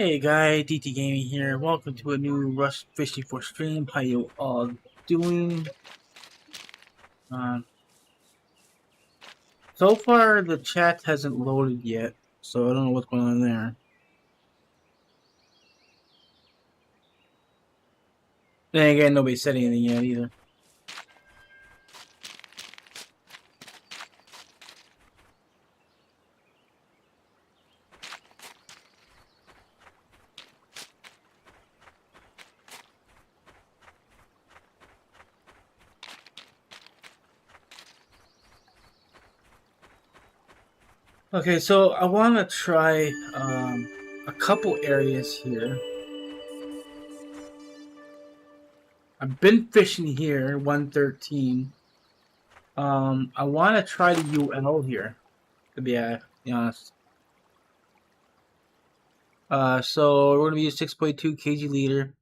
Hey guys, DT Gaming here. Welcome to a new Rush Fishing for stream. How you all doing? Um, so far the chat hasn't loaded yet, so I don't know what's going on there. Then again, nobody said anything yet either. Okay, so I want to try a couple areas here. I've been fishing here, 113. I want to try the UL here, to be honest. So we're gonna use 6.2 kg leader,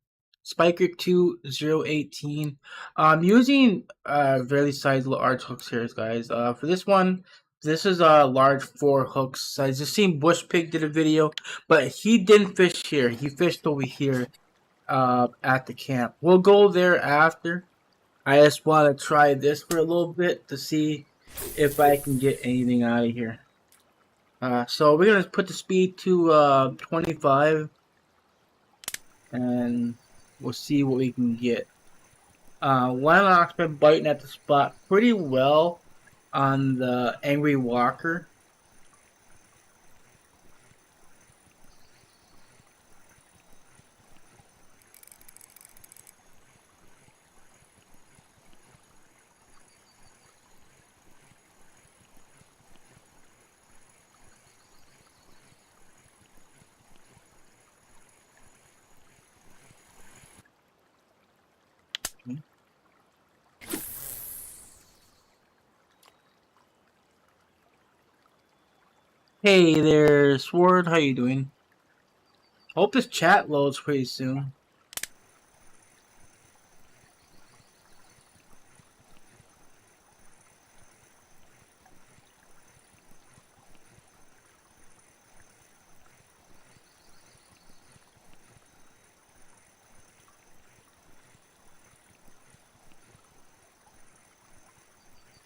Spiker 2018. I'm using fairly sizable arch hooks here, guys. For this one, this is a large 4 hooks. I just seen Bush Pig did a video, but he didn't fish here. He fished over here at the camp. We'll go there after. I just want to try this for a little bit to see if I can get anything out of here. So we're gonna put the speed to 25, and we'll see what we can get. One ox been biting at the spot pretty well on the Angry Walker. Hey there, Sword. How you doing? Hope this chat loads pretty soon.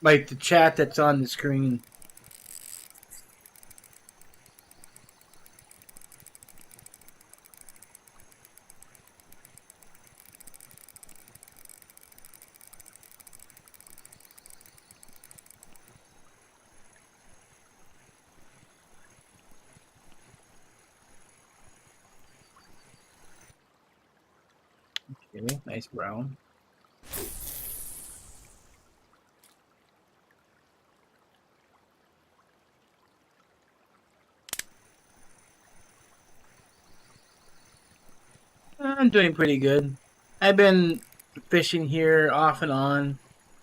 Like the chat that's on the screen. Okay, nice brown. I'm doing pretty good. I've been fishing here off and on,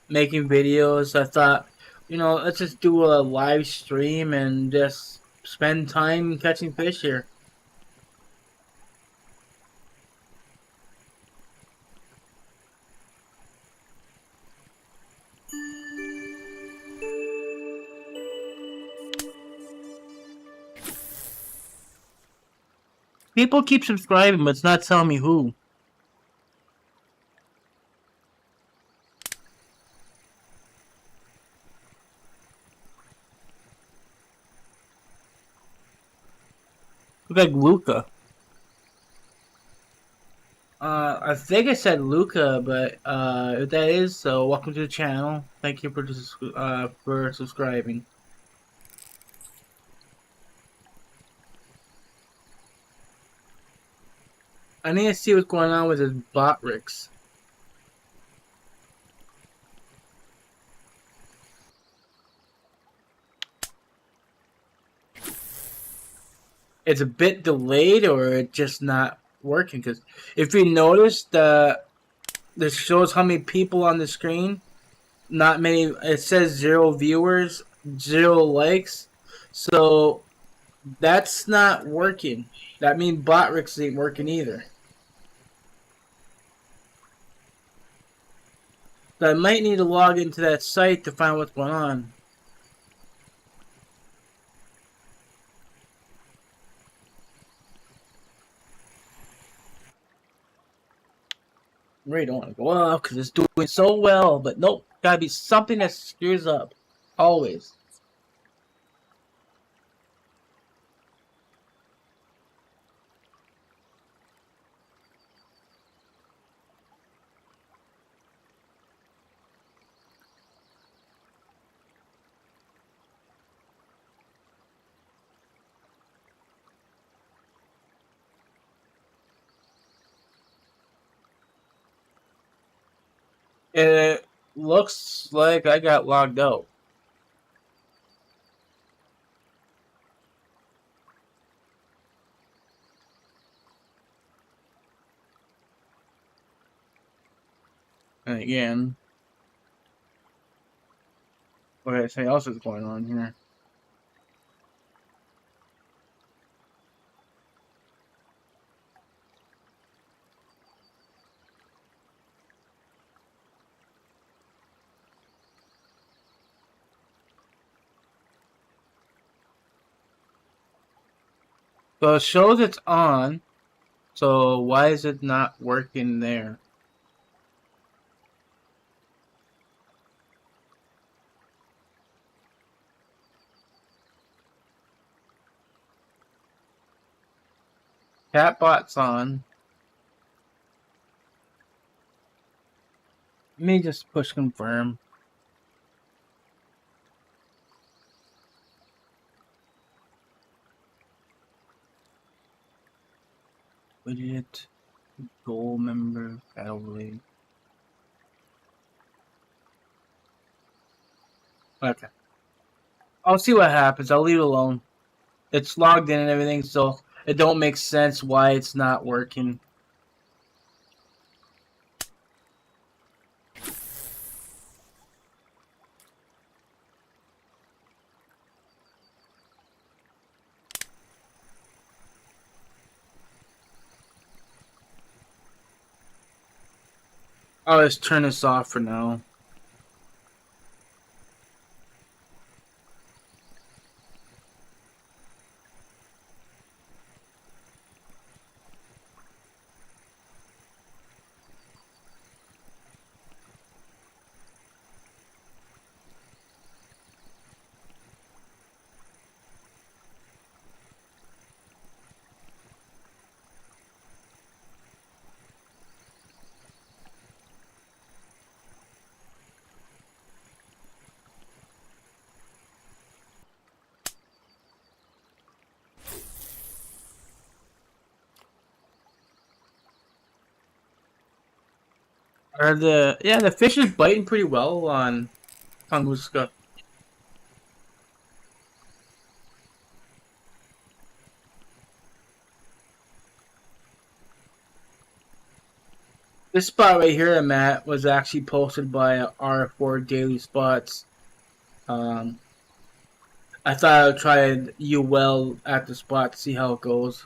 making videos. I thought, let's just do a live stream and just spend time catching fish here. People keep subscribing, but it's not telling me who. Look like Luca. I think I said Luca, but if that is so, welcome to the channel. Thank you for subscribing. I need to see what's going on with his bot rigs. It's a bit delayed, or it's just not working. Because if you notice, this shows how many people on the screen. Not many. It says 0 viewers, 0 likes. So that's not working. That means bot rigs ain't working either. So I might need to log into that site to find what's going on. really don't want to go up because it's doing so well, but nope, gotta be something that screws up. Always. It looks like I got logged out. And again, okay, something else is going on here. So it shows it's on. So why is it not working there? Chatbot's on. Let me just push confirm. Widget. Goal member. Battle. Okay. I'll see what happens. I'll leave it alone. It's logged in and everything, so it don't make sense why it's not working. I'll just turn this off for now. The fish is biting pretty well on Tunguska. This spot right here I'm at was actually posted by R4 Daily Spots. I thought I would try UL at the spot to see how it goes.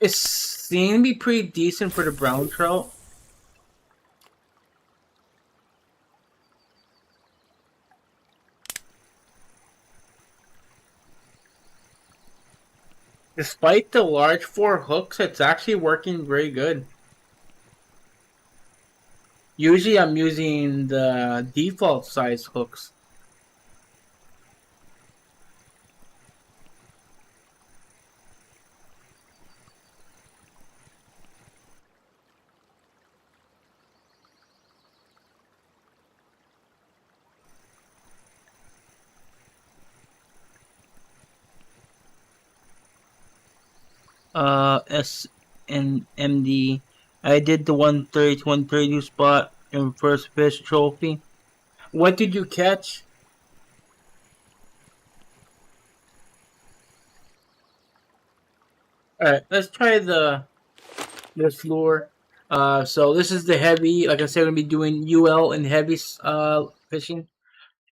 It seemed to be pretty decent for the brown trout. Despite the large 4 hooks, it's actually working very good. Usually I'm using the default size hooks. SNMD. I did the 130 to 132 spot in first fish trophy. What did you catch? Alright, let's try this lure. So this is the heavy. Like I said, I'm going to be doing UL and heavy fishing.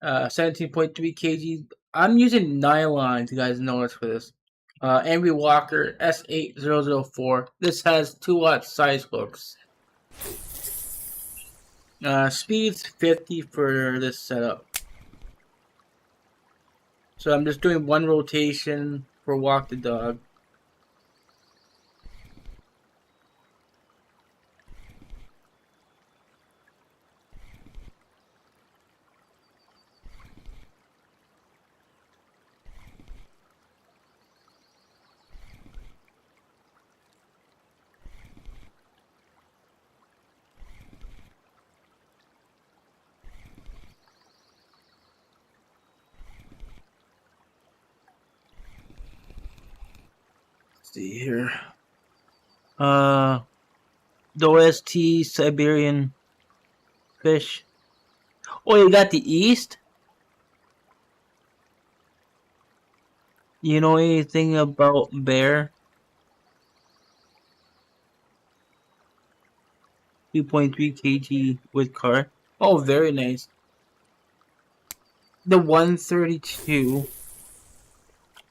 17.3 kg. I'm using nylon, you guys notice for this. Angry Walker S8004. This has 2-watt size hooks. Speed's 50 for this setup. So I'm just doing one rotation for walk the dog. see here. The OST Siberian fish. Oh, you got the East? You know anything about bear? 2.3 kg with car. Oh, very nice. The 132.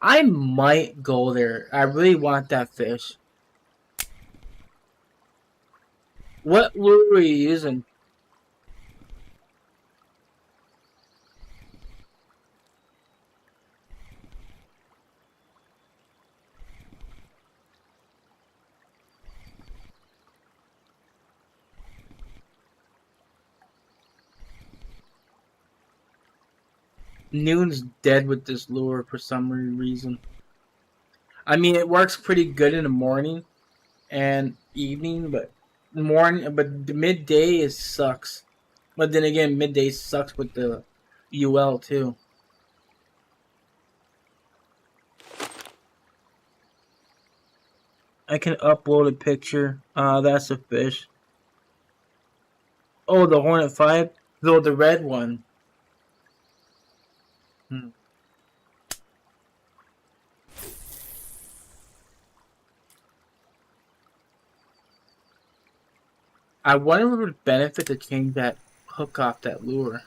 I might go there. I really want that fish. What lure are you using? Noon's dead with this lure for some reason. I mean, it works pretty good in the morning and evening, but the midday is sucks. But then again, midday sucks with the UL too. I can upload a picture. That's a fish. Oh, the Hornet 5? Though the red one. Hmm. I wonder if it would benefit to change that hook off that lure.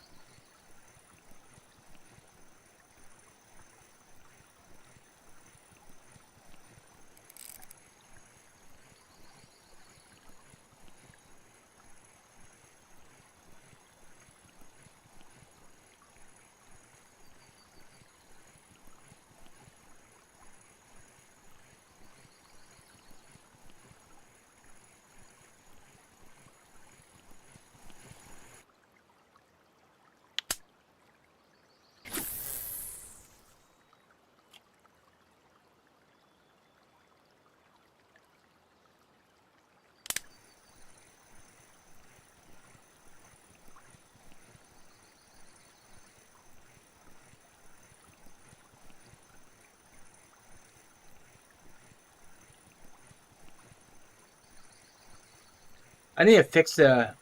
I need to fix the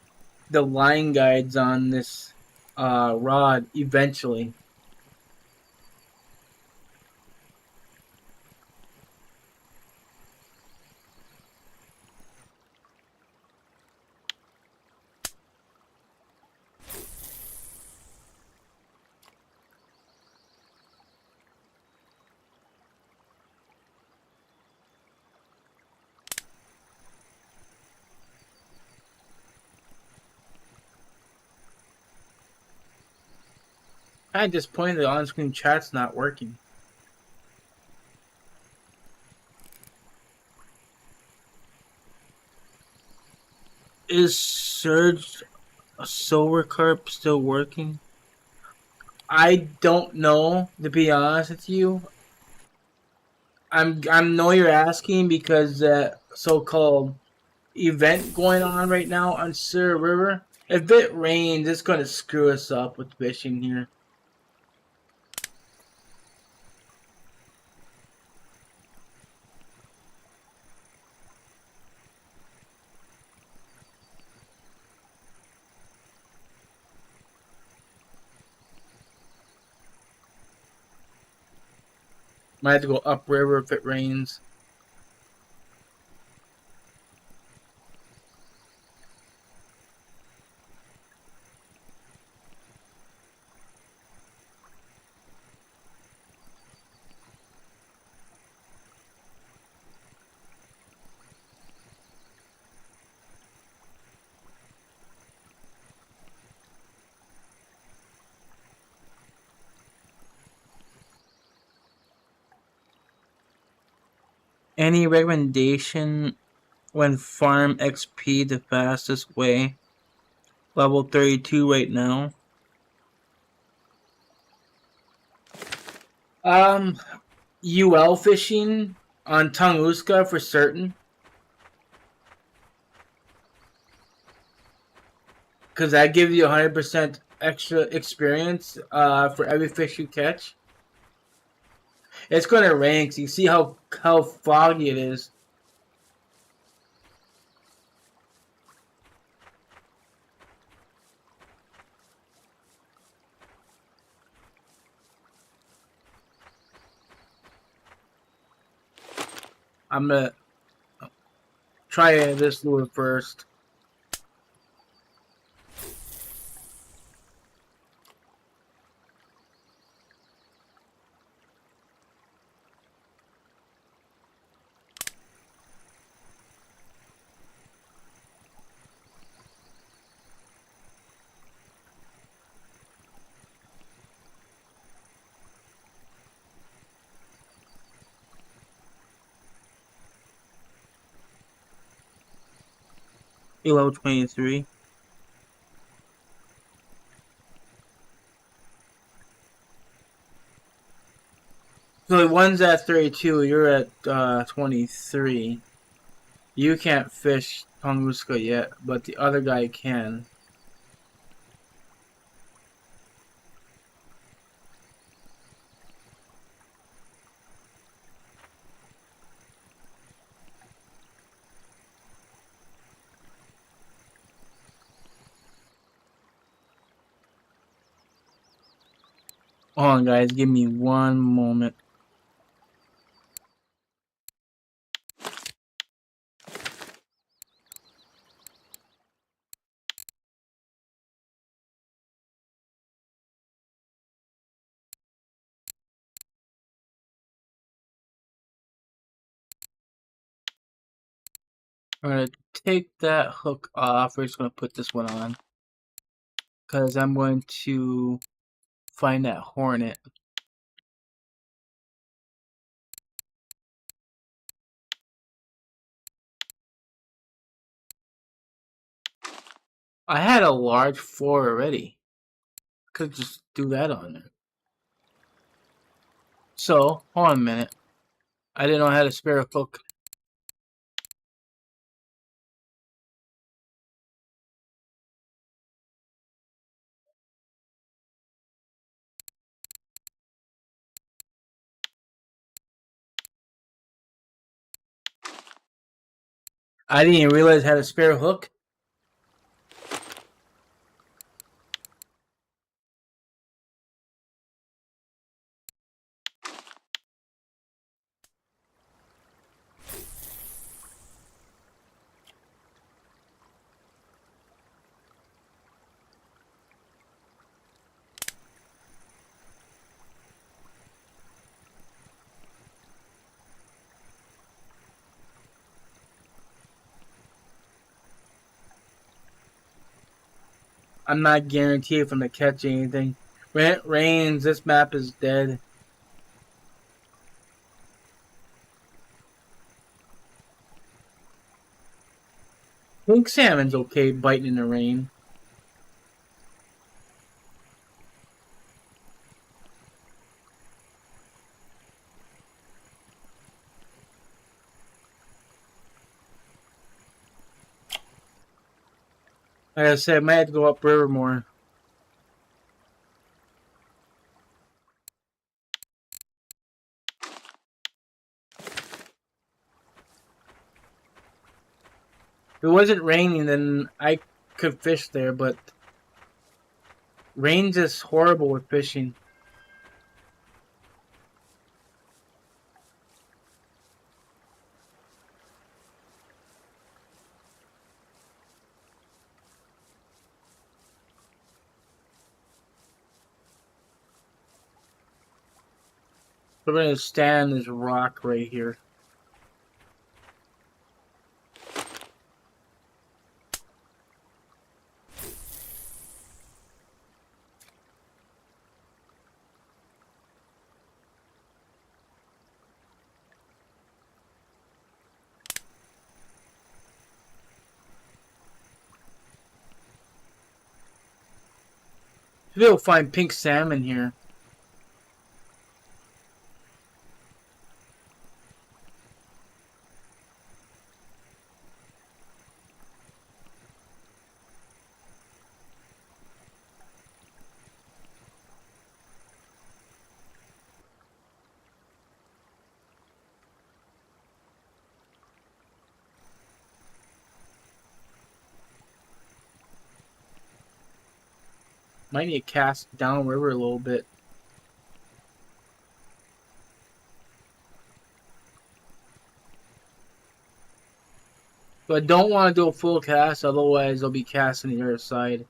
line guides on this rod eventually. I disappointed the on-screen chat's not working. Is Surge Silver Carp still working? I don't know, to be honest with you. I know you're asking because that so-called event going on right now on Sur River. If it rains, it's gonna screw us up with fishing here. Might have to go upriver if it rains. Any recommendation when farm XP the fastest way? Level 32 right now. UL fishing on Tunguska for certain. Because that gives you 100% extra experience for every fish you catch. It's gonna rain. 'Cause you see how foggy it is. I'm gonna try this lure first. Elo 23. So the one's at 32. You're at 23. You can't fish Tunguska yet, but the other guy can. Hold on, guys. Give me one moment. I'm going to take that hook off. We're just going to put this one on. Because I'm going to find that hornet. I had a large 4 already. Could just do that on there. So, hold on a minute. I didn't know how to spare a hook. I didn't even realize how to spare a hook. I'm not guaranteed if I'm going to catch anything. When it rains, this map is dead. Pink salmon's okay biting in the rain. Like I said, I might have to go upriver more. If it wasn't raining, then I could fish there, but rain's just horrible with fishing. We're going to stand this rock right here. We'll find pink salmon here. Might need to cast downriver a little bit. But I don't want to do a full cast, otherwise I'll be casting the other side.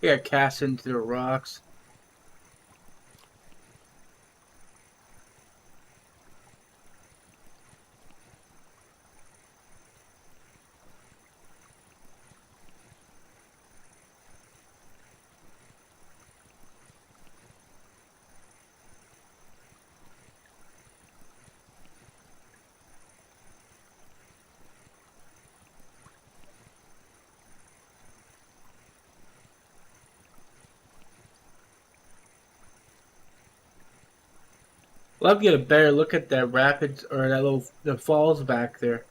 Yeah, cast into the rocks. Love to get a better look at that rapids or that little the falls back there.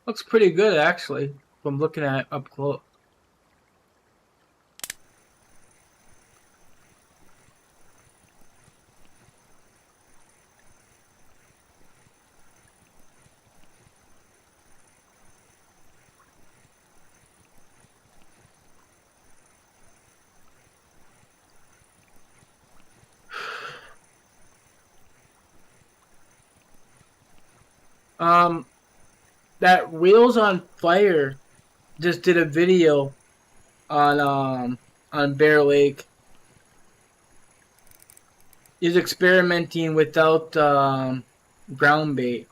Looks pretty good actually, from looking at it up close. That Wheels on Fire just did a video on Bear Lake. He's experimenting without ground bait.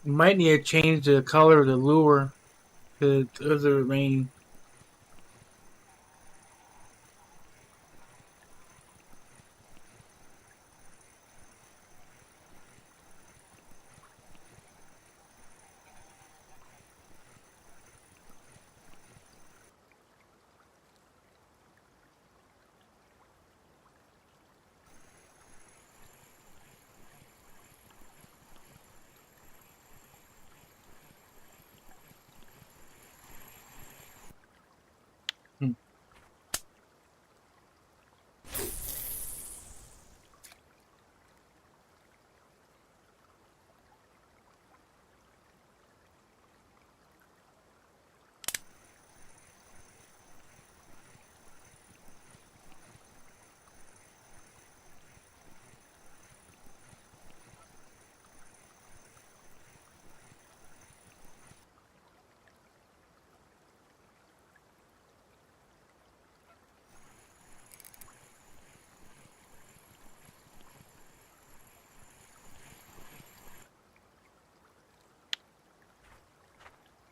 You might need to change the color of the lure to the rain. Hmm.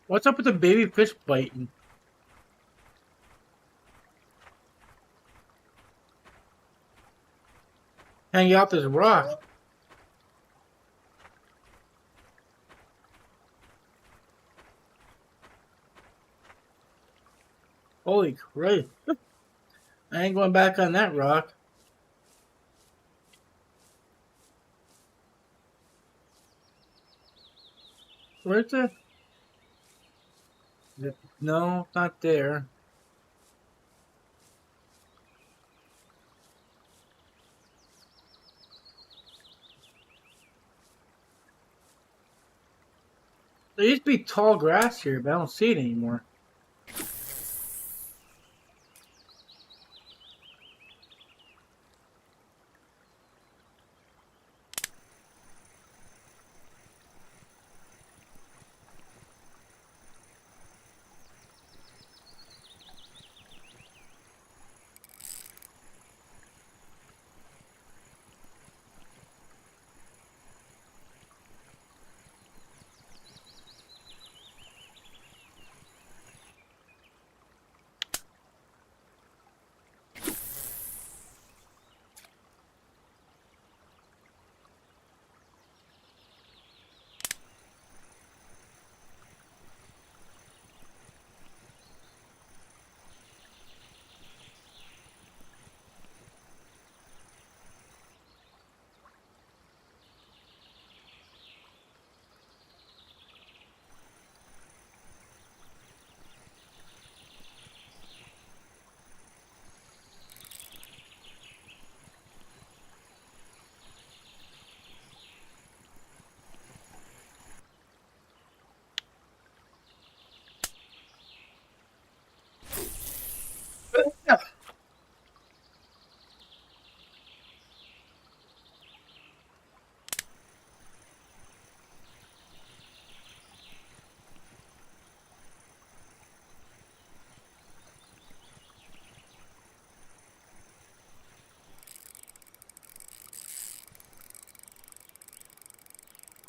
What's up with the baby fish biting? Hanging out this rock. Holy Christ. I ain't going back on that rock. Where's the... No, not there. There used to be tall grass here, but I don't see it anymore.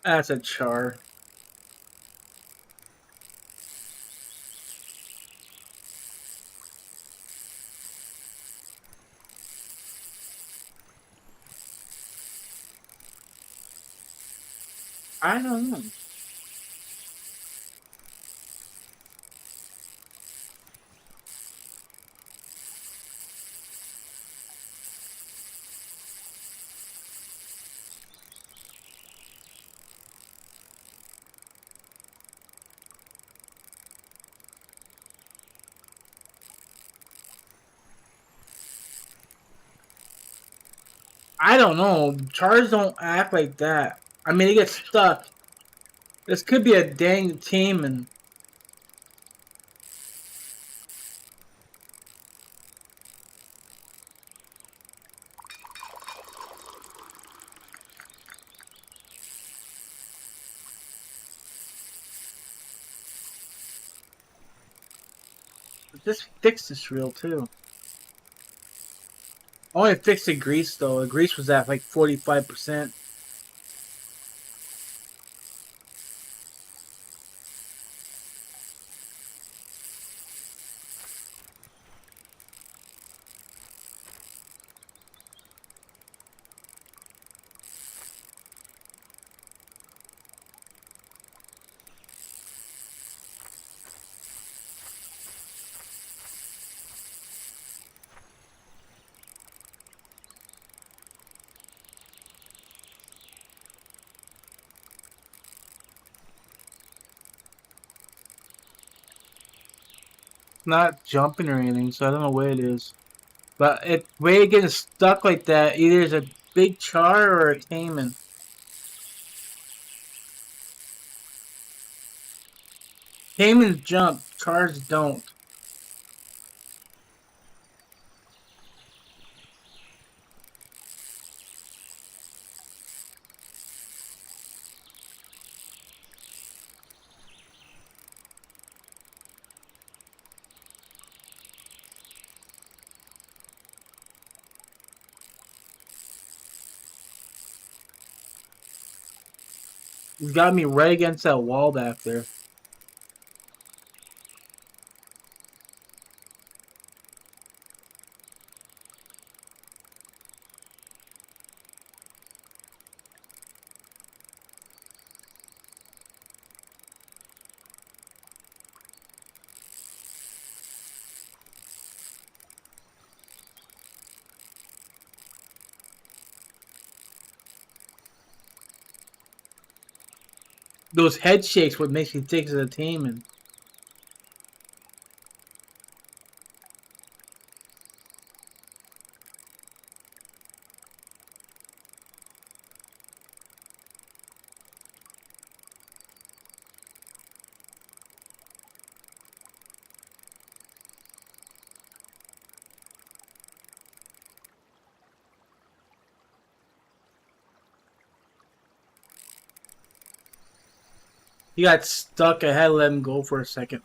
That's a char. I don't know. I don't know. Chars don't act like that. I mean, they get stuck. This could be a dang team, and this fixed this reel too. Only fixed the grease though. The grease was at like 45%. not jumping or anything, so I don't know what it is. But way it getting stuck like that, either is a big char or a Cayman. Caymans jump, chars don't. You got me right against that wall back there. Those head shakes what makes me think it's a Cayman. He got stuck. I had to let him go for a second.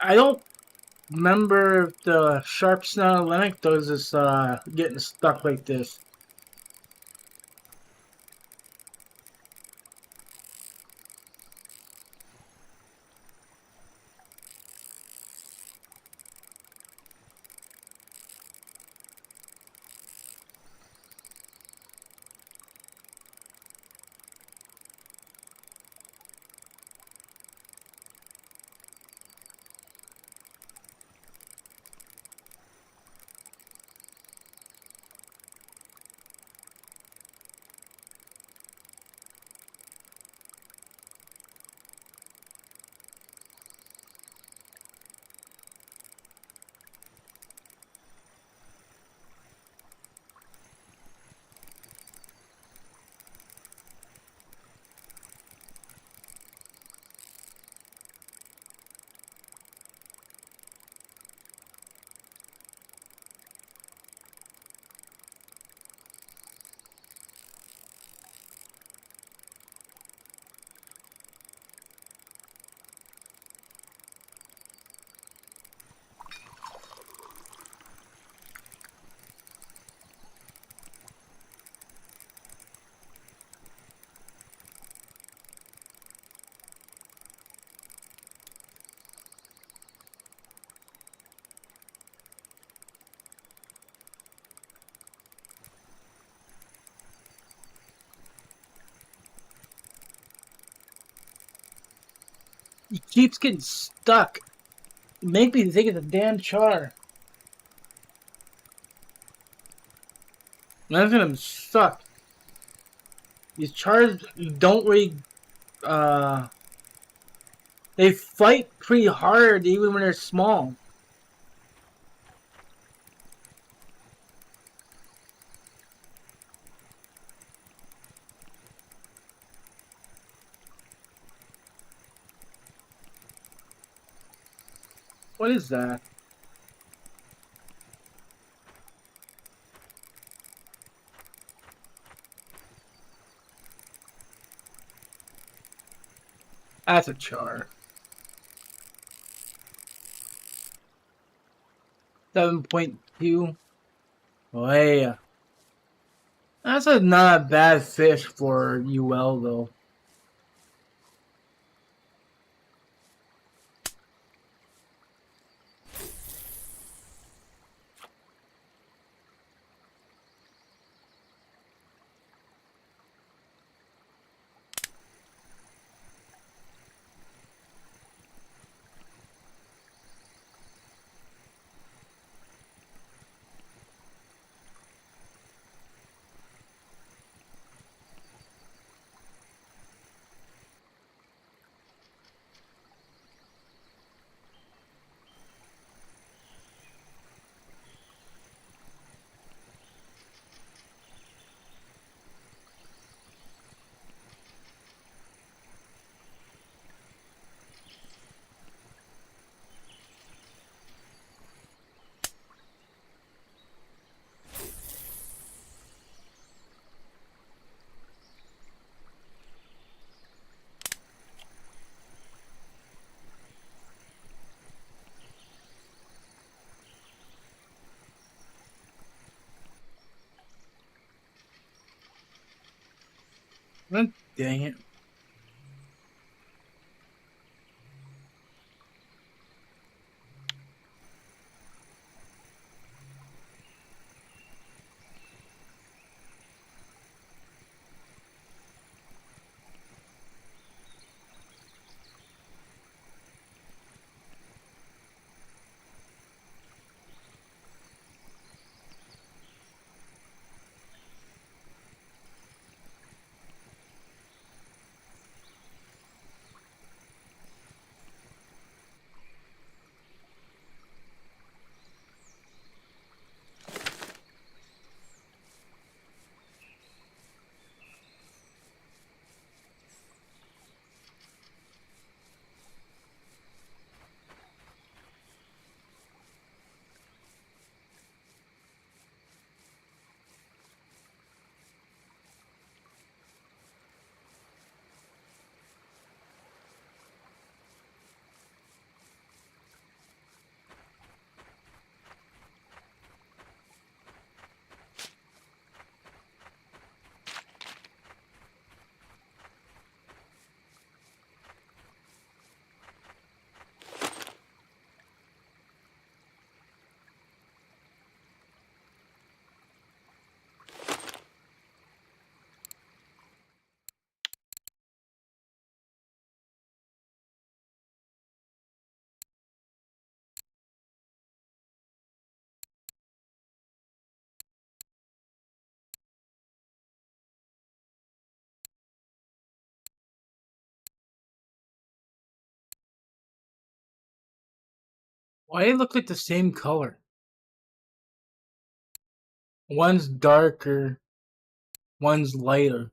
I don't remember if the sharp snout Atlantic does this getting stuck like this. He keeps getting stuck. It makes me think of the damn char. Imagine him stuck. These chars don't really they fight pretty hard even when they're small. What is that? That's a char. 7.2. Oh yeah. That's not a bad fish for UL though. Oh, dang it. Why they look like the same color? One's darker, one's lighter.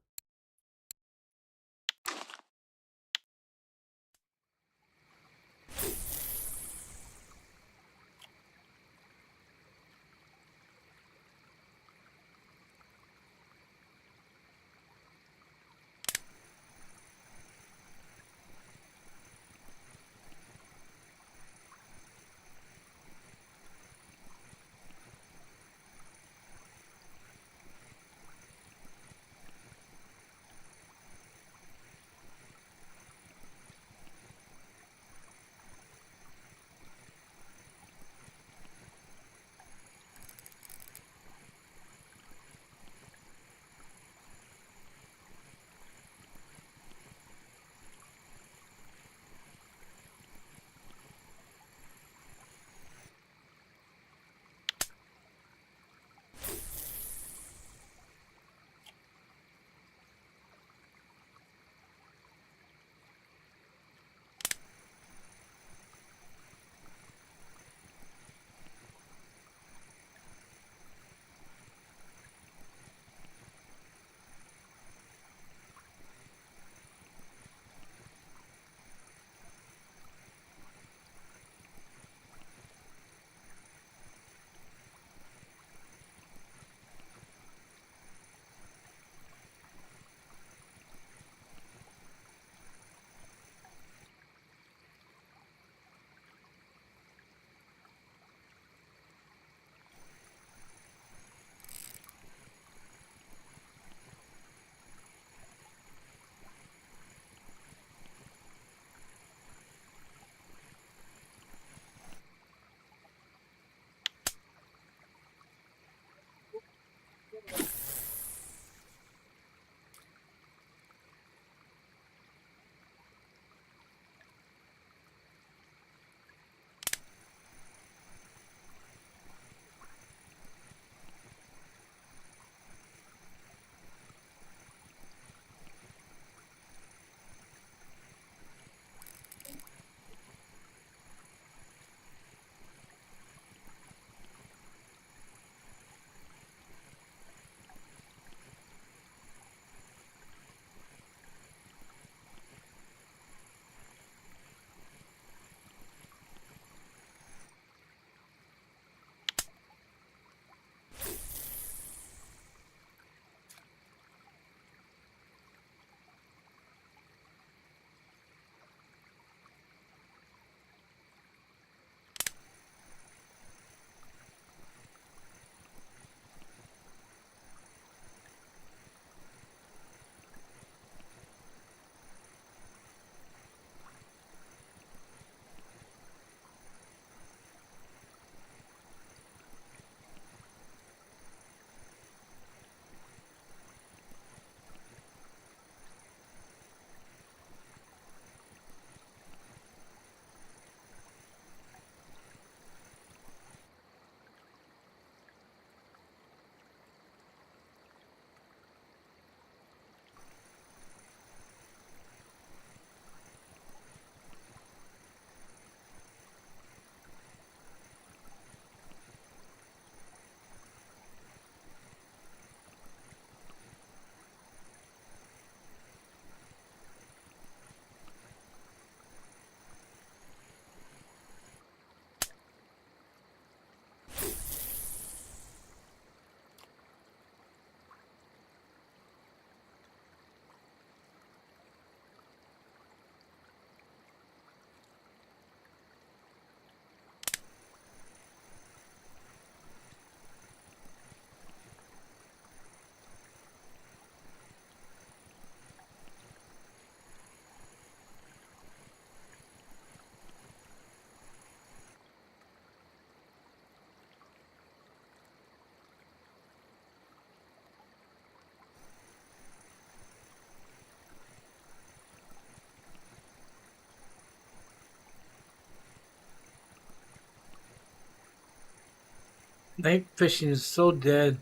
Night fishing is so dead.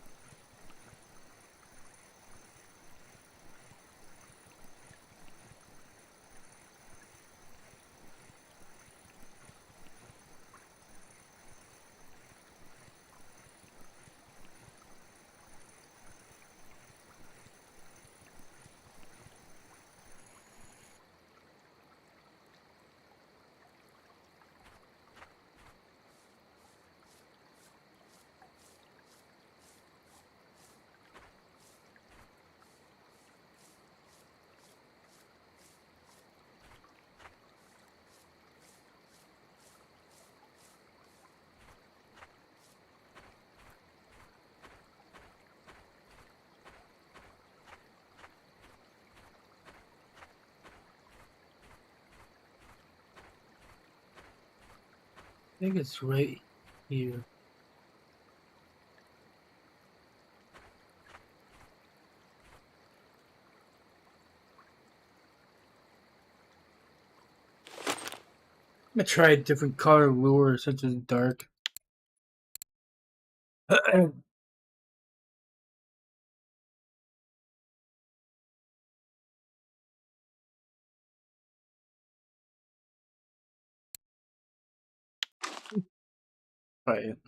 I think it's right here. I'm gonna try a different color lure since it's dark. Try it.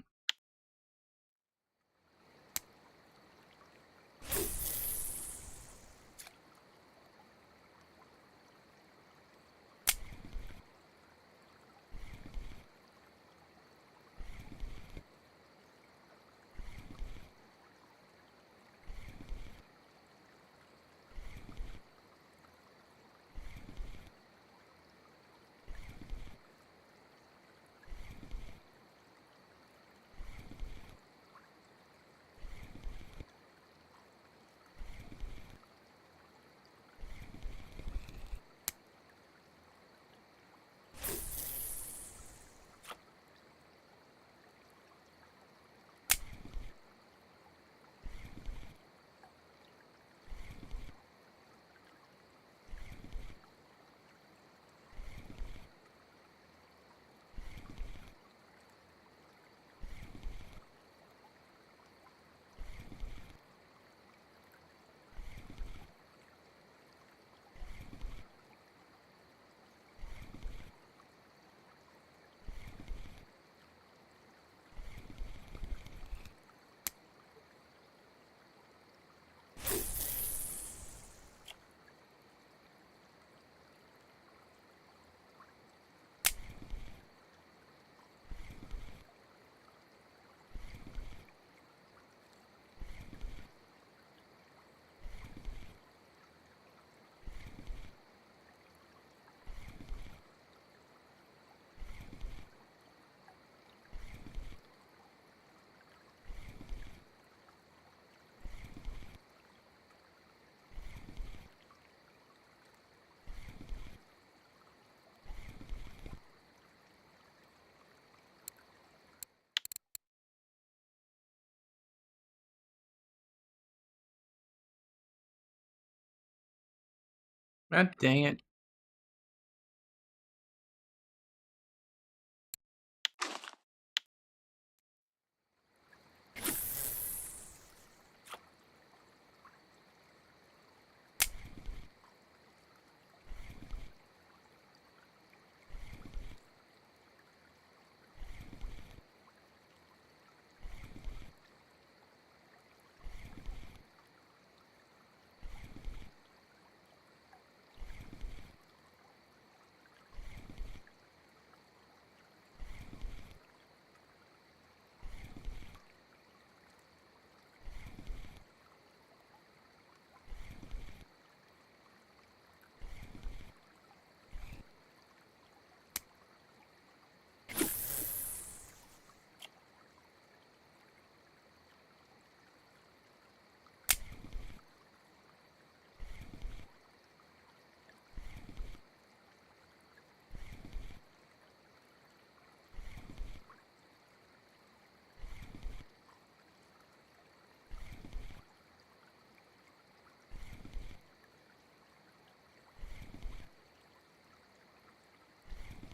God dang it.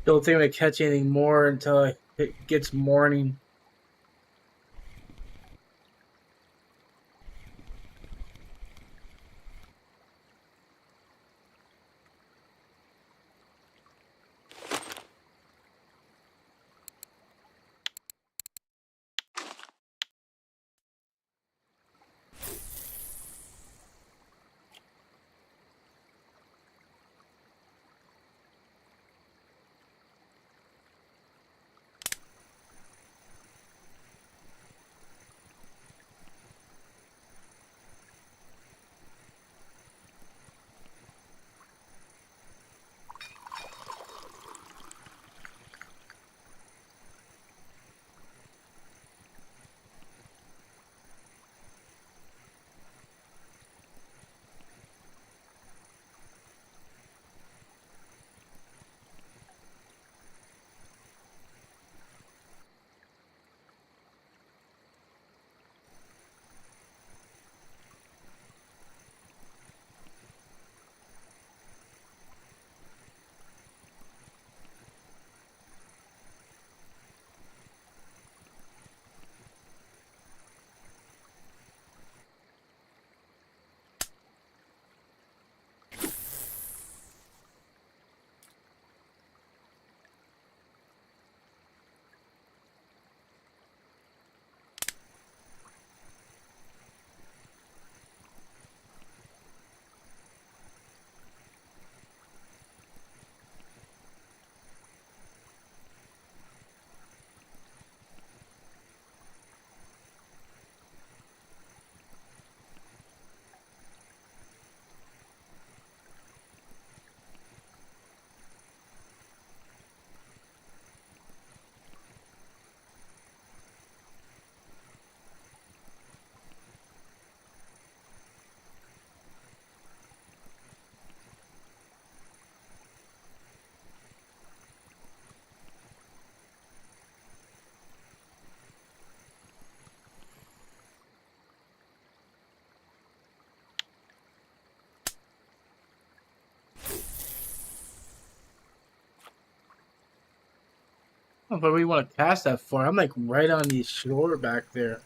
Don't think I'm gonna catch anything more until it gets morning. know if I really want to cast that far. I'm like right on the shore back there.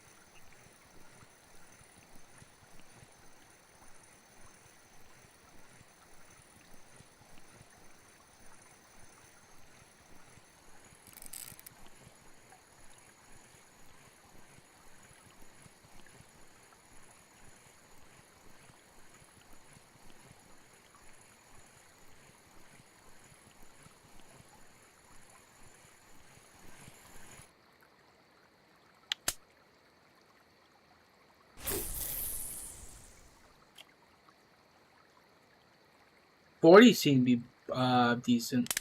$40 seemed to be decent.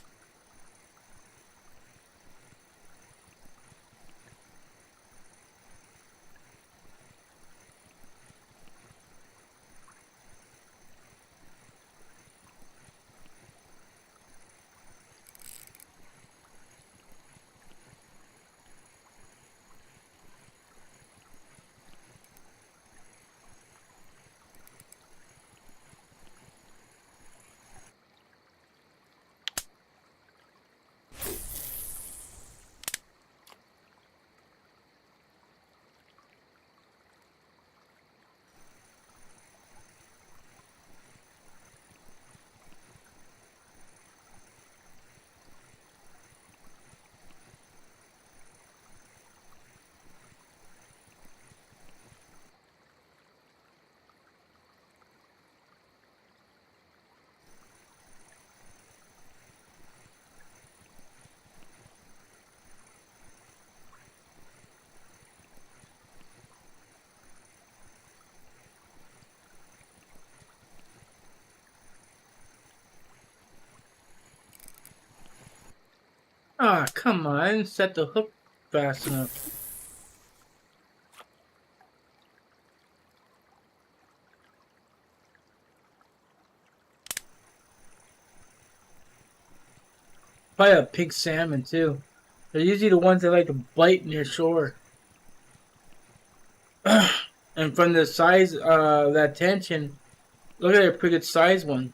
Ah, come on. Set the hook fast enough. Probably a pig salmon, too. They're usually the ones that like to bite near shore. And from the size of that tension, look at a pretty good size one.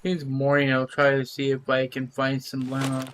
It's morning. I'll try to see if I can find some lemons.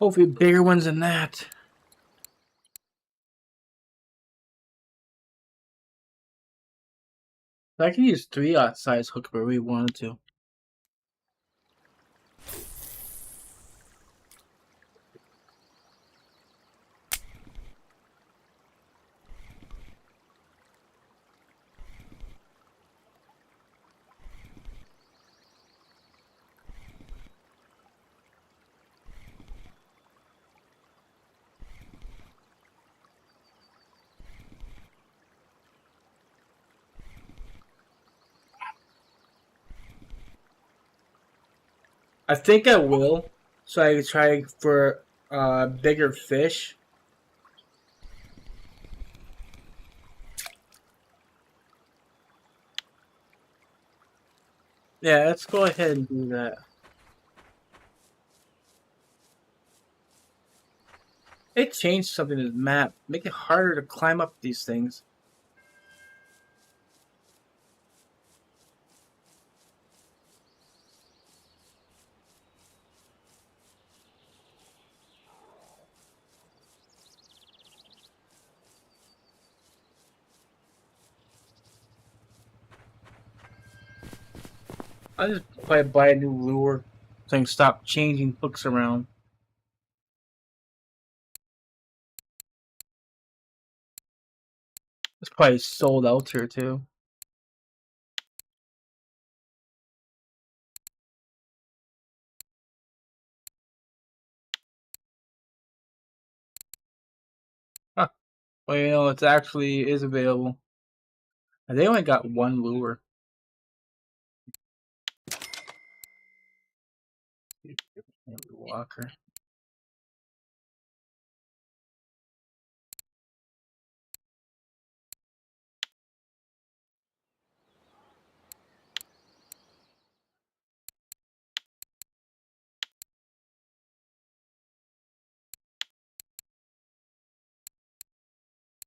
Hopefully bigger ones than that. I can use 3/0 size hook if I really wanted to. I think I will. So I can try for bigger fish. Yeah, let's go ahead and do that. It changed something in the map. Make it harder to climb up these things. I'll just probably buy a new lure so I can stop changing hooks around. It's probably sold out here too. Huh. Well, you know, it actually is available. And they only got one lure. Walker.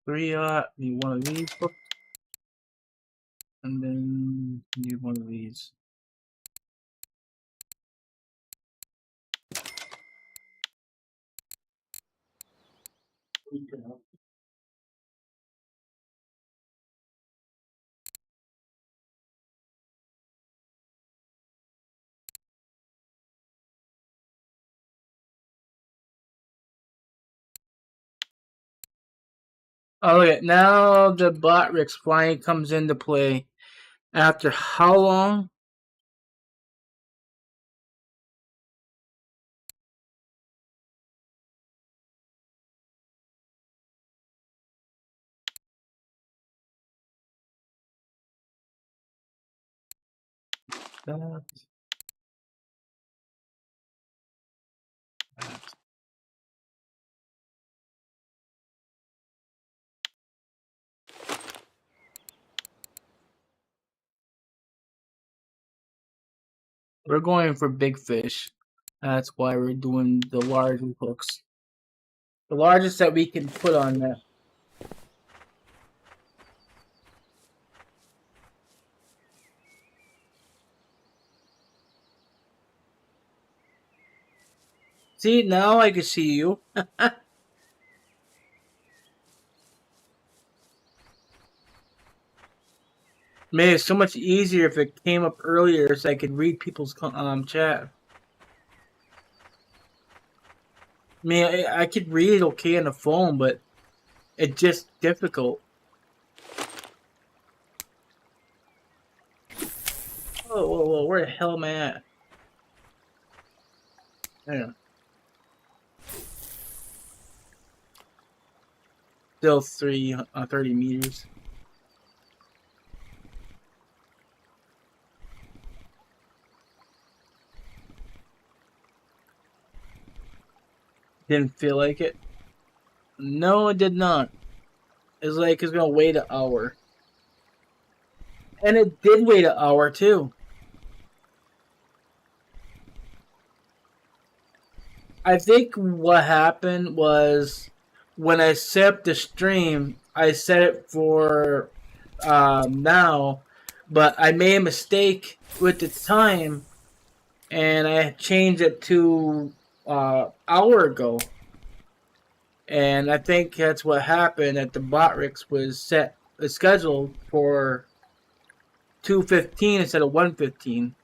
Three need one of these hooked. And then need one of these. Oh, look at now the bot Rick's flying comes into play. After how long? We're going for big fish. That's why we're doing the large hooks. The largest that we can put on there. See, now I can see you. Made it so much easier if it came up earlier so I could read people's chat. I mean, I could read it okay on the phone, but it's just difficult. Whoa, whoa, whoa, where the hell am I at? There. Still 30 meters. Didn't feel like it. No, it did not. It's like it's gonna wait an hour. And it did wait an hour too. I think what happened was when I set up the stream, I set it for now, but I made a mistake with the time, and I changed it to hour ago. And I think that's what happened. That the Botrix was scheduled for 2:15 instead of 1:15.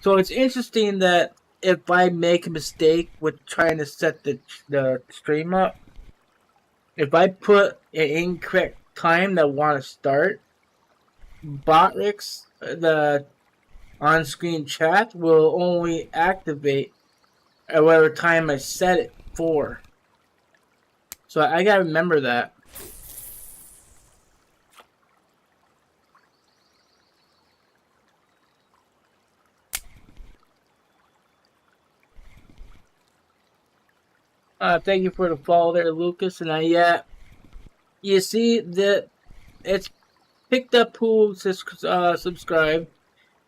So it's interesting that if I make a mistake with trying to set the stream up, if I put an incorrect time that I want to start, Botrix, the on-screen chat, will only activate at whatever time I set it for. So I gotta remember that. Thank you for the follow there, Lucas. And yeah, you see that it's picked up who subscribed,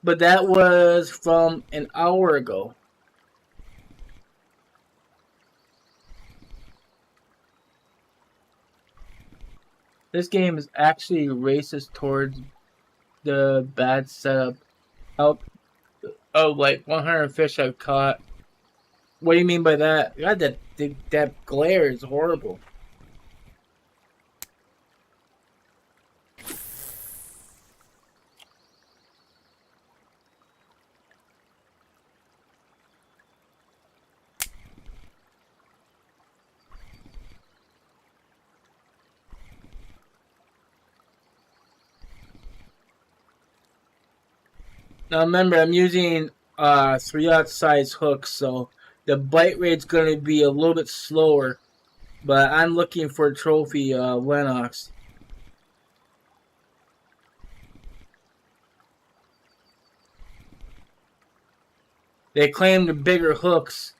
but that was from an hour ago. This game is actually racist towards the bad setup. Out of like 100 fish I've caught. What do you mean by that? God, that glare is horrible. Now remember, I'm using 3/0 size hooks, so the bite rate's going to be a little bit slower. But I'm looking for a trophy Lennox. They claim the bigger hooks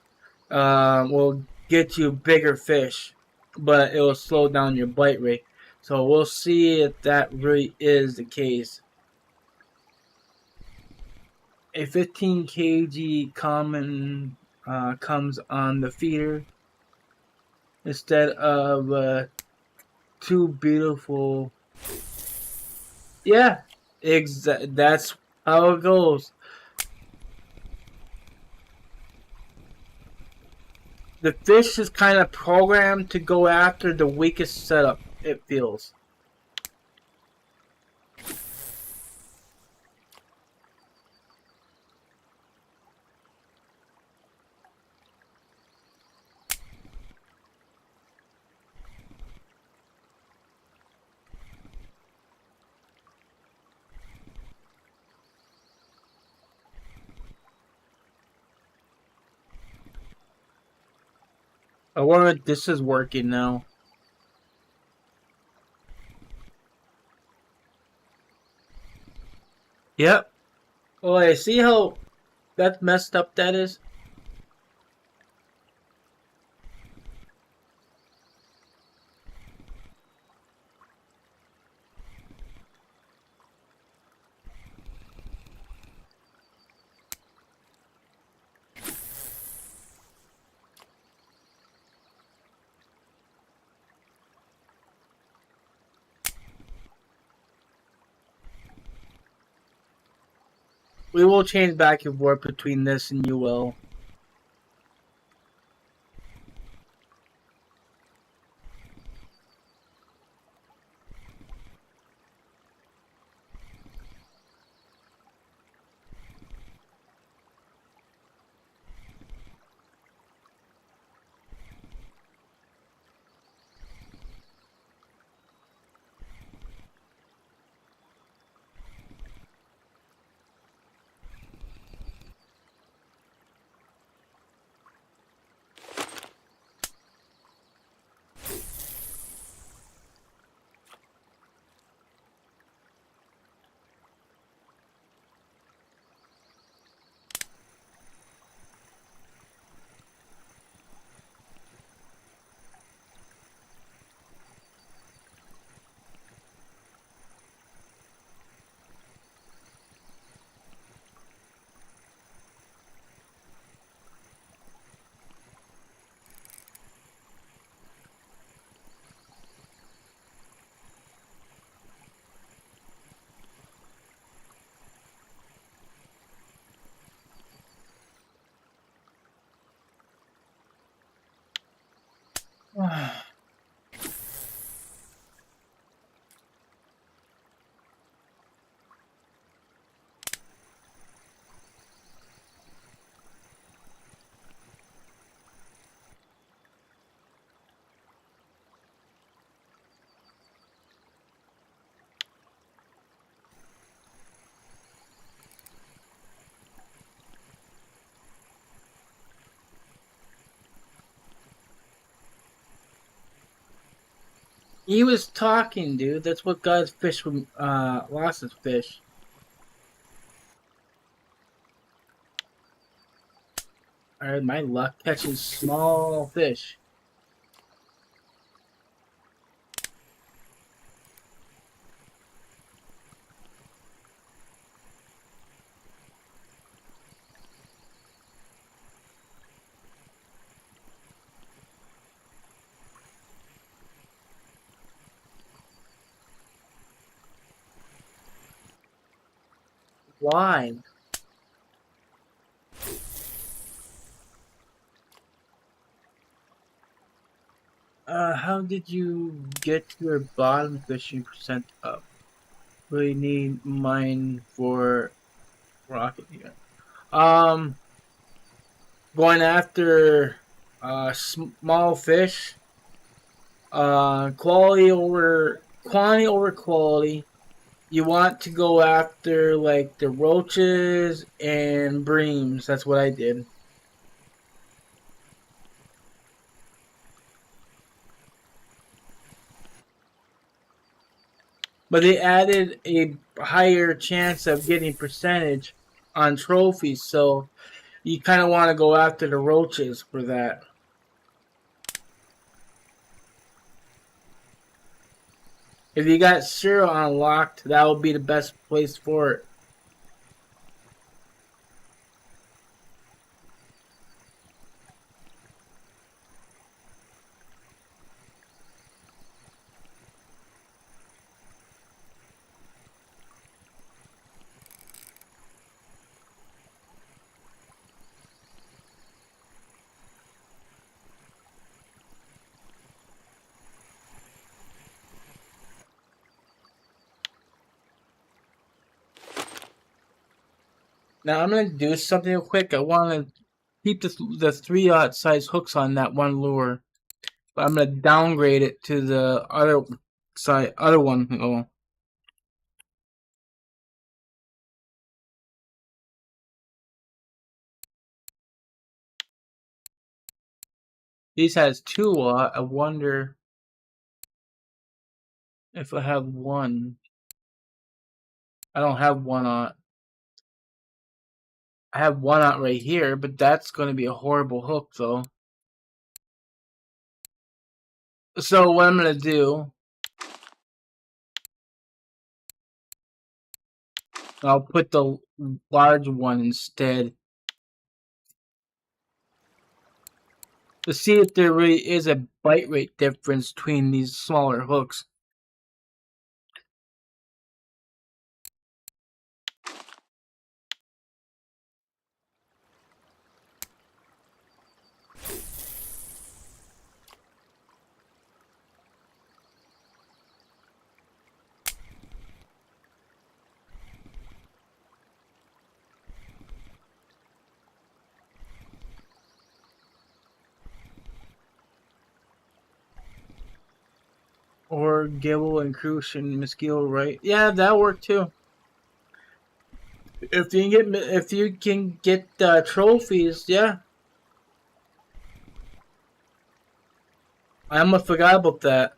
will get you bigger fish, but it will slow down your bite rate. So we'll see if that really is the case. A 15 kg common comes on the feeder instead of two beautiful. Yeah, that's how it goes. The fish is kind of programmed to go after the weakest setup, it feels. I wonder if this is working now. Yep. Oh, I see how that messed up that is. We will change back and forth between this and UL. He was talking, dude. That's what got his fish from lost his fish. Alright, my luck catching small fish. Why? How did you get your bottom fishing percent up? Really need mine for rocket here. Going after small fish. Quantity over quality. You want to go after like the roaches and breams. That's what I did. But they added a higher chance of getting percentage on trophies, so you kind of want to go after the roaches for that. If you got Zero unlocked, that would be the best place for it. Now I'm gonna do something real quick. I want to keep the 3/0 size hooks on that one lure, but I'm gonna downgrade it to the other one. Oh, these has 2/0. I wonder if I have one. I don't have one on. I have one out right here, but that's going to be a horrible hook, though. So what I'm going to do, I'll put the large one instead to see if there really is a bite rate difference between these smaller hooks. Or Gibble and Crucian Mosquito, right? Yeah, that worked too. If you can get trophies, yeah. I almost forgot about that.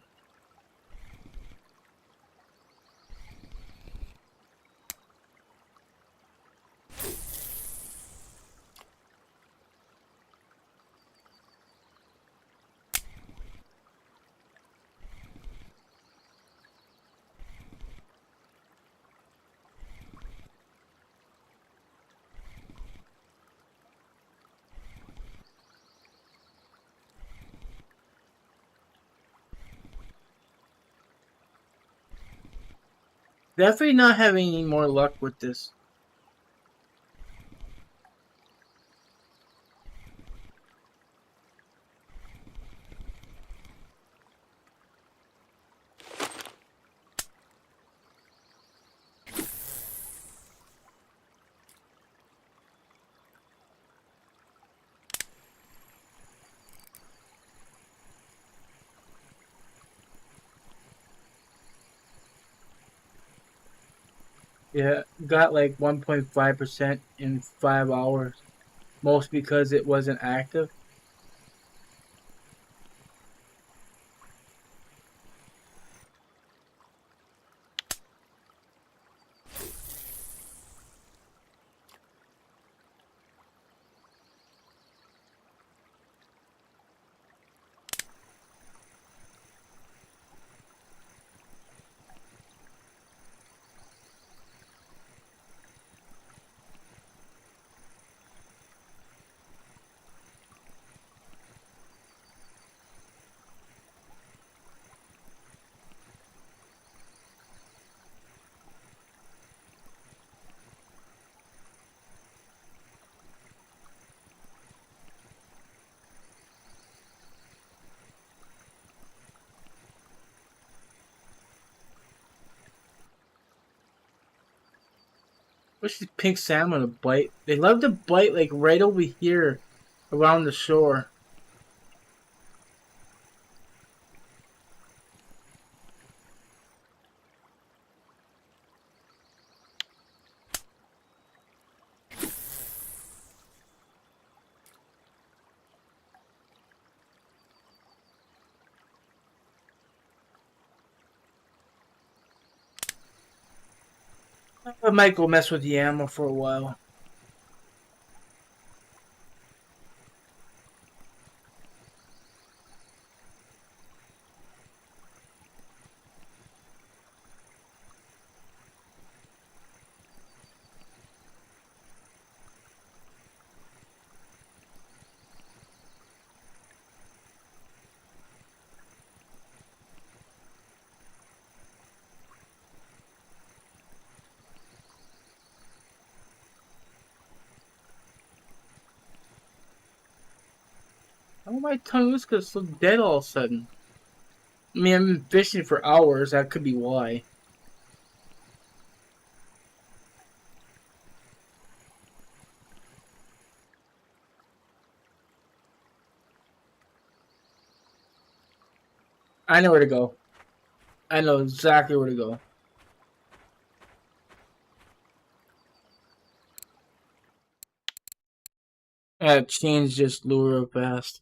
Definitely not having any more luck with this. Yeah, got like 1.5% in 5 hours. Most because it wasn't active. What's this pink salmon to bite? They love to bite like right over here around the shore. I might go mess with the ammo for a while. How my tongue is so dead all of a sudden? I mean, I've been fishing for hours. That could be why. I know where to go. I know exactly where to go. Change just lure real fast.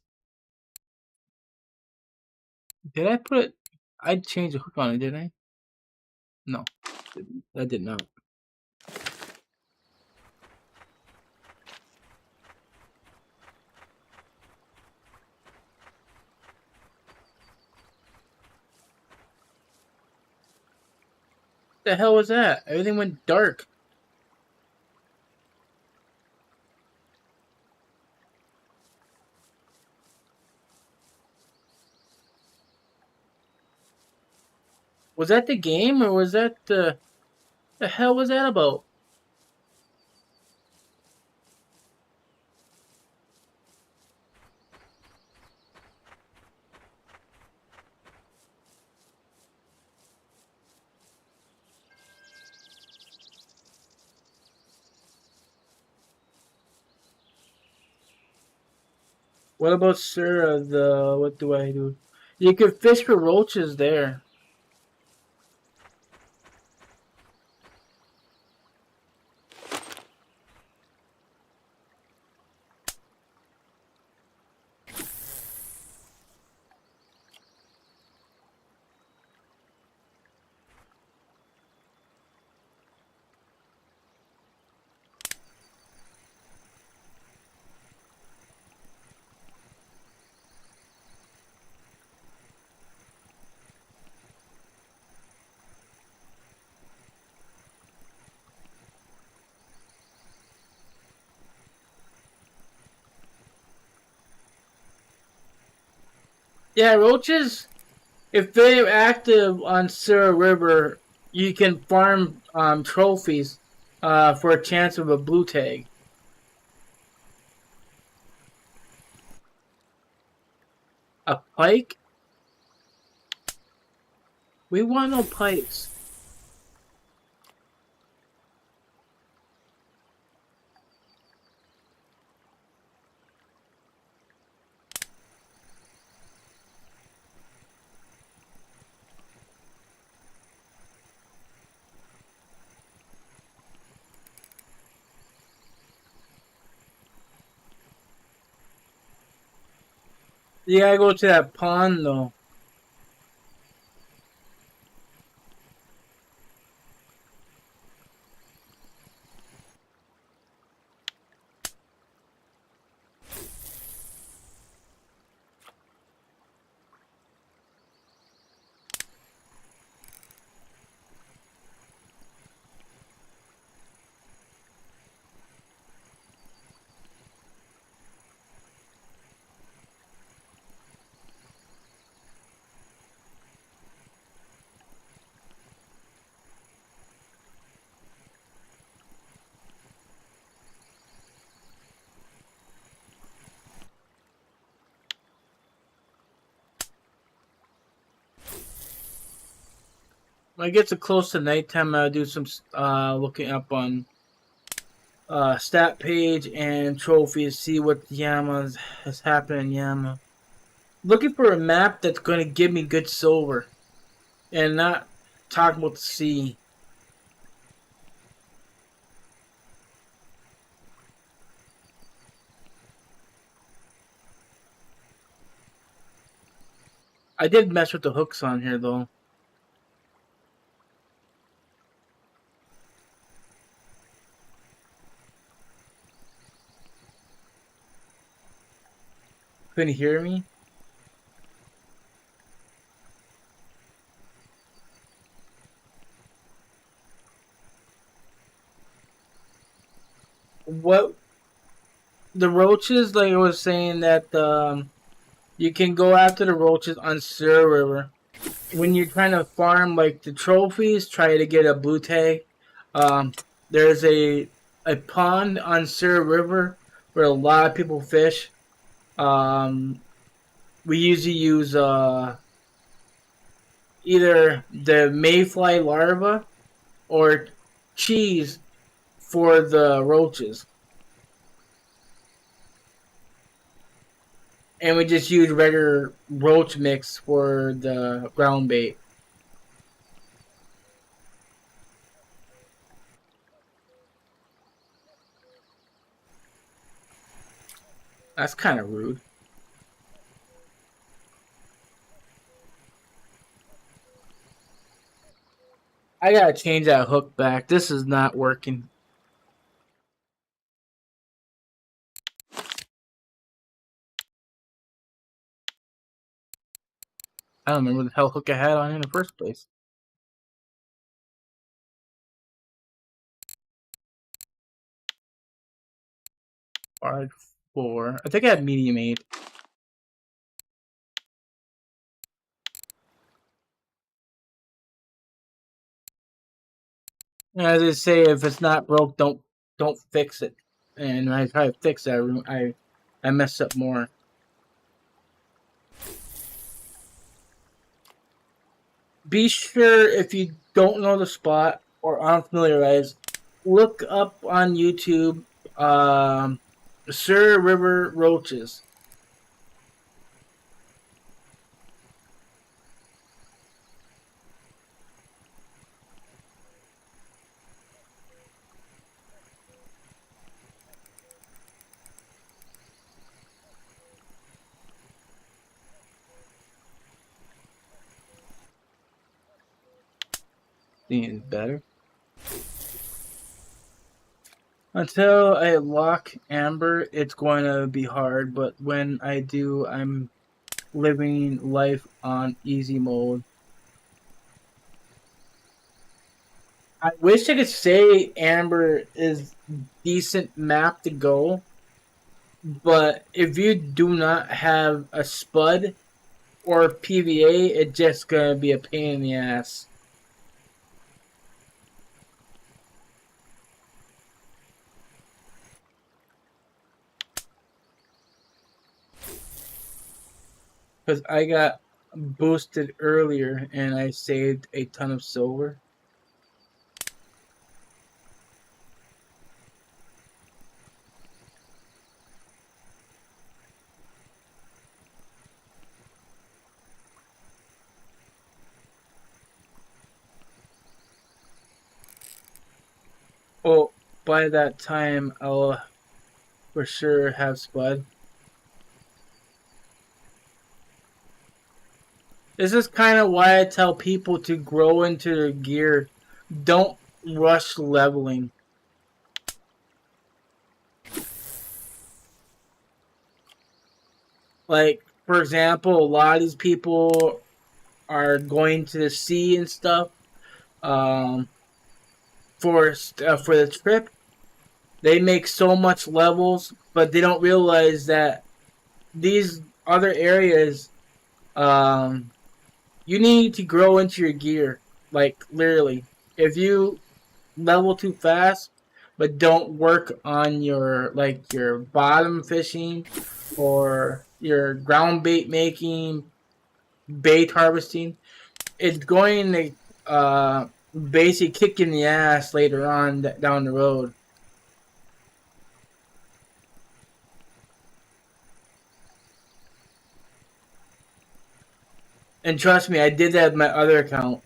Did I put it? I changed the hook on it, didn't I? No, I did not. The hell was that? Everything went dark. Was that the game or was that the hell was that about? What about Sir? What do I do? You can fish for roaches there. Yeah, roaches. If they're active on Sir River, you can farm trophies for a chance of a blue tag. A pike? We want no pikes. You gotta go to that pond though. When it gets close to nighttime, I'll do some looking up on stat page and trophies. See what Yama has happened in Yama. Looking for a map that's going to give me good silver, and not talking about the sea. I did mess with the hooks on here though. Couldn't hear me? What? The roaches, like I was saying, that you can go after the roaches on Sir River. When you're trying to farm like the trophies, try to get a blue tag. Um, there's a pond on Sir River where a lot of people fish. Um, we usually use either the mayfly larva or cheese for the roaches. And we just use regular roach mix for the ground bait. That's kind of rude. I gotta change that hook back. This is not working. I don't remember the hell hook I had on in the first place. 5-4. I think I had medium 8. As I say, if it's not broke, don't fix it. And when I try to fix it, I mess up more. Be sure, if you don't know the spot or aren't familiarized, look up on YouTube Sir River roaches. Seeing is better. Until I lock Amber, it's going to be hard, but when I do, I'm living life on easy mode. I wish I could say Amber is decent map to go, but if you do not have a Spud or PVA, it's just gonna be a pain in the ass. Because I got boosted earlier and I saved a ton of silver. Oh, by that time, I'll for sure have Spud. This is kind of why I tell people to grow into their gear. Don't rush leveling. Like, for example, a lot of these people are going to the sea and stuff um, for the trip. They make so much levels, but they don't realize that these other areas, um, you need to grow into your gear. Like, literally. If you level too fast, but don't work on your, like, your bottom fishing or your ground bait making, bait harvesting, it's going to basically kick in the ass later on down the road. And trust me, I did that with my other account.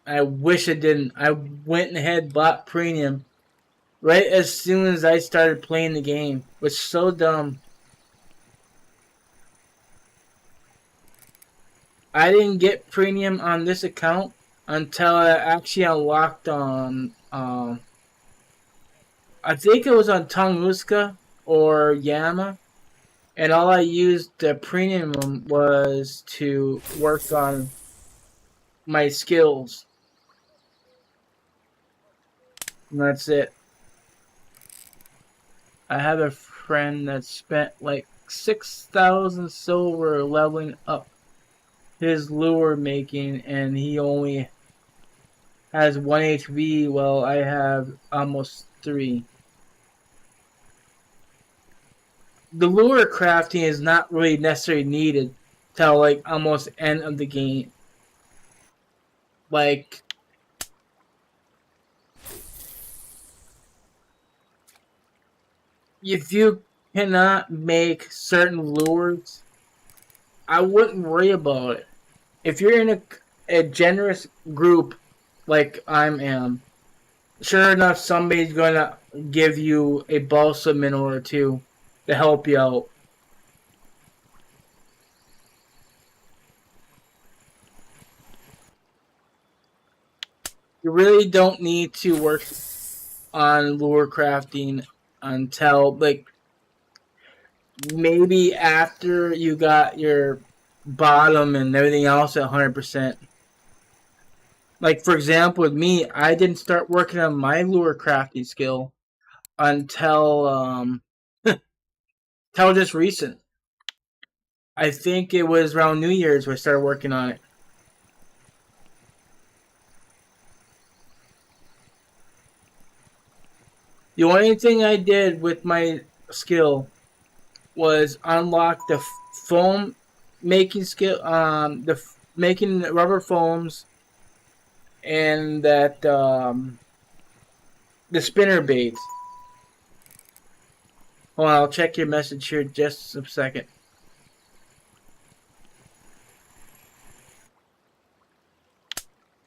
I wish I didn't. I went ahead, bought premium right as soon as I started playing the game. Which is so dumb. I didn't get premium on this account until I actually unlocked on I think it was on Tunguska or Yama, and all I used the premium was to work on my skills. And that's it. I have a friend that spent like 6,000 silver leveling up his lure making, and he only has 1 HP, while I have almost 3. The lure crafting is not really necessarily needed till like almost end of the game. Like, if you cannot make certain lures, I wouldn't worry about it. If you're in a generous group like I am, sure enough, somebody's gonna give you a balsam in order to help you out. You really don't need to work on lure crafting until like maybe after you got your bottom and everything else at 100%. Like, for example, with me, I didn't start working on my lure crafting skill until until just recent. I think it was around New Year's where I started working on it. The only thing I did with my skill was unlock the foam making skill, making rubber foams, and that the spinner baits. Hold on, I'll check your message here just a second.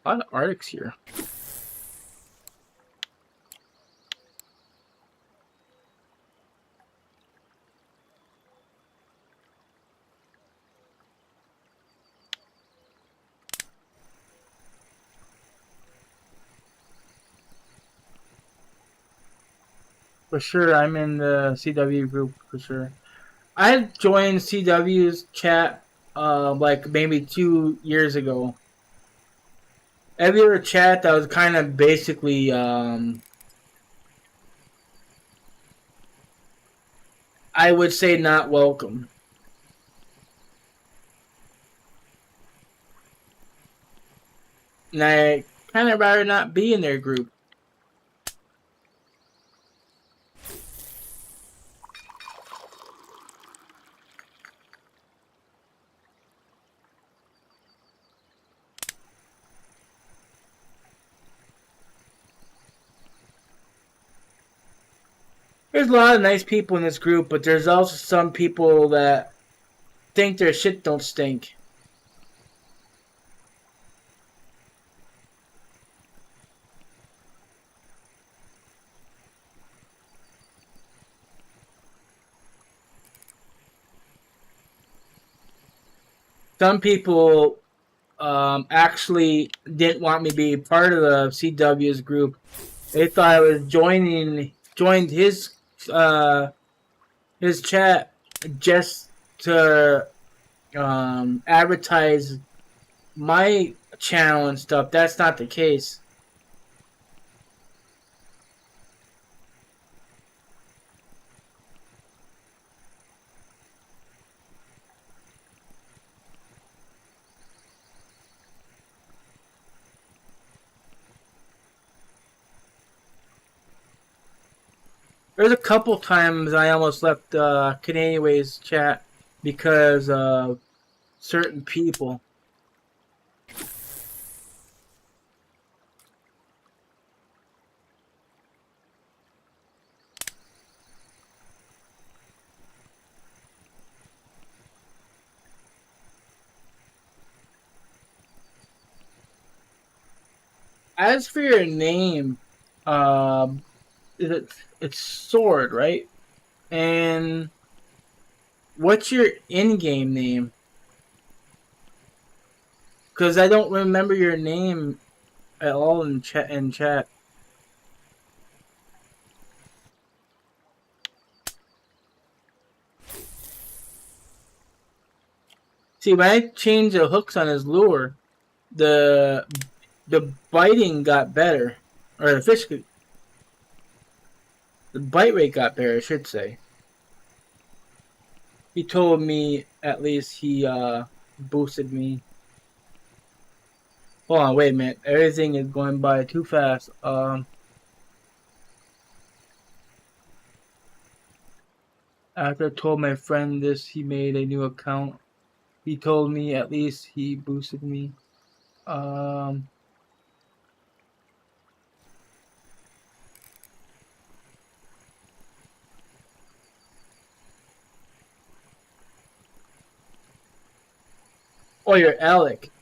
A lot of Arctics here. For sure, I'm in the CW group for sure. I joined CW's chat like maybe 2 years ago. Every other chat that was kind of basically I would say not welcome. And I kind of rather not be in their group. There's a lot of nice people in this group, but there's also some people that think their shit don't stink. Some people actually didn't want me to be part of the CW's group. They thought I was joined his chat just to advertise my channel and stuff. That's not the case. There's a couple times I almost left Canadian Ways chat because of certain people. As for your name, um, it's Sword, right? And what's your in-game name? Because I don't remember your name at all in chat. See, when I changed the hooks on his lure, the biting got better, or the bite rate got better, I should say. He told me at least he boosted me. Hold on, wait a minute. Everything is going by too fast. After I told my friend this, he made a new account. He told me at least he boosted me. Um, oh, you're Alec.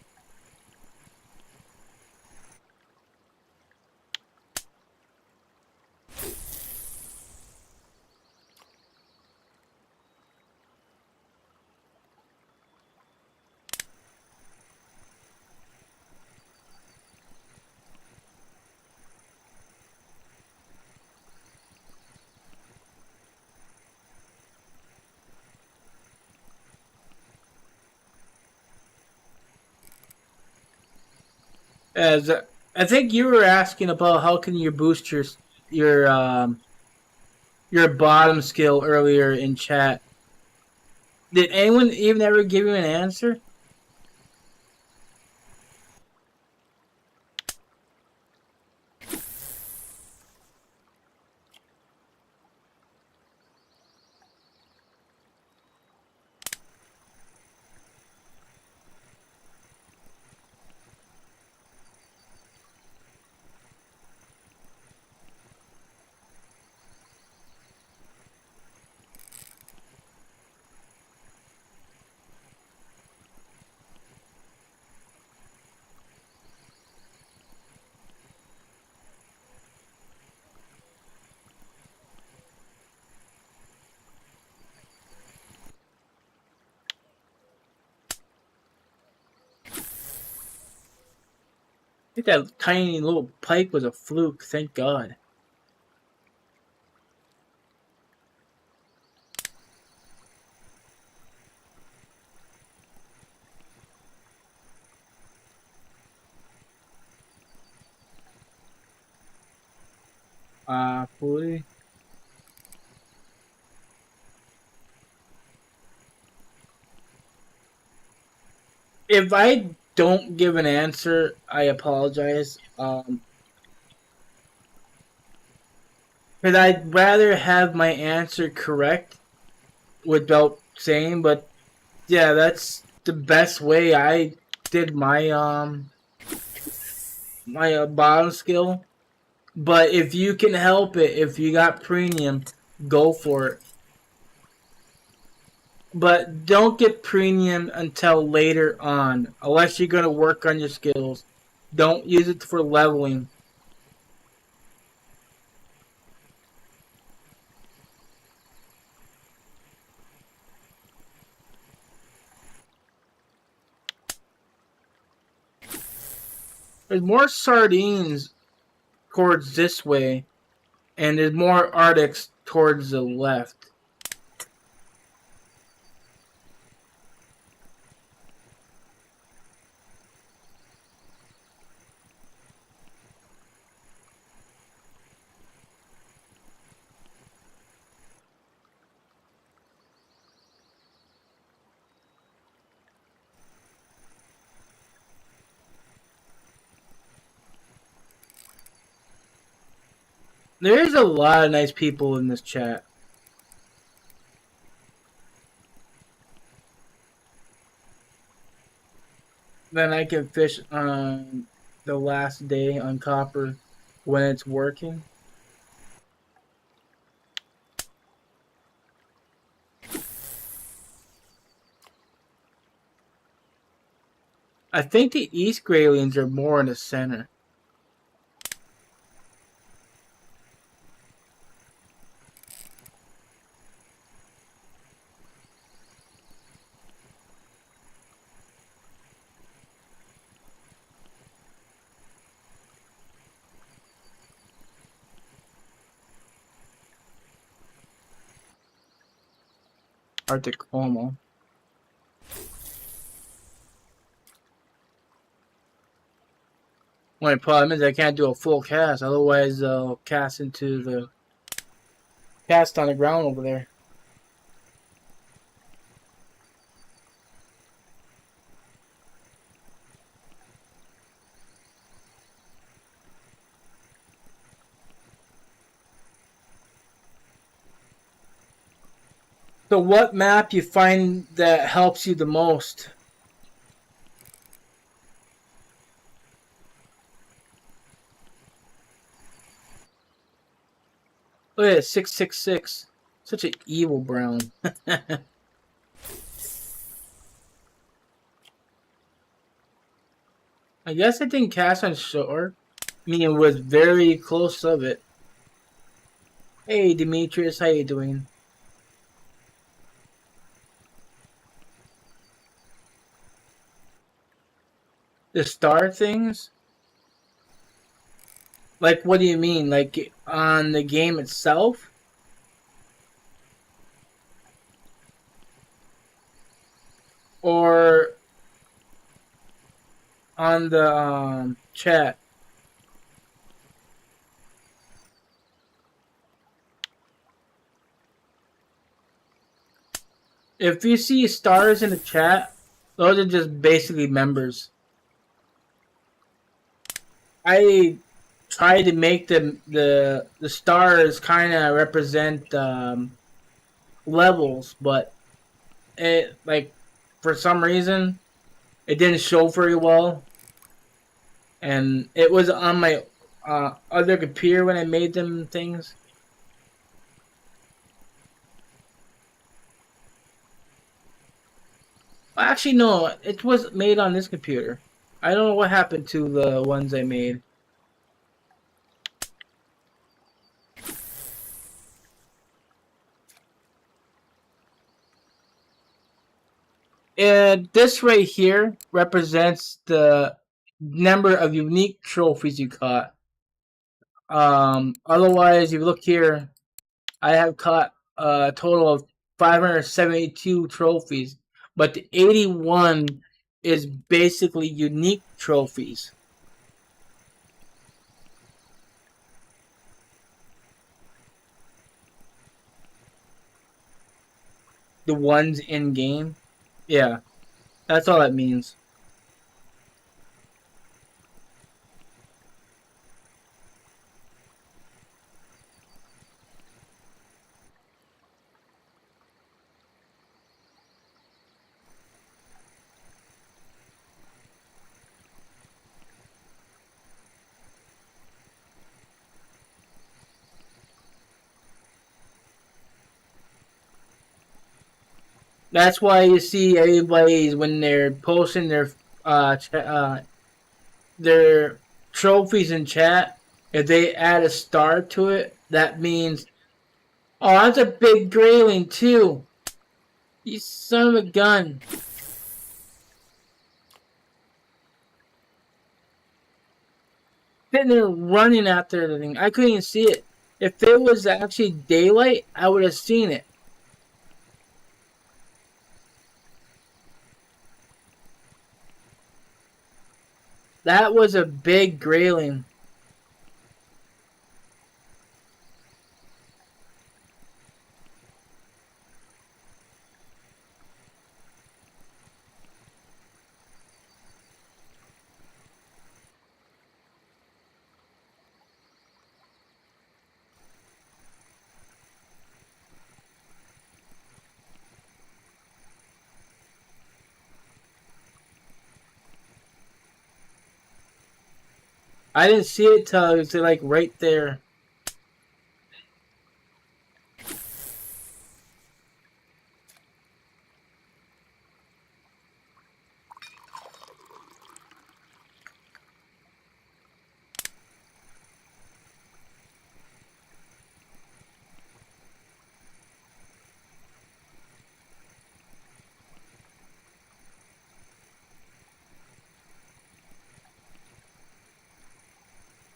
As I think you were asking about how can you boost your your bottom skill earlier in chat. Did anyone even ever give you an answer? I think that tiny little pike was a fluke. Thank God. Fully. If I don't give an answer, I apologize. Because I'd rather have my answer correct without saying, but yeah, that's the best way I did my bottom skill. But if you can help it, if you got premium, go for it. But don't get premium until later on, unless you're gonna work on your skills. Don't use it for leveling. There's more sardines towards this way, and there's more Arctics towards the left. There's a lot of nice people in this chat. Then I can fish on the last day on copper when it's working. I think the East Graylians are more in the center. Arctic Como. Only problem is I can't do a full cast, otherwise I'll cast into the cast on the ground over there. So what map you find that helps you the most? Look at it, 666. Such an evil brown. I guess I didn't cast on shore. I mean, it was very close of it. Hey, Demetrius, how you doing? The star things? Like, what do you mean? Like, on the game itself? Or on the chat? If you see stars in the chat, those are just basically members. I try to make the stars kind of represent levels, but it like for some reason it didn't show very well, and it was on my other computer when I made them things. Actually, no, it was made on this computer. I don't know what happened to the ones I made. And this right here represents the number of unique trophies you caught. Otherwise, if you look here, I have caught a total of 572 trophies, but the 81 is basically unique trophies. The ones in game. Yeah, that's all that means. That's why you see everybody's when they're posting their trophies in chat. If they add a star to it, that means, oh, that's a big grayling too. You son of a gun. Sitting there running after the thing. I couldn't even see it. If it was actually daylight, I would have seen it. That was a big grayling. I didn't see it till it was like right there.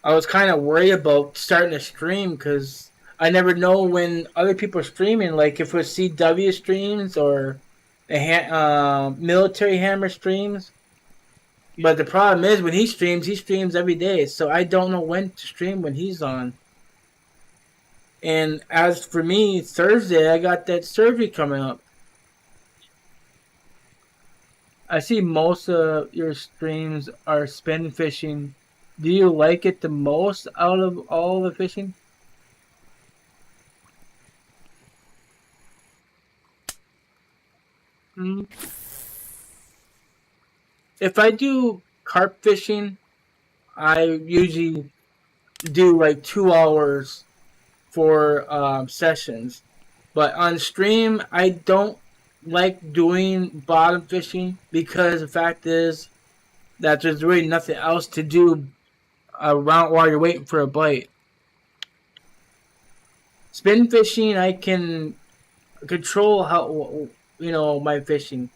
I was kind of worried about starting to stream because I never know when other people are streaming. Like if it's CW streams or military hammer streams. But the problem is when he streams every day. So I don't know when to stream when he's on. And as for me, Thursday I got that surgery coming up. I see most of your streams are spin fishing. Do you like it the most out of all the fishing? Mm. If I do carp fishing, I usually do like 2 hours for sessions. But on stream, I don't like doing bottom fishing because the fact is that there's really nothing else to do around while you're waiting for a bite. Spin fishing, I can control how my fishing.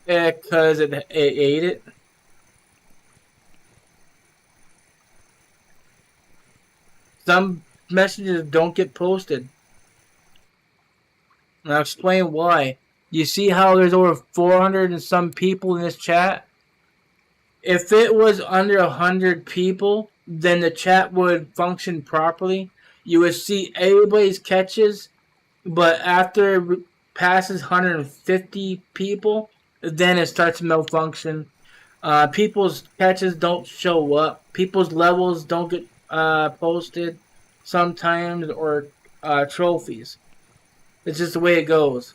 Because it ate it. Some messages don't get posted. And I'll explain why. You see how there's over 400 and some people in this chat? If it was under 100 people, then the chat would function properly. You would see everybody's catches, but after it passes 150 people, then it starts to malfunction. People's catches don't show up. People's levels don't get posted sometimes, or trophies. It's just the way it goes.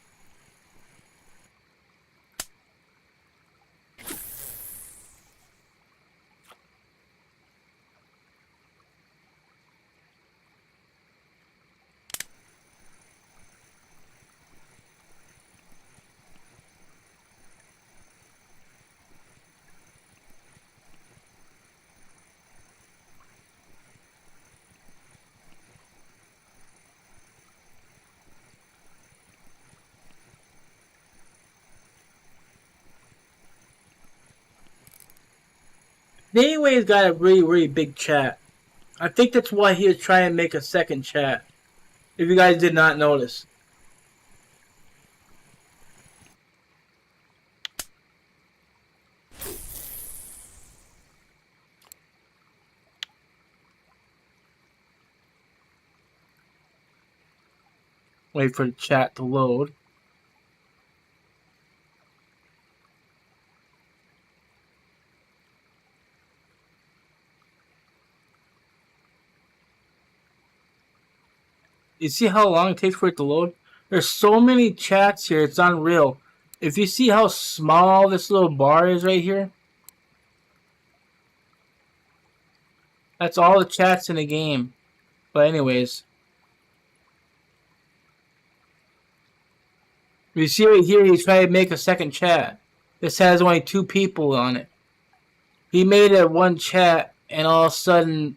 Anyway's got a really, really big chat. I think that's why he was trying to make a second chat. If you guys did not notice. Wait for the chat to load. You see how long it takes for it to load? There's so many chats here, it's unreal. If you see how small this little bar is right here, that's all the chats in the game. But anyways, you see right here, he's trying to make a second chat. This has only 2 people on it. He made it one chat, and all of a sudden,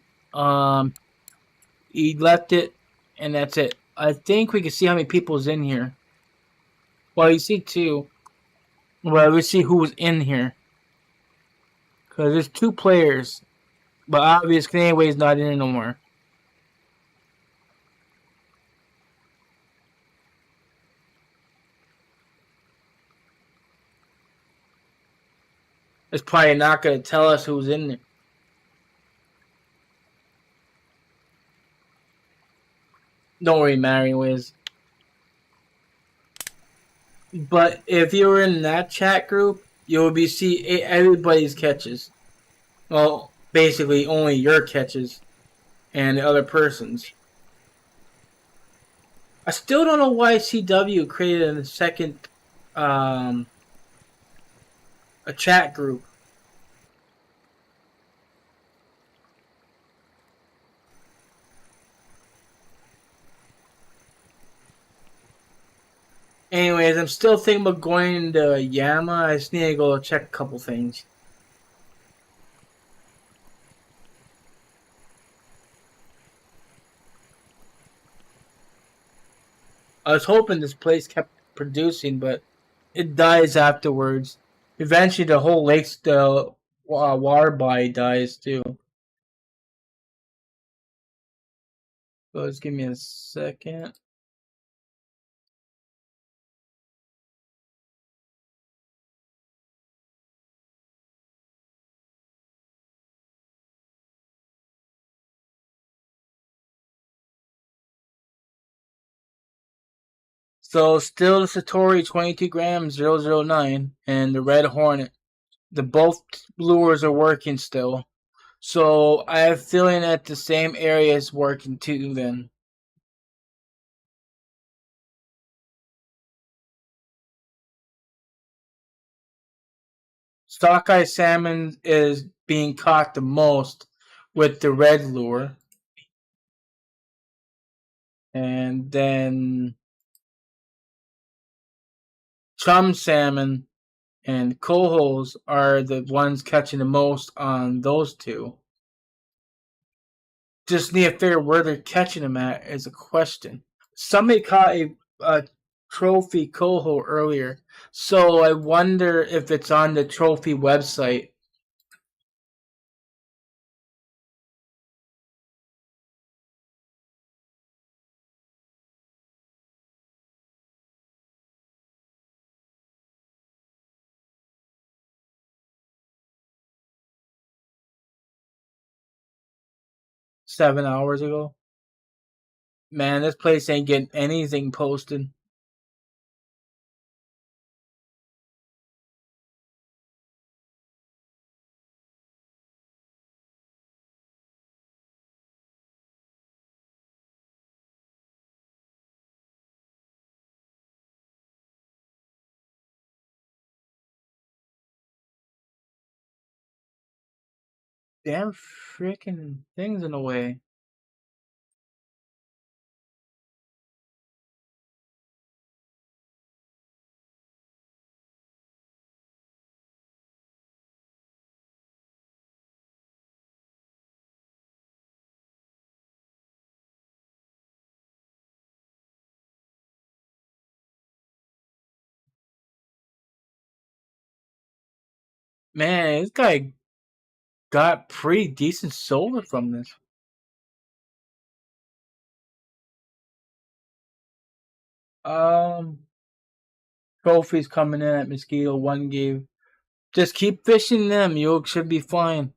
he left it, and that's it. I think we can see how many people's in here. Well, you see 2. Well, we see who's in here. Because there's 2 players. But obviously, anyways, not in it no more. It's probably not going to tell us who's in there. Don't really matter anyways. But if you were in that chat group, you would be see everybody's catches. Well, basically only your catches and the other person's. I still don't know why CW created a second a chat group. Anyways, I'm still thinking about going to Yama. I just need to go check a couple things. I was hoping this place kept producing, but it dies afterwards. Eventually, the whole lake's the water body dies too. So just give me a second. So still the Satori 22 grams 009 and the Red Hornet. The both lures are working still. So I have a feeling that the same area is working too then. Sockeye salmon is being caught the most with the red lure. And then chum salmon and cohos are the ones catching the most on those two. Just need to figure where they're catching them at is a question. Somebody caught a trophy coho earlier, so I wonder if it's on the trophy website. $7 ago. Man, this place ain't getting anything posted. Damn freaking things in the way. Man, this guy got pretty decent silver from this. Um, Trophies coming in at Mosquito 1 game. Just keep fishing them. You should be fine.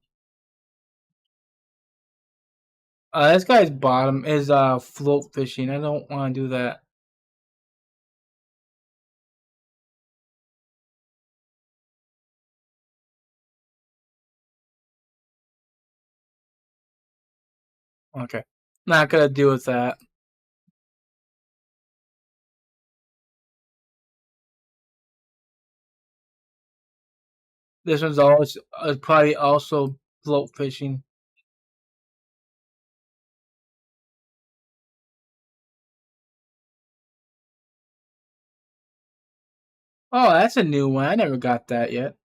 This guy's bottom is float fishing. I don't want to do that. Okay, not gonna deal with that. This one's always probably also float fishing. Oh, that's a new one. I never got that yet.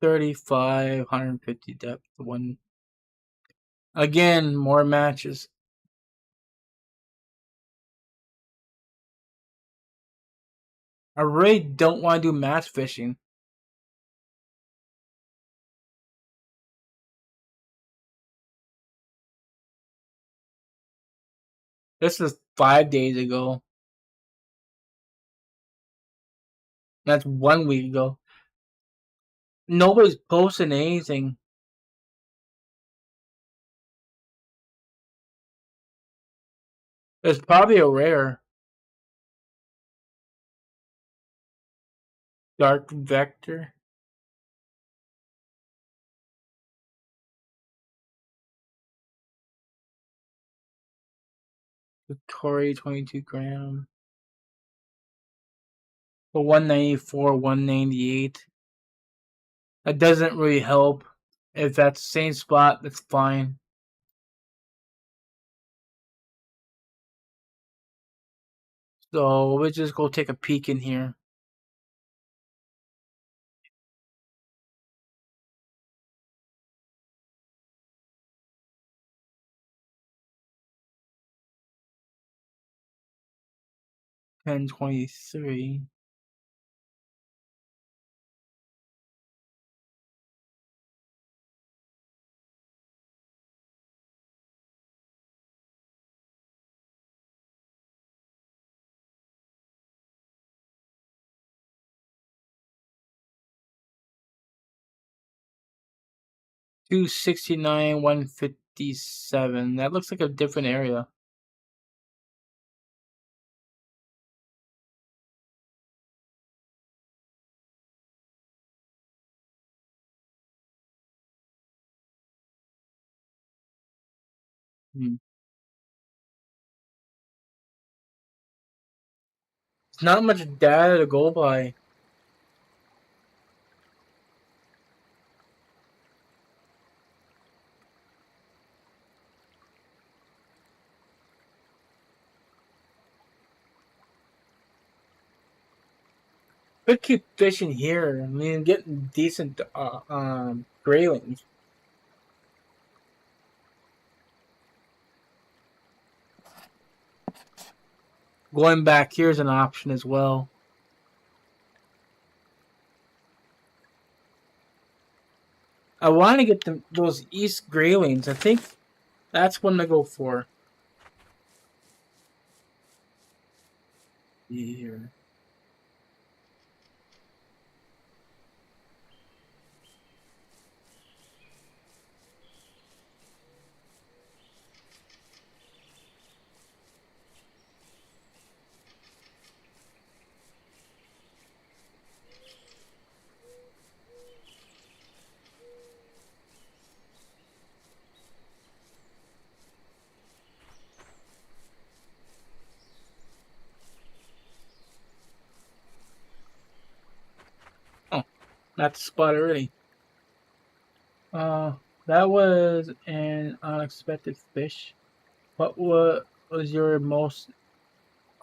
35, 150 depth. One again, more matches. I really don't want to do match fishing. This is 5 days ago. That's 1 week ago. Nobody's posting anything. It's probably a rare. Dark Vector. Victoria 22 gram. For 194, 198. That doesn't really help. If that's the same spot, that's fine. So let's just go take a peek in here. $10.23. 269, 157. That looks like a different area. Hmm. It's not much data to go by. Could keep fishing here. I mean, getting decent graylings. Going back here is an option as well. I want to get those East Graylings. I think that's one to go for. Here. Oh, that's the spot already. That was an unexpected fish. What was your most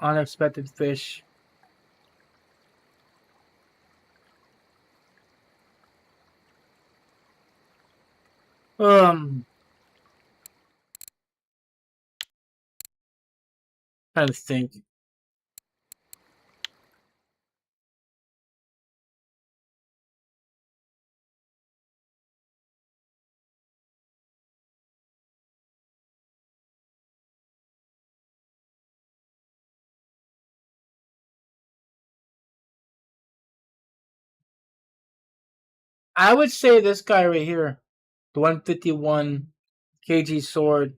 unexpected fish? Trying to think. I would say this guy right here, the 151 kg sword.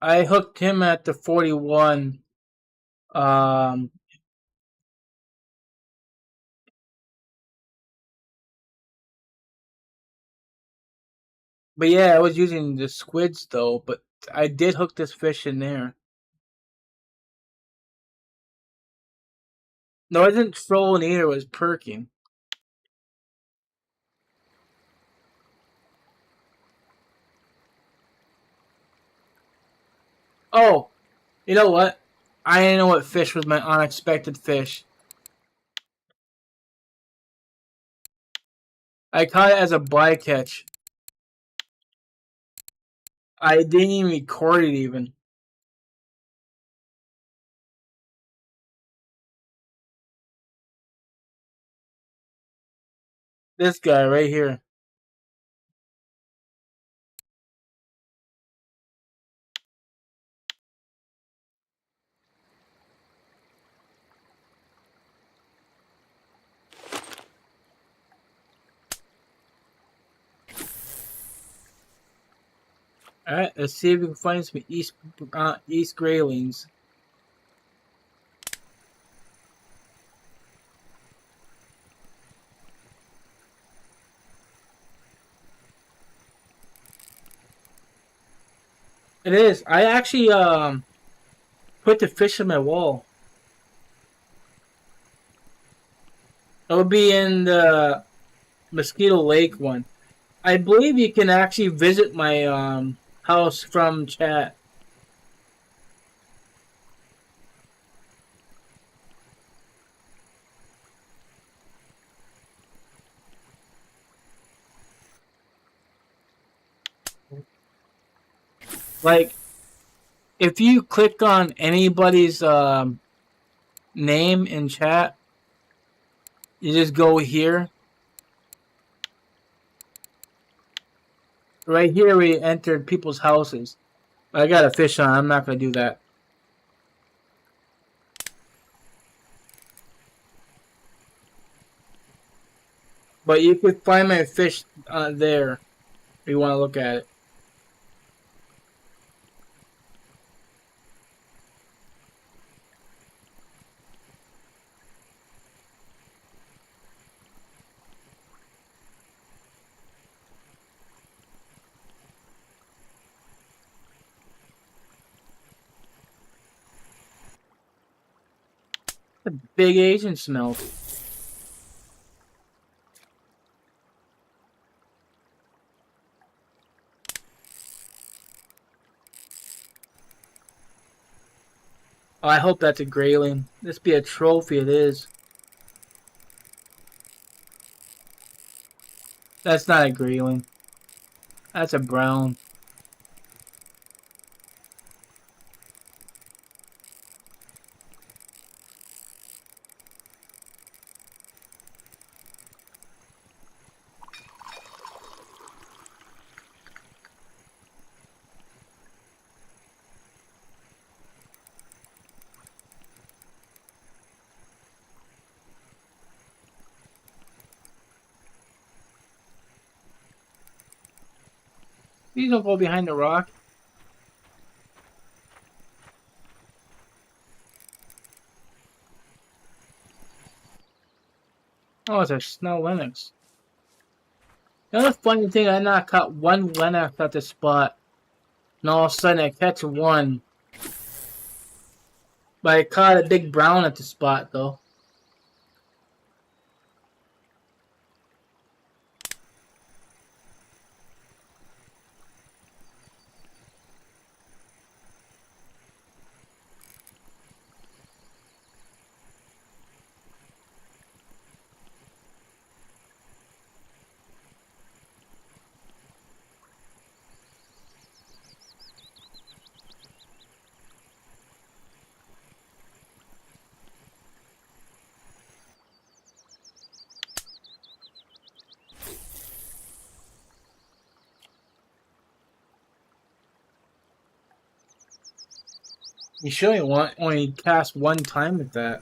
I hooked him at the 41. Um, but yeah, I was using the squids though. But I did hook this fish in there. No, I didn't trolling either. It was perking. Oh, you know what? I didn't know what fish was my unexpected fish. I caught it as a bycatch. I didn't even record it even. This guy right here. Alright, let's see if we can find some East Graylings. It is. I actually put the fish in my wall. It'll be in the Mosquito Lake one. I believe you can actually visit my house from chat. Like, if you click on anybody's name in chat, you just go here. Right here, we entered people's houses. I got a fish on. I'm not gonna do that. But you could find my fish there. You want to look at it. The big Asian smell. Oh, I hope that's a grayling. This be a trophy. It is. That's not a grayling. That's a brown. Please don't go behind the rock. Oh, it's a snow Linux. The other funny thing, I not caught one Linux at the spot. And all of a sudden I catch one. But I caught a big brown at the spot though. You should only cast one time with that.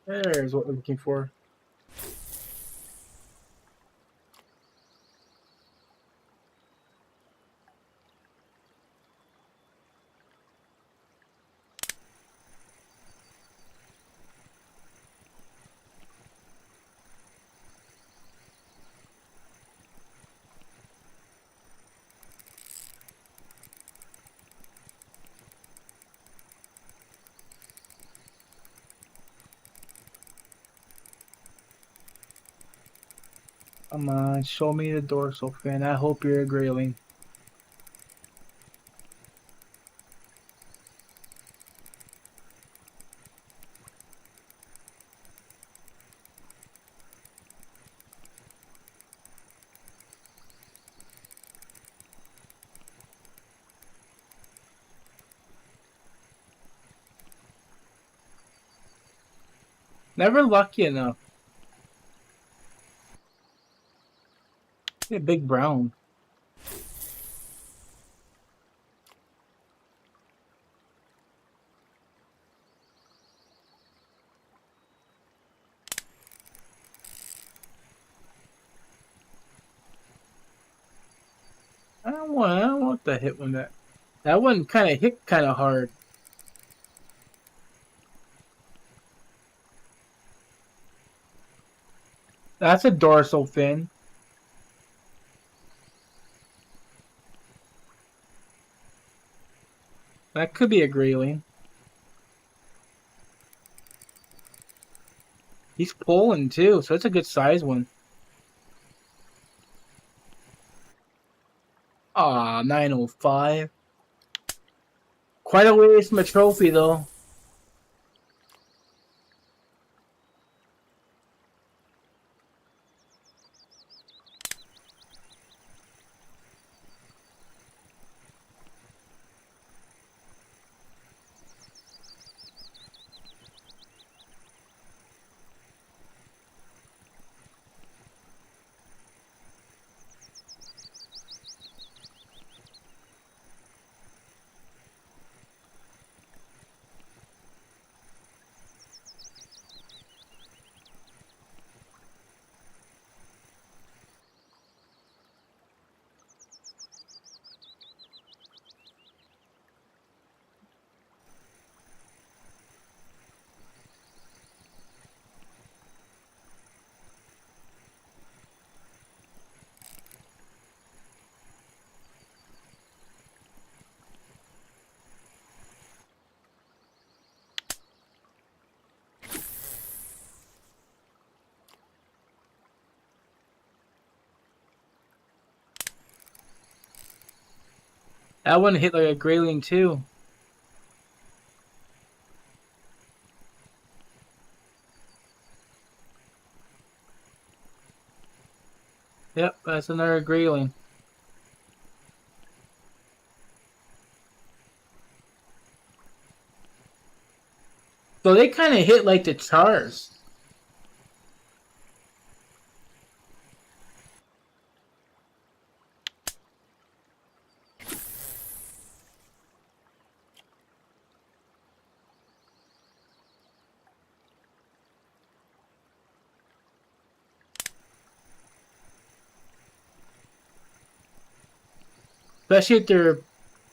There's what we're looking for. Come on, show me the dorsal fin. I hope you're a grayling. Never lucky enough. A big brown. I don't want the hit one that one kind of hit kind of hard. That's a dorsal fin. That could be a grayling. He's pulling too, so it's a good size one. Ah, 905. Of Quite a ways from a trophy, though. That one hit like a grayling too. Yep, that's another grayling. So they kind of hit like the chars. Especially if they're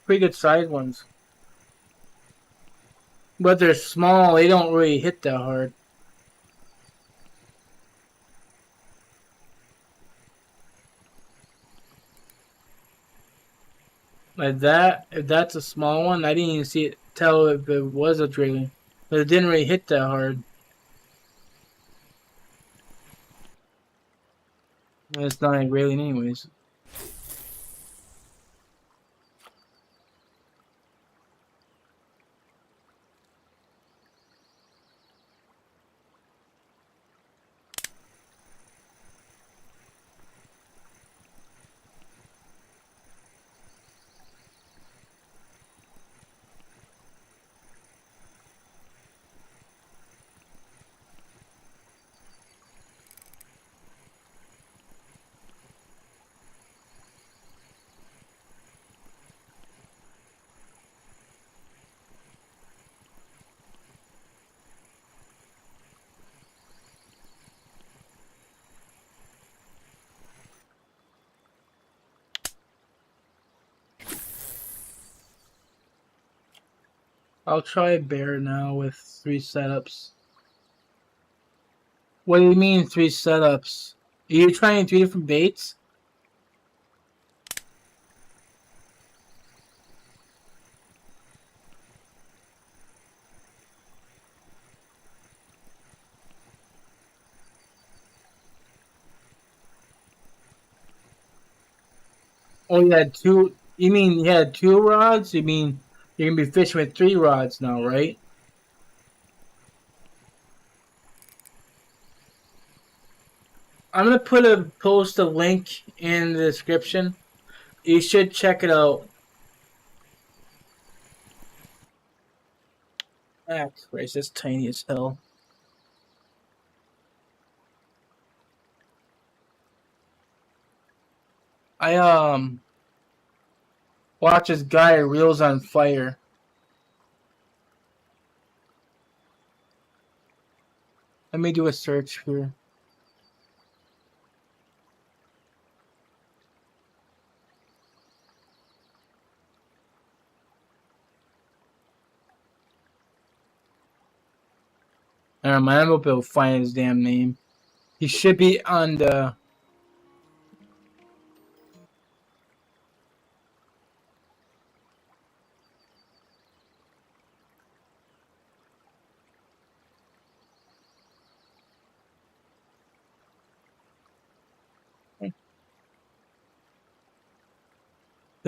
pretty good sized ones. But they're small, they don't really hit that hard. Like that, if that's a small one, I didn't even see it tell if it was a grayling. But it didn't really hit that hard. And it's not a grayling anyways. I'll try a bear now with 3 setups. What do you mean 3 setups? Are you trying 3 different baits? Oh, you had 2. You mean you had 2 rods? You mean you're gonna be fishing with 3 rods now, right? I'm gonna post a link in the description. You should check it out. Ah, Christ, that's tiny as hell. I watch this guy reels on fire. Let me do a search here. I'm not able to find his damn name. He should be on the.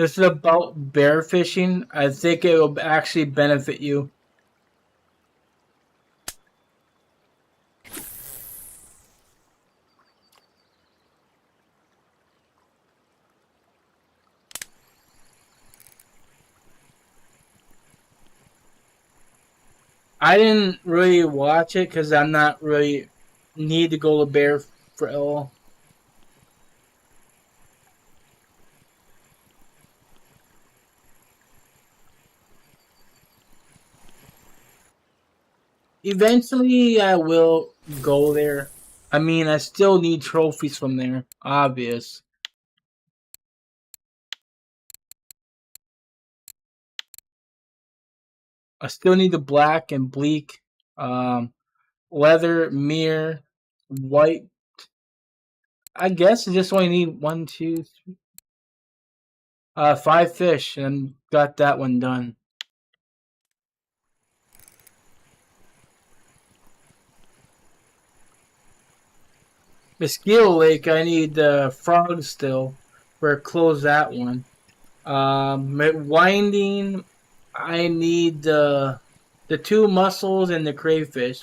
This is about bear fishing. I think it will actually benefit you. I didn't really watch it because I'm not really need to go to bear for all. Eventually, I will go there. I mean, I still need trophies from there. Obvious. I still need the black and bleak, leather, mirror, white. I guess I just only need 5 fish, and got that one done. Mosquito Lake, I need the frog still for close that one. Winding, I need the 2 mussels and the crayfish.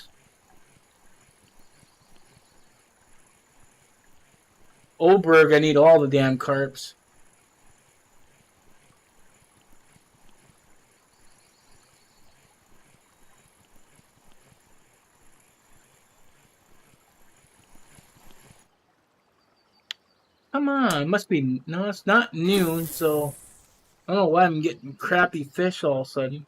Oberg, I need all the damn carps. Come on, it must be no, it's not noon, so I don't know why I'm getting crappy fish all of a sudden.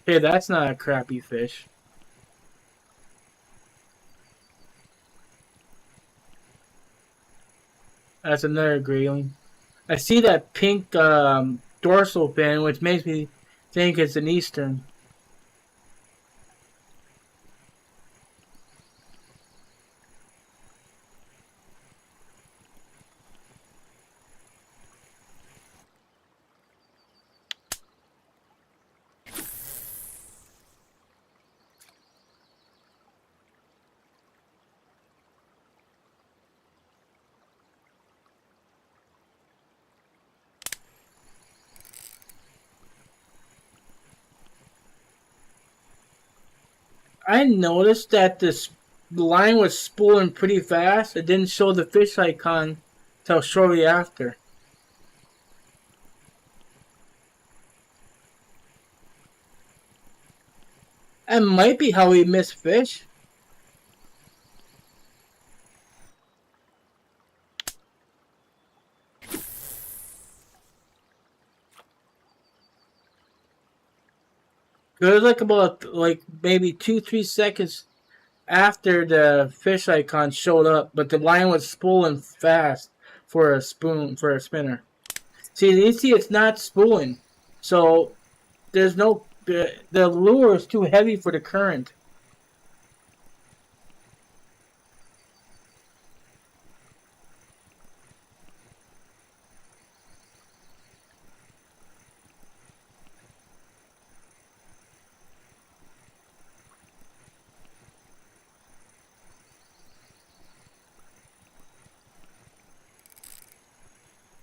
Hey, that's not a crappy fish. That's another grayling. I see that pink dorsal fin, which makes me think it's an eastern. I noticed that this line was spooling pretty fast. It didn't show the fish icon till shortly after. That might be how we miss fish. It was like about maybe 2-3 seconds after the fish icon showed up, but the line was spooling fast for a spinner. See, you see, it's not spooling, so there's no the lure is too heavy for the current.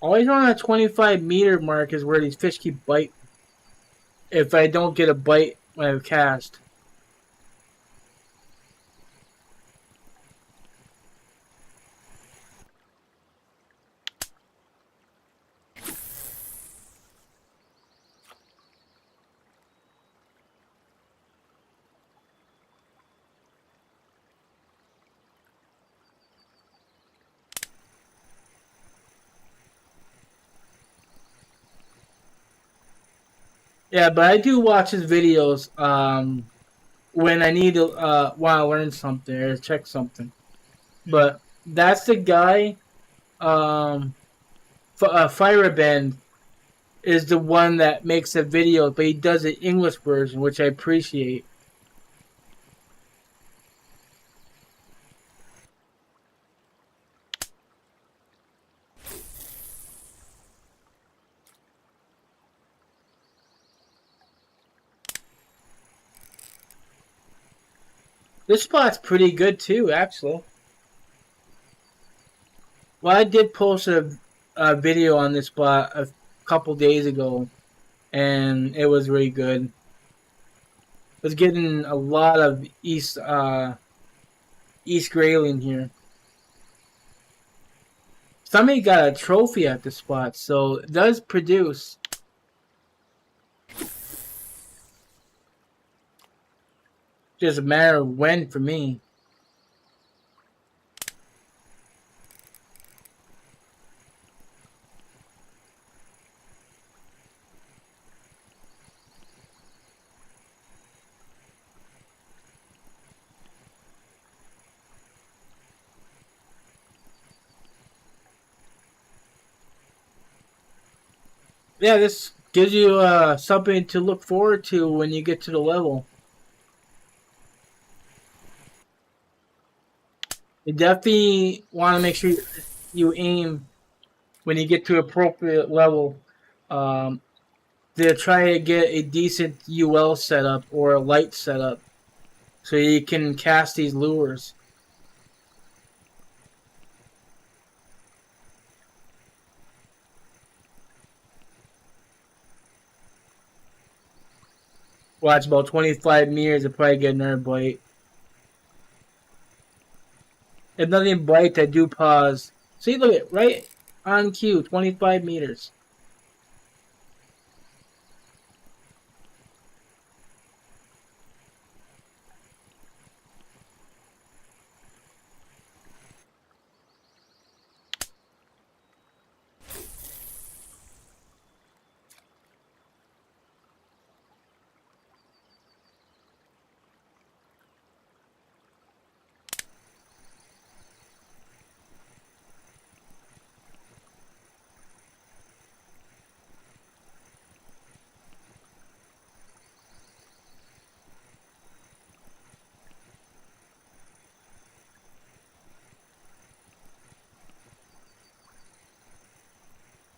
Always around that 25-meter mark is where these fish keep biting. If I don't get a bite when I cast. Yeah, but I do watch his videos when I need to want to learn something or check something. But that's the guy. Firebend is the one that makes the video, but he does the English version, which I appreciate. This spot's pretty good too, actually. Well, I did post a video on this spot a couple days ago, and it was really good. It was getting a lot of East Grayling here. Somebody got a trophy at the spot, so it does produce. Just a matter of when for me. Yeah, this gives you something to look forward to when you get to the level. You definitely want to make sure you aim when you get to appropriate level um, to try to get a decent UL setup or a light setup so you can cast these lures. Watch about 25 meters to probably get another bite. If nothing bites, I do pause. See, look at right on cue, 25 meters.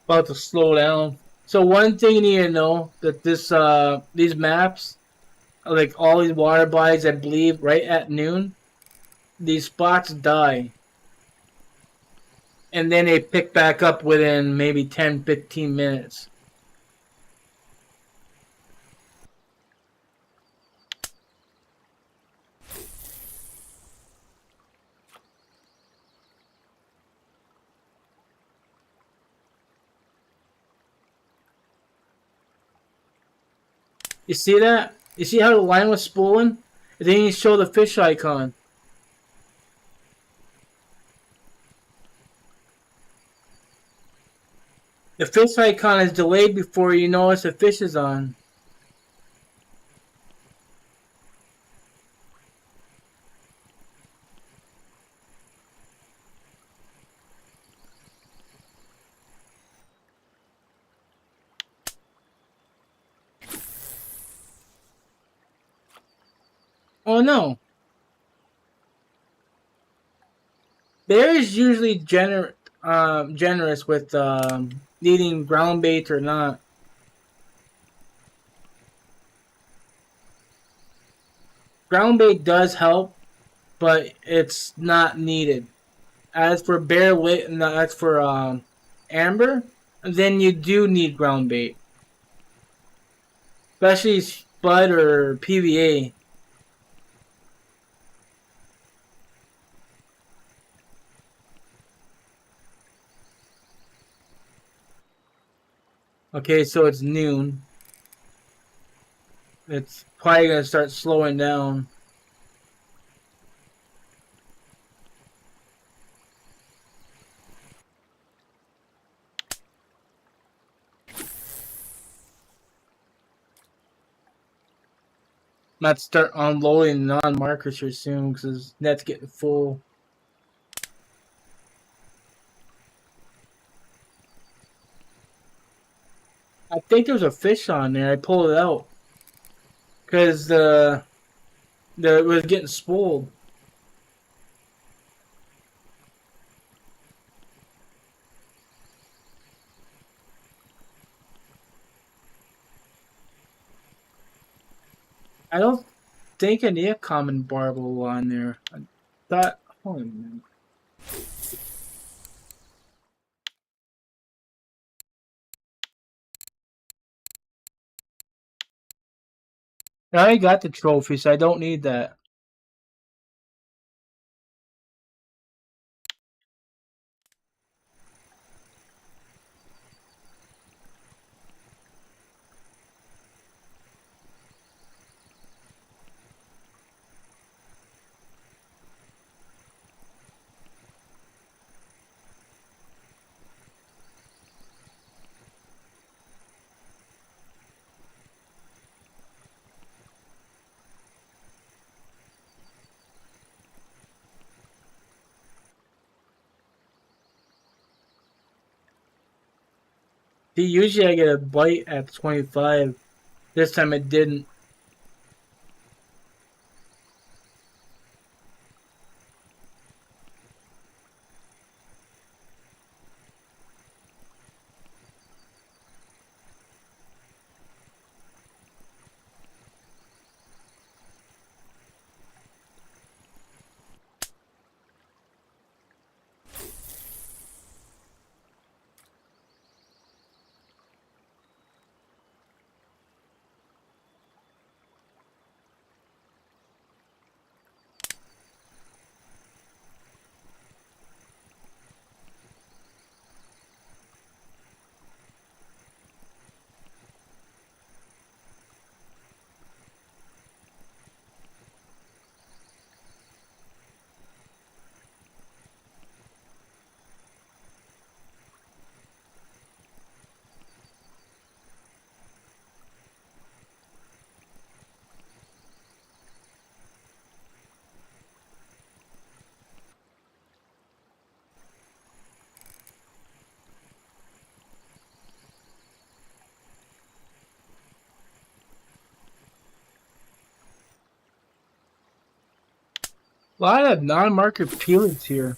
About to slow down. So one thing you need to know that these maps, like all these water bodies, I believe, right at noon, these spots die. And then they pick back up within maybe 10-15 minutes. You see that? You see how the line was spooling? And then you show the fish icon. The fish icon is delayed before you notice the fish is on. Oh no. Bears usually generous with needing ground bait or not. Ground bait does help, but it's not needed. As for bear wit, and as for amber, then you do need ground bait, especially spud or PVA. Okay, so it's noon. It's probably gonna start slowing down. Might start unloading non-markers here soon because his net's getting full. I think there's a fish on there. I pulled it out because it was getting spooled. I don't think I need a common barbel on there. I thought, hold on a minute. I already got the trophy, so I don't need that. See, usually I get a bite at 25. This time it didn't. A lot of non-market peelings here.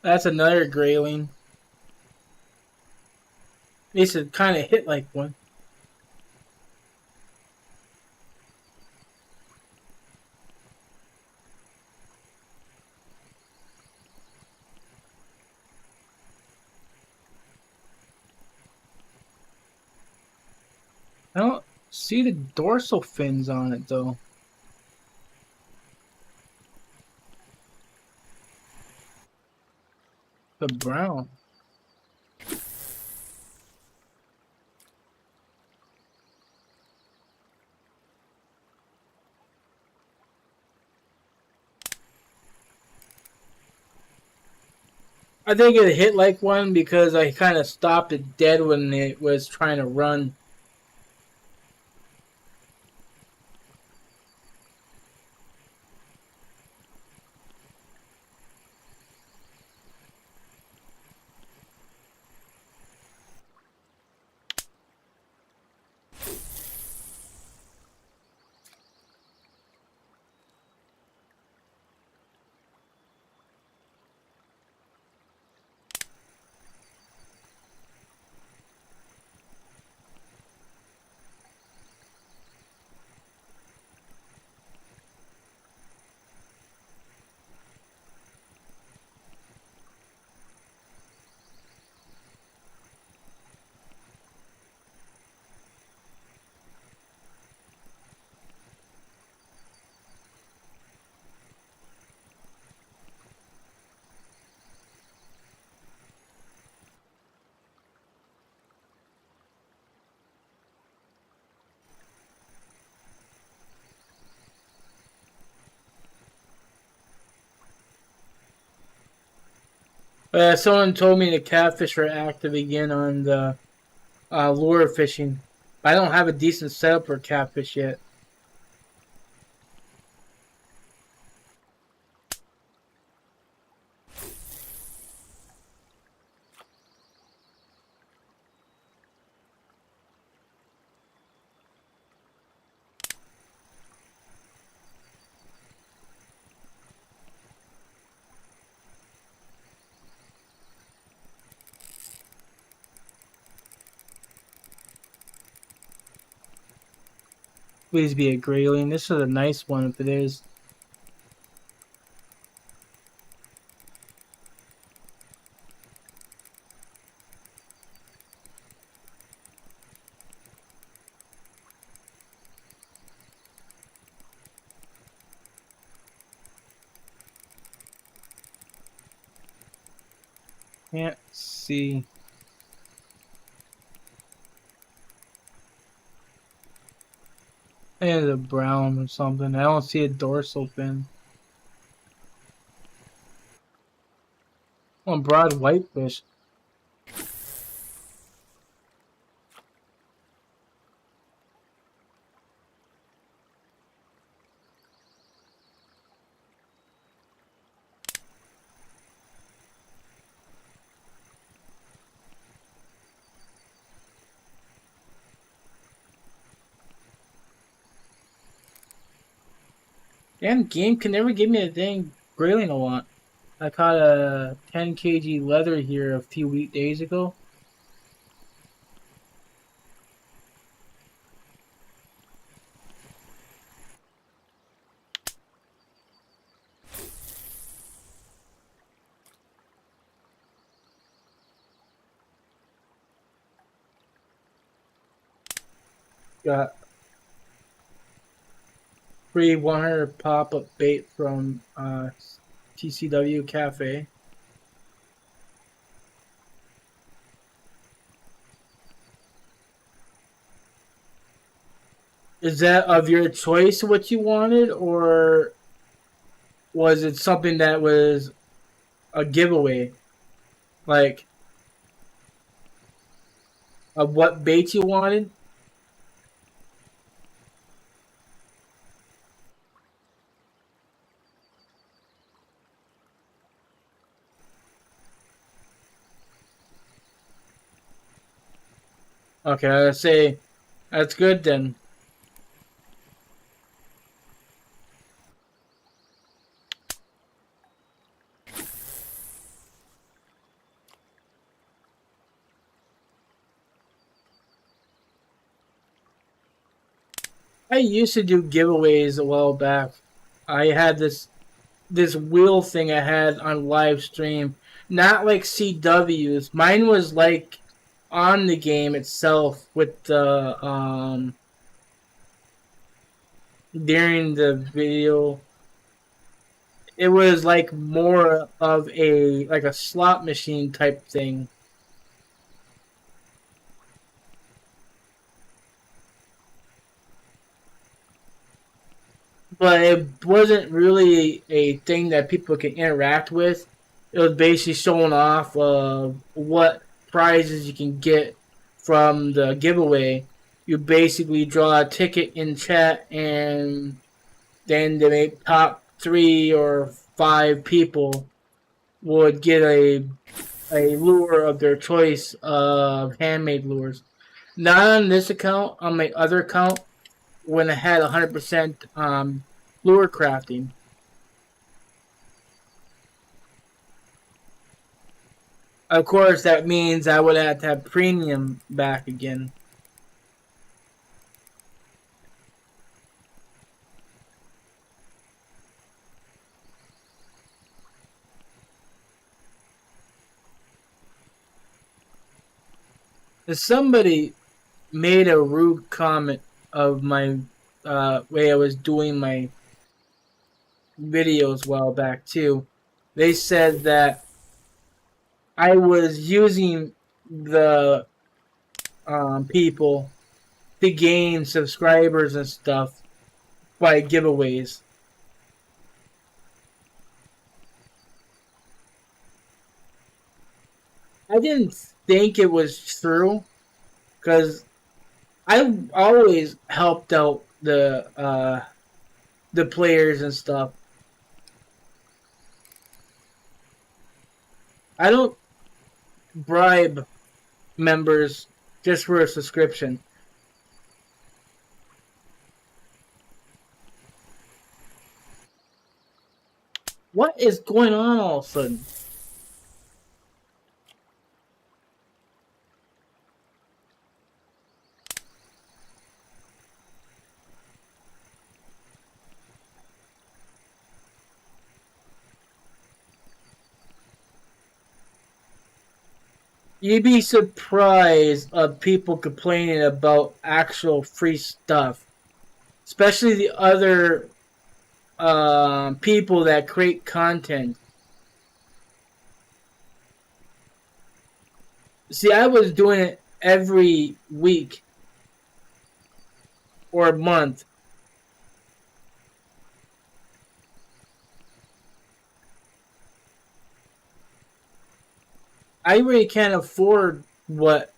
That's another grayling. Needs to kind of hit like one. I don't see the dorsal fins on it though. The brown. I think it hit like one because I kind of stopped it dead when it was trying to run. Someone told me the catfish are active again on the lure fishing. I don't have a decent setup for catfish yet. Please be a grayling. This is a nice one if it is. Can't see. I think it's a brown or something. I don't see a dorsal fin. Oh, broad whitefish. Damn, game can never give me a dang grayling I want. I caught a 10 kg leather here a few days ago. Got free 100 pop-up bait from TCW Cafe. Is that of your choice what you wanted, or was it something that was a giveaway? Like, of what bait you wanted? Okay, I'd say that's good then. I used to do giveaways a while back. I had this wheel thing I had on live stream, not like CW's. Mine was like on the game itself with the during the video. It was like more of a like a slot machine type thing, but it wasn't really a thing that people could interact with. it was basically showing off of what prizes you can get from the giveaway. You basically draw a ticket in chat, and then the top 3 or 5 people would get a lure of their choice of handmade lures. Not on this account. On my other account, when I had 100% lure crafting. Of course, that means I would have to have premium back again. If somebody made a rude comment of my way I was doing my videos a while back too. They said that I was using the people to gain subscribers and stuff by giveaways. I didn't think it was true because I always helped out the players and stuff. I don't bribe members just for a subscription. What is going on all of a sudden? You'd be surprised of people complaining about actual free stuff, especially the other people that create content. See, I was doing it every week or month. I really can't afford what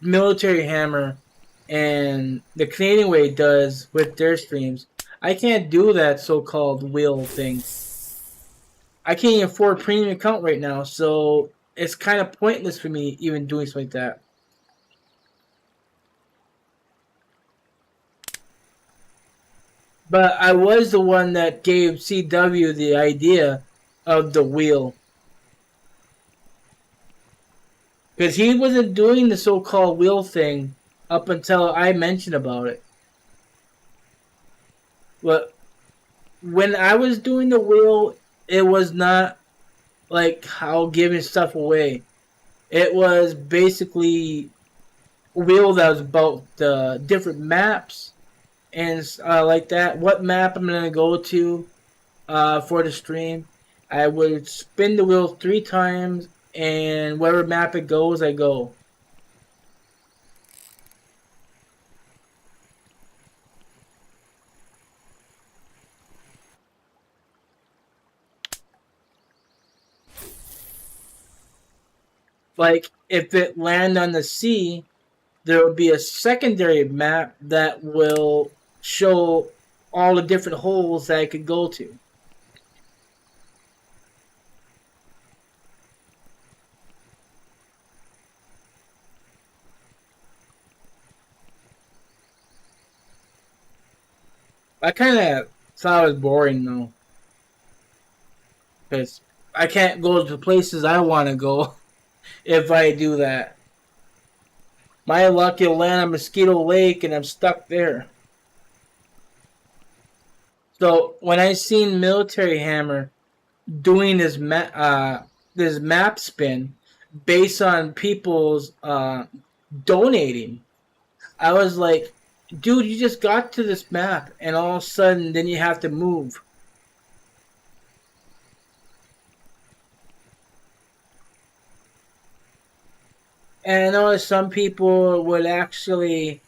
Military Hammer and the Canadian Way does with their streams. I can't do that so-called wheel thing. I can't even afford a premium account right now, so it's kind of pointless for me even doing something like that. But I was the one that gave CW the idea of the wheel. Because he wasn't doing the so-called wheel thing up until I mentioned about it. But when I was doing the wheel, it was not like how giving stuff away. It was basically a wheel that was about the different maps and like that. What map I'm going to go to for the stream. I would spin the wheel 3 times, and wherever map it goes, I go. Like, if it land on the sea, there will be a secondary map that will show all the different holes that I could go to. I kind of thought it was boring though, because I can't go to the places I want to go if I do that. My luck, it'll land on Mosquito Lake, and I'm stuck there. So when I seen Military Hammer doing this map spin based on people's donating, I was like, dude, you just got to this map, and all of a sudden, then you have to move. And I know some people would actually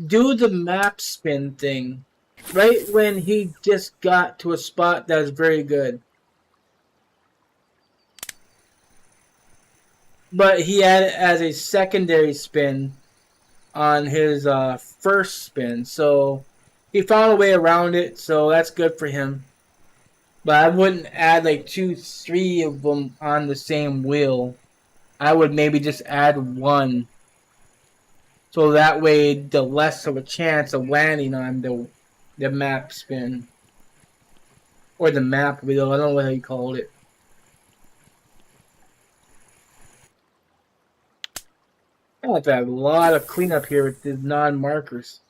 do the map spin thing right when he just got to a spot that was very good. but he had it as a secondary spin on his first spin. So he found a way around it. So that's good for him. But I wouldn't add like 2, 3 of them on the same wheel. I would maybe just add one. So that way, the less of a chance of landing on the map spin. Or the map wheel. I don't know how you call it. I have to have a lot of cleanup here with the non-markers.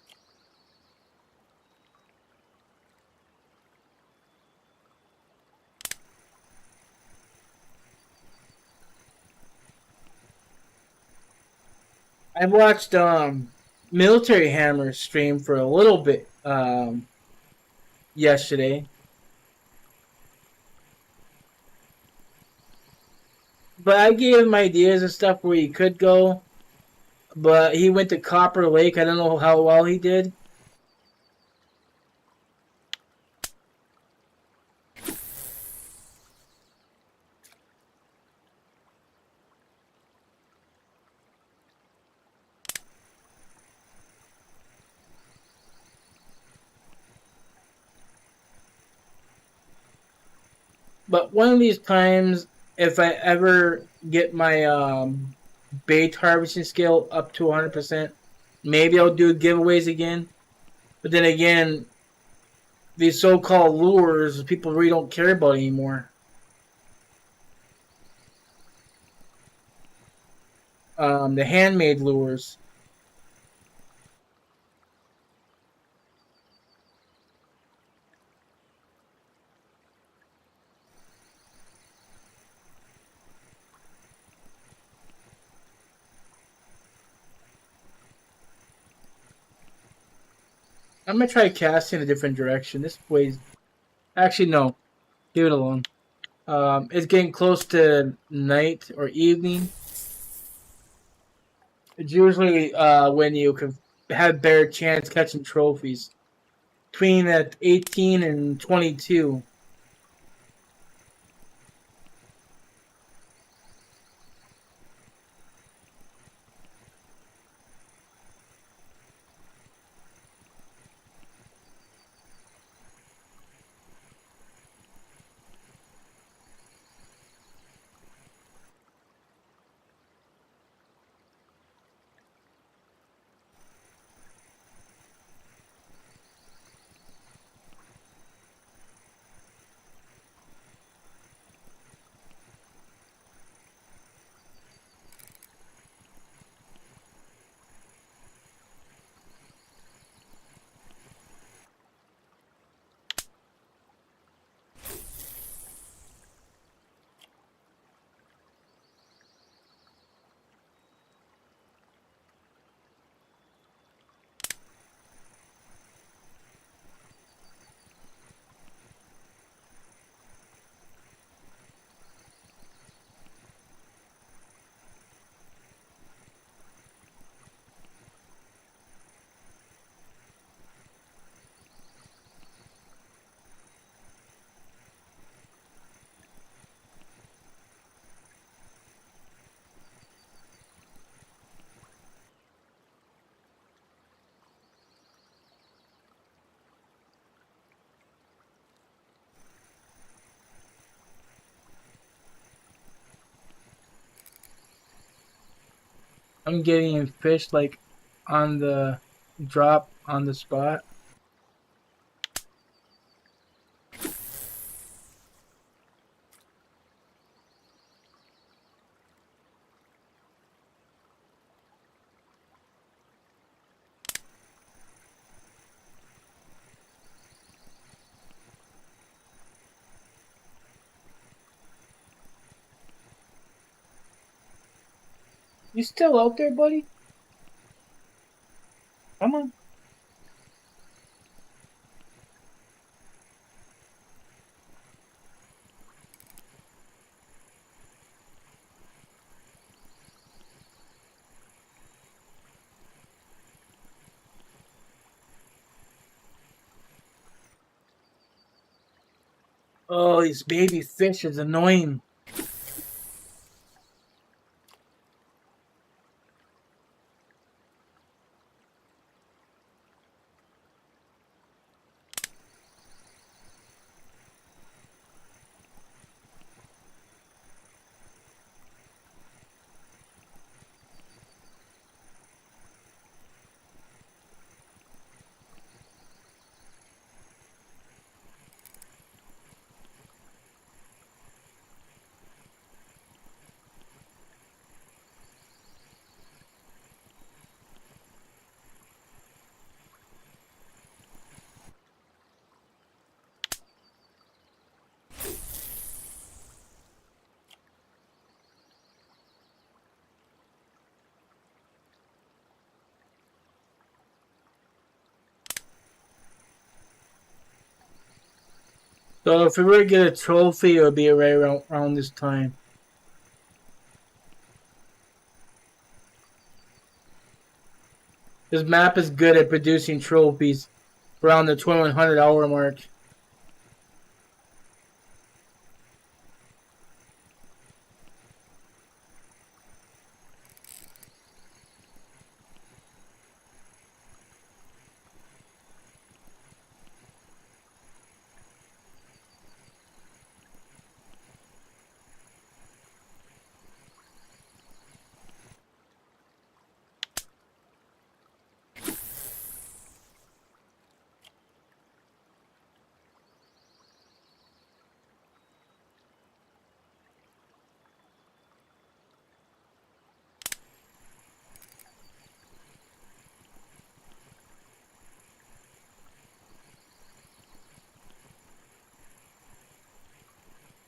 I watched Military Hammer stream for a little bit yesterday. But I gave him ideas and stuff where he could go. But he went to Copper Lake. I don't know how well he did. But one of these times, if I ever get my bait harvesting skill up to 100%, maybe I'll do giveaways again. But then again, these so-called lures, people really don't care about anymore. The handmade lures. I'm gonna try casting a different direction. This way's actually no. Leave it alone. It's getting close to night or evening. It's usually when you can have better chance catching trophies. Between at 18 and 22. I'm getting fish like on the drop on the spot. You still out there, buddy? Come on. Oh, these baby fish is annoying. So if we were to get a trophy, it would be right around this time. This map is good at producing trophies around the 2100 hour mark.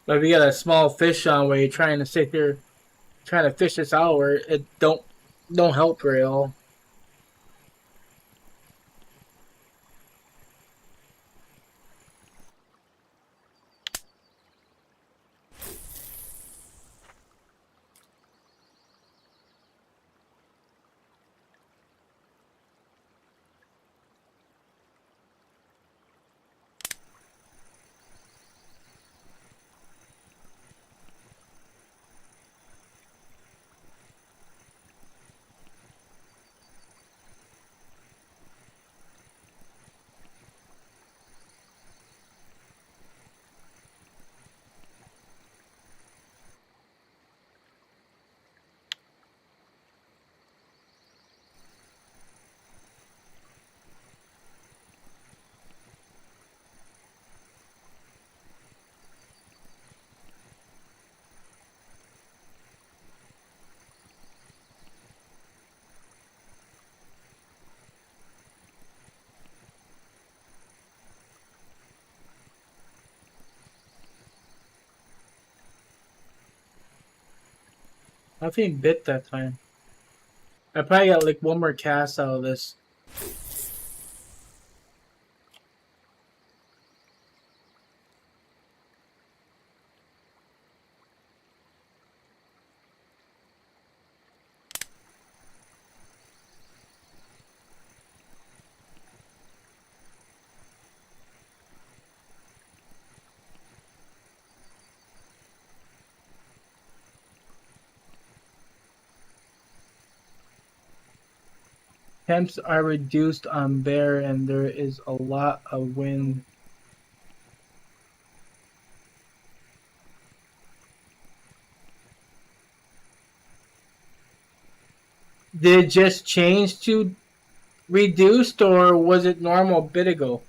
But if you got a small fish on where you're trying to sit here trying to fish this out, where it don't help very well. Nothing bit that time. I probably got like one more cast out of this. Temps are reduced on bear and there is a lot of wind. Did it just change to reduced or was it normal a bit ago?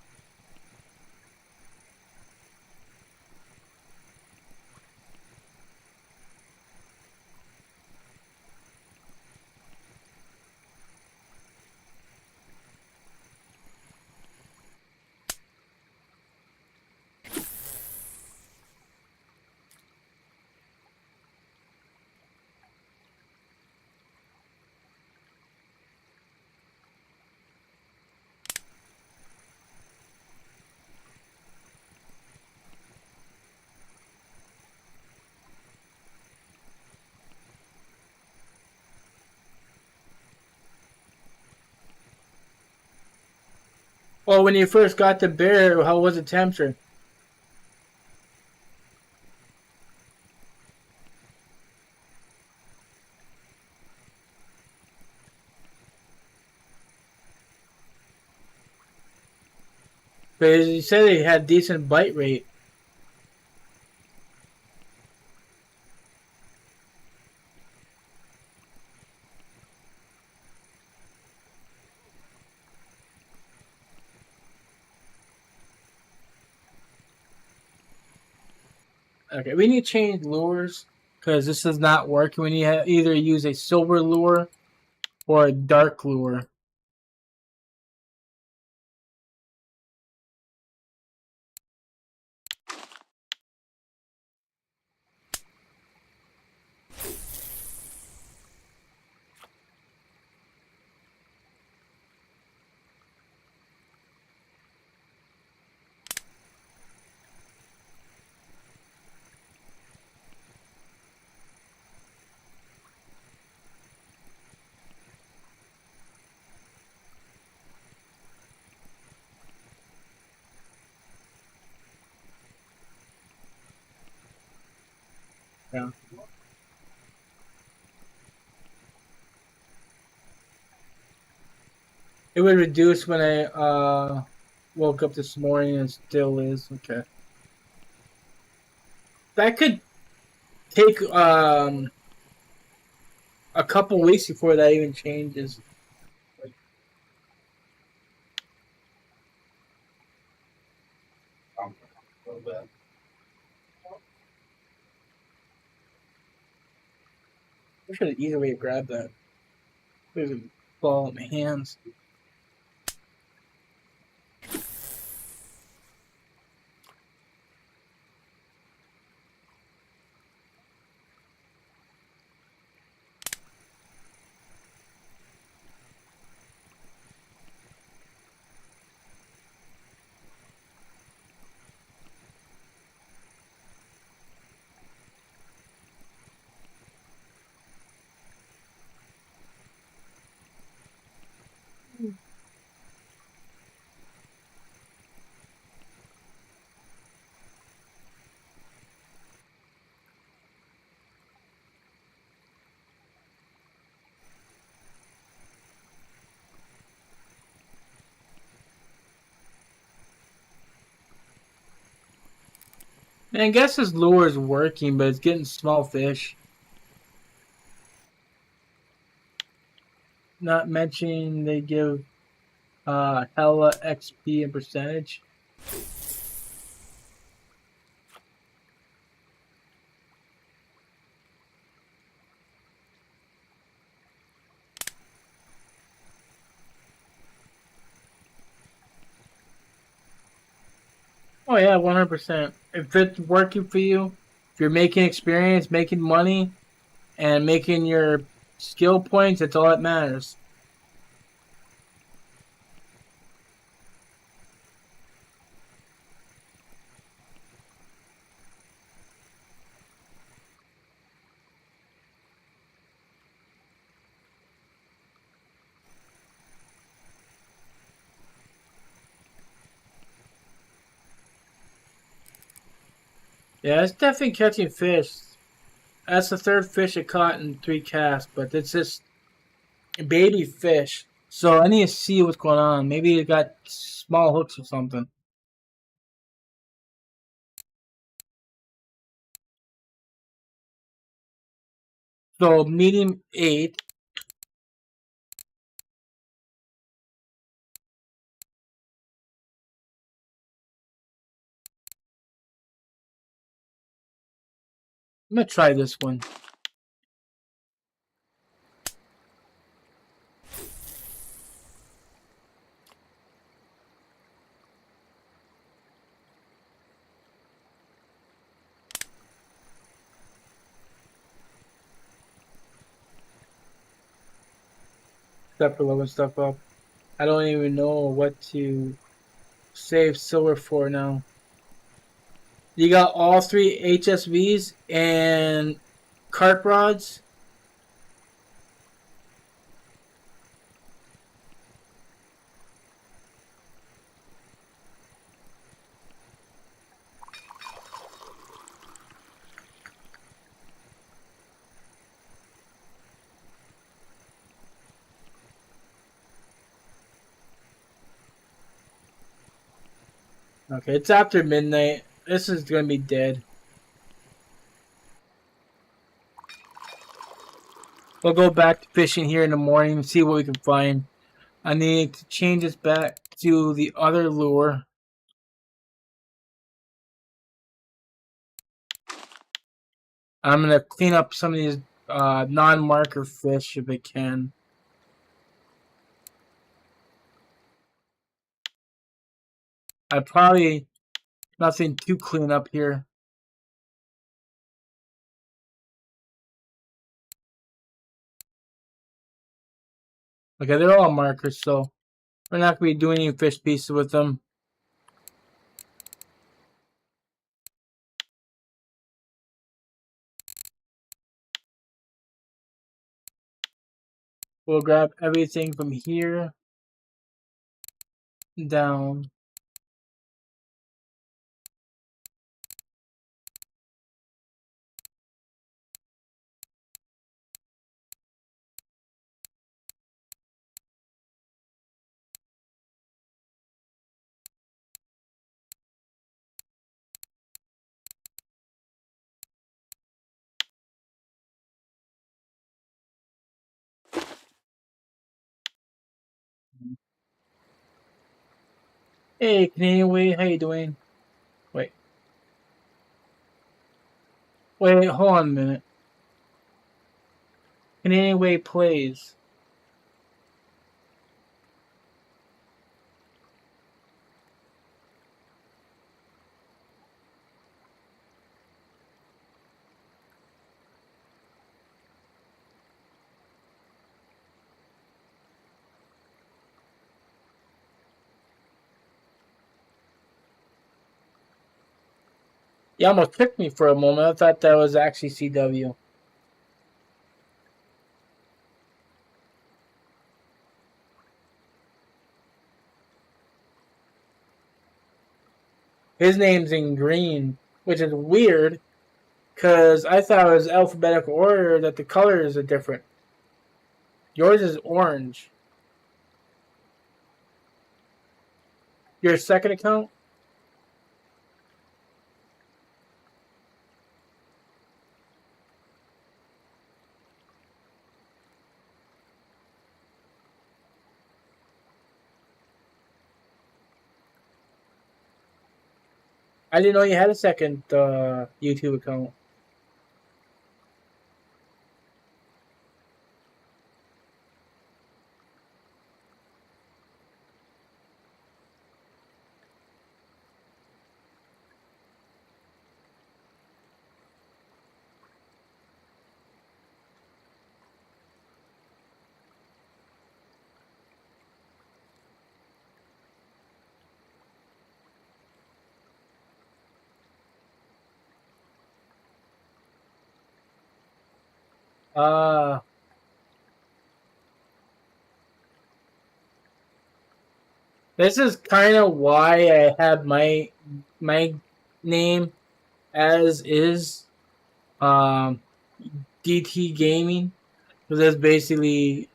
Well, when you first got the bear, how was the temperature? Because you said it had decent bite rate. Okay, we need to change lures because this is not working. We need to either use a silver lure or a dark lure. Yeah. It would reduce when I woke up this morning and still is. Okay. That could take a couple weeks before that even changes. I should have either way grabbed that. It would fall in my hands. And I guess this lure is working, but it's getting small fish. Not mentioning they give hella XP and percentage. Oh yeah, 100%. If it's working for you, if you're making experience, making money, and making your skill points, that's all that matters. Yeah, it's definitely catching fish. That's the third fish I caught in 3 casts, but it's just baby fish. So I need to see what's going on. Maybe it got small hooks or something. So medium 8. I'm gonna try this one. Start blowing stuff up. I don't even know what to save silver for now. You got all 3 HSVs and carp rods. Okay, it's after midnight. This is gonna be dead. We'll go back to fishing here in the morning and see what we can find. I need to change this back to the other lure. I'm gonna clean up some of these non-marker fish if I can. I probably nothing too clean up here. Okay, they're all markers, so we're not gonna be doing any fish pieces with them. We'll grab everything from here down. Hey, Canadian Way, how you doing? Wait, wait, hold on a minute. Canadian Way plays. You almost tricked me for a moment. I thought that was actually CW. His name's in green, which is weird because I thought it was alphabetical order that the colors are different. Yours is orange. Your second account? I didn't know you had a second YouTube account. Uh, this is kind of why I have my name as is um DT Gaming. So this basically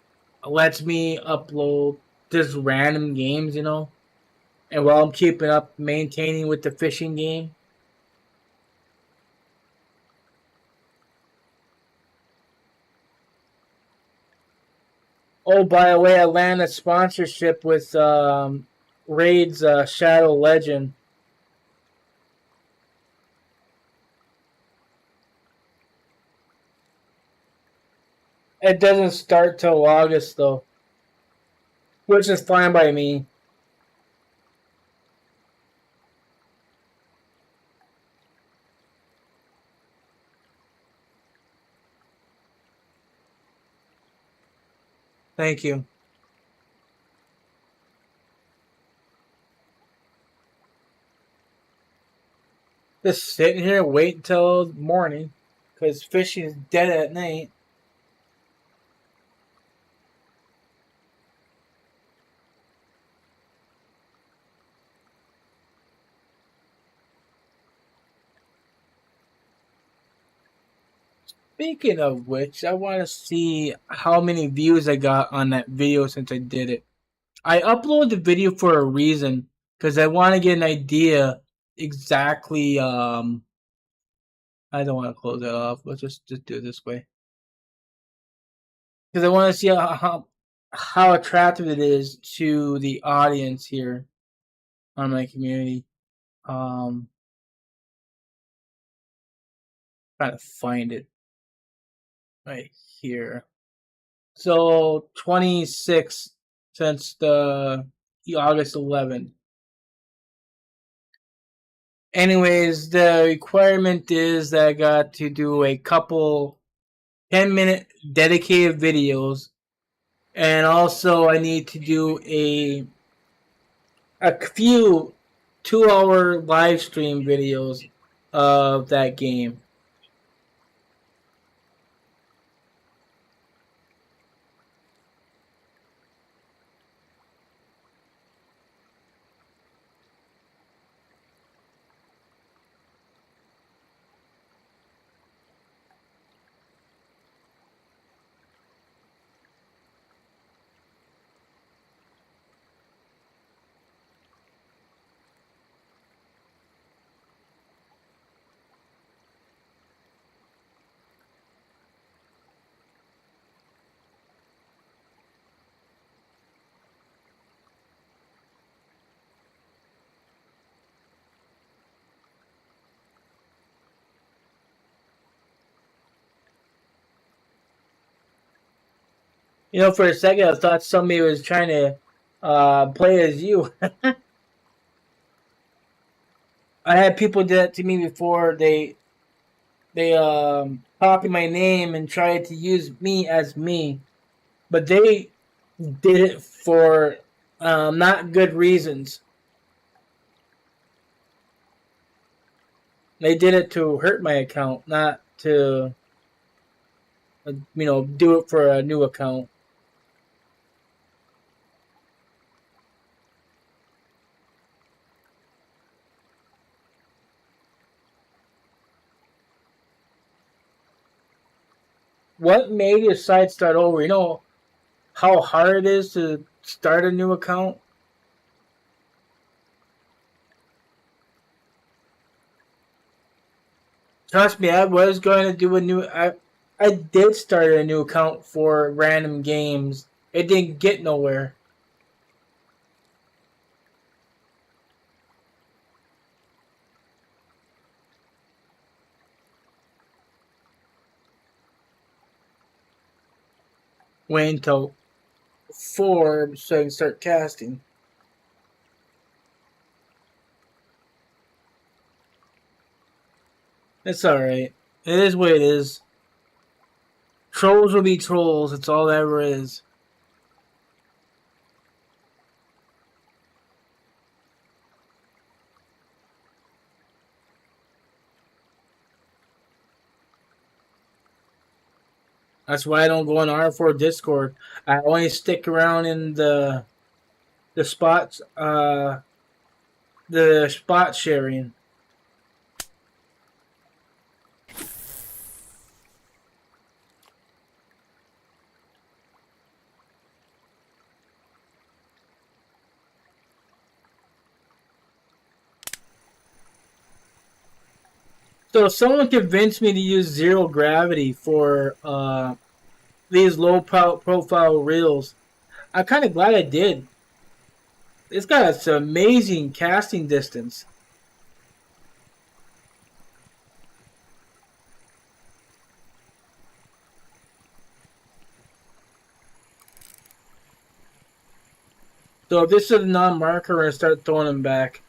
lets me upload just random games, you know. And while I'm keeping up maintaining with the fishing game. Oh, by the way, I landed a sponsorship with Raid's Shadow Legend. It doesn't start till August though, which is fine by me. Thank you. Just sitting here waiting till morning because fishing is dead at night. Speaking of which, I want to see how many views I got on that video since I did it. I upload the video for a reason because I want to get an idea exactly. I don't want to close that off. Let's just do it this way because I want to see how attractive it is to the audience here on my community. Um, Trying to find it right here. So 26 since the August 11th. Anyways, the requirement is that I got to do a couple 10-minute dedicated videos, and also I need to do a few 2-hour live stream videos of that game. You know, for a second, I thought somebody was trying to play as you. I had people do that to me before. They copied my name and tried to use me as me, but they did it for not good reasons. They did it to hurt my account, not to do it for a new account. What made your site start over? You know how hard it is to start a new account? Trust me, I was going to do a new. I did start a new account for random games. It didn't get nowhere. Wait until 4 so I can start casting. It's alright. It is what it is. Trolls will be trolls. It's all that ever is. That's why I don't go on R4 Discord. I only stick around in the spots the spot sharing. So someone convinced me to use zero gravity for these low profile reels. I'm kind of glad I did. It's got some amazing casting distance. So if this is a non-marker, we're going to start throwing them back.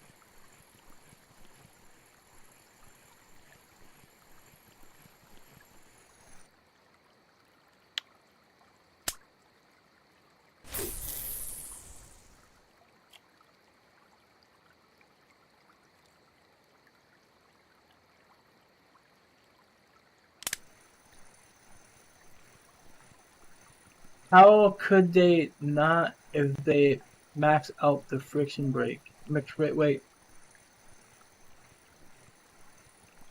How could they not if they max out the friction brake? Wait.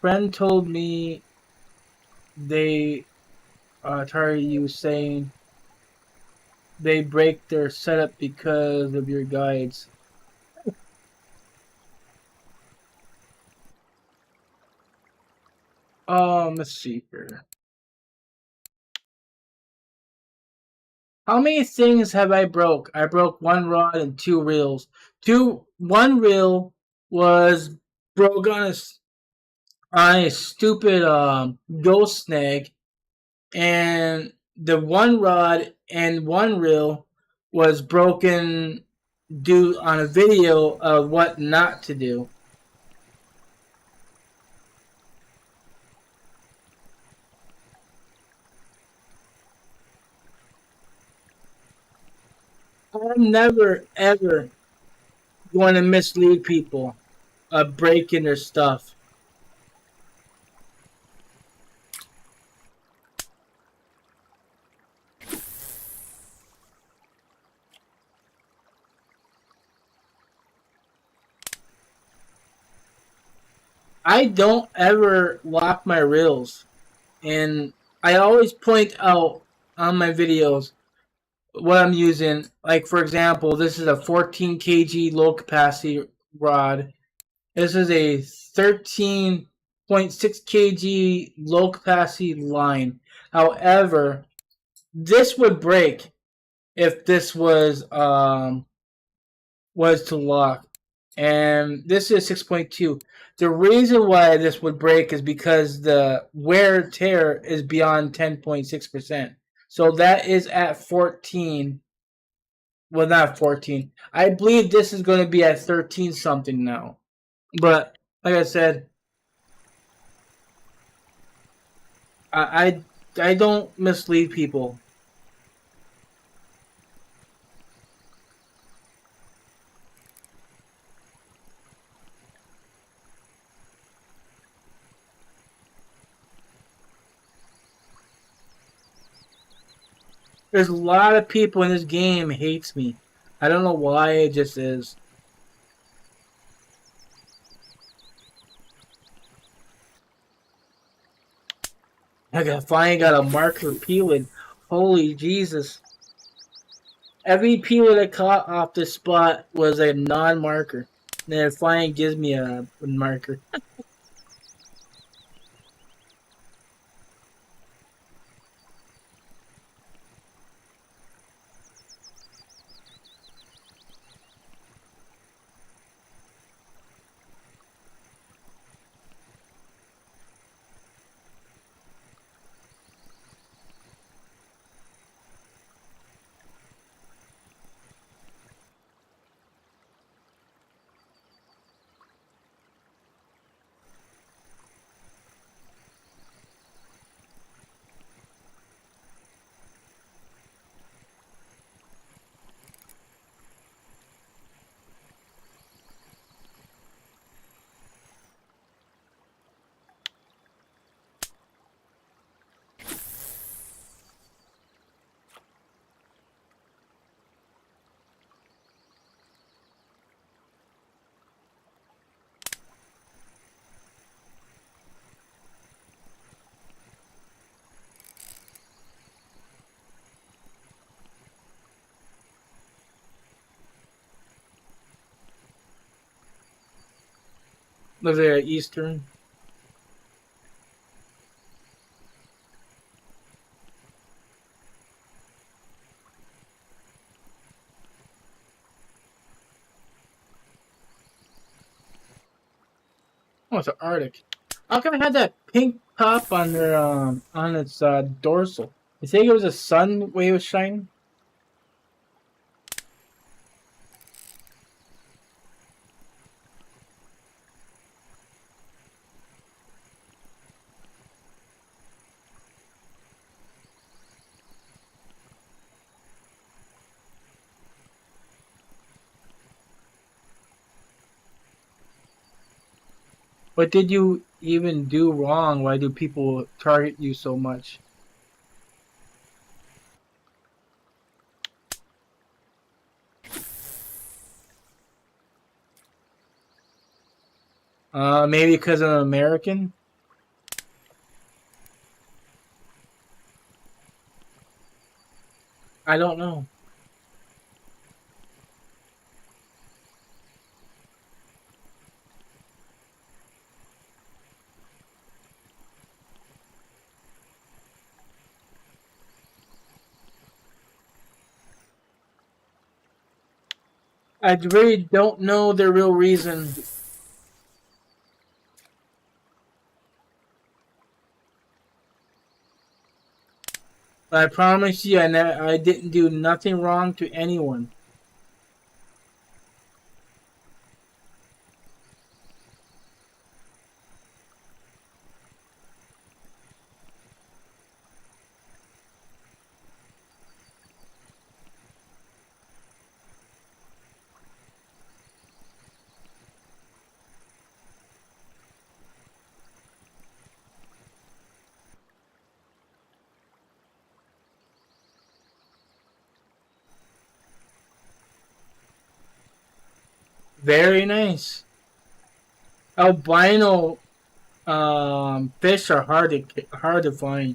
Friend told me they targeted you saying they break their setup because of your guides. Let's see here. How many things have I broke? I broke 1 rod and 2 reels. One reel was broke on a stupid ghost snag, and the 1 rod and 1 reel was broken due on a video of what not to do. I'm never ever going to mislead people of breaking their stuff. I don't ever lock my reels, and I always point out on my videos what I'm using. Like, for example, this is a 14 kg low capacity rod. This is a 13.6 kg low capacity line. However, this would break if this was to lock. And this is 6.2. The reason why this would break is because the wear tear is beyond 10.6%. So that is at 14. Well, not 14. I believe this is going to be at 13 something now. But like I said, I don't mislead people. There's a lot of people in this game hates me. I don't know why, it just is. Finally got a marker peeling. Holy Jesus. Every peeler I caught off this spot was a non-marker. Then it finally gives me a marker. Was there Eastern? Oh, it's an Arctic. How come it had that pink top on their on its dorsal? You think it was a sun way it was shining? What did you even do wrong? Why do people target you so much? Maybe because I'm American? I don't know. I really don't know the real reason. But I promise you, I didn't do nothing wrong to anyone. Very nice. Albino fish are hard to find.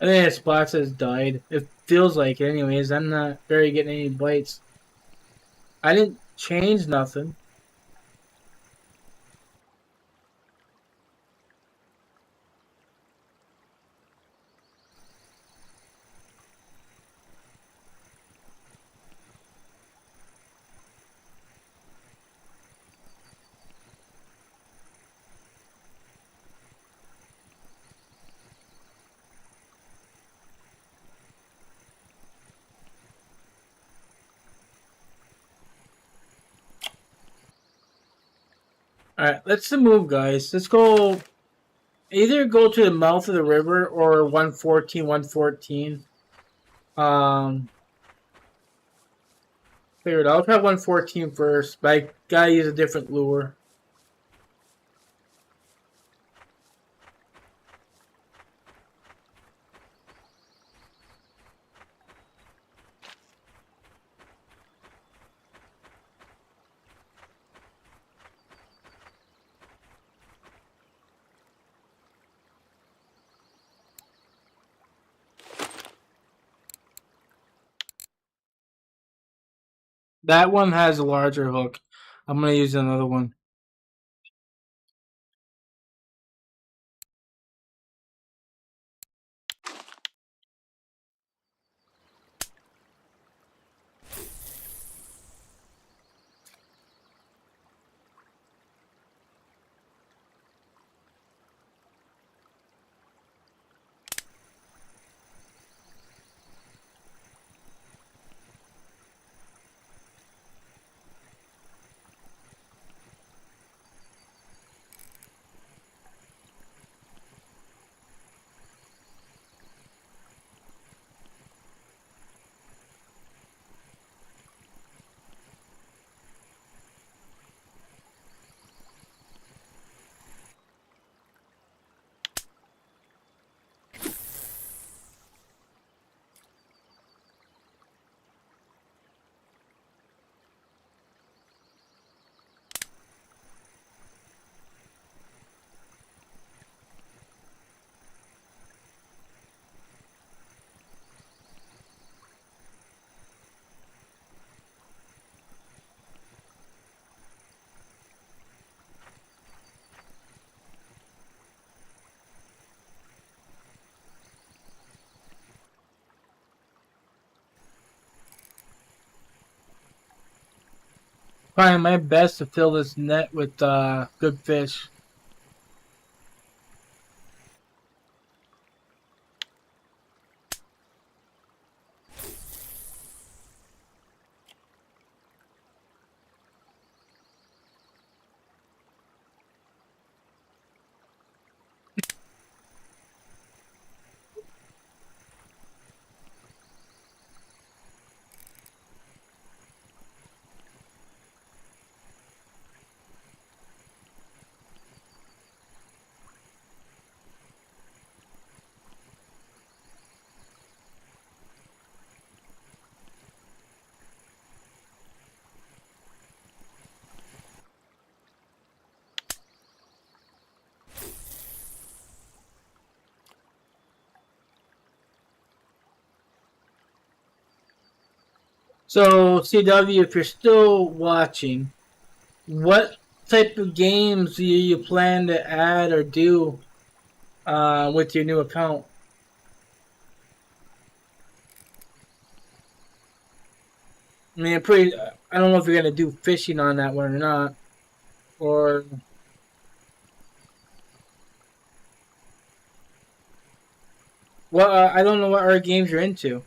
I think that spot has died. It feels like it anyways. I'm not very getting any bites. I didn't change nothing. Alright, let's move, guys. Let's go. Either go to the mouth of the river or 114, 114. Figured I'll try 114 first, but I gotta use a different lure. That one has a larger hook. I'm gonna use another one. Trying my best to fill this net with good fish. So, CW, if you're still watching, what type of games do you plan to add or do with your new account? I mean, I don't know if you're gonna do fishing on that one or not, or well, I don't know what other games you're into.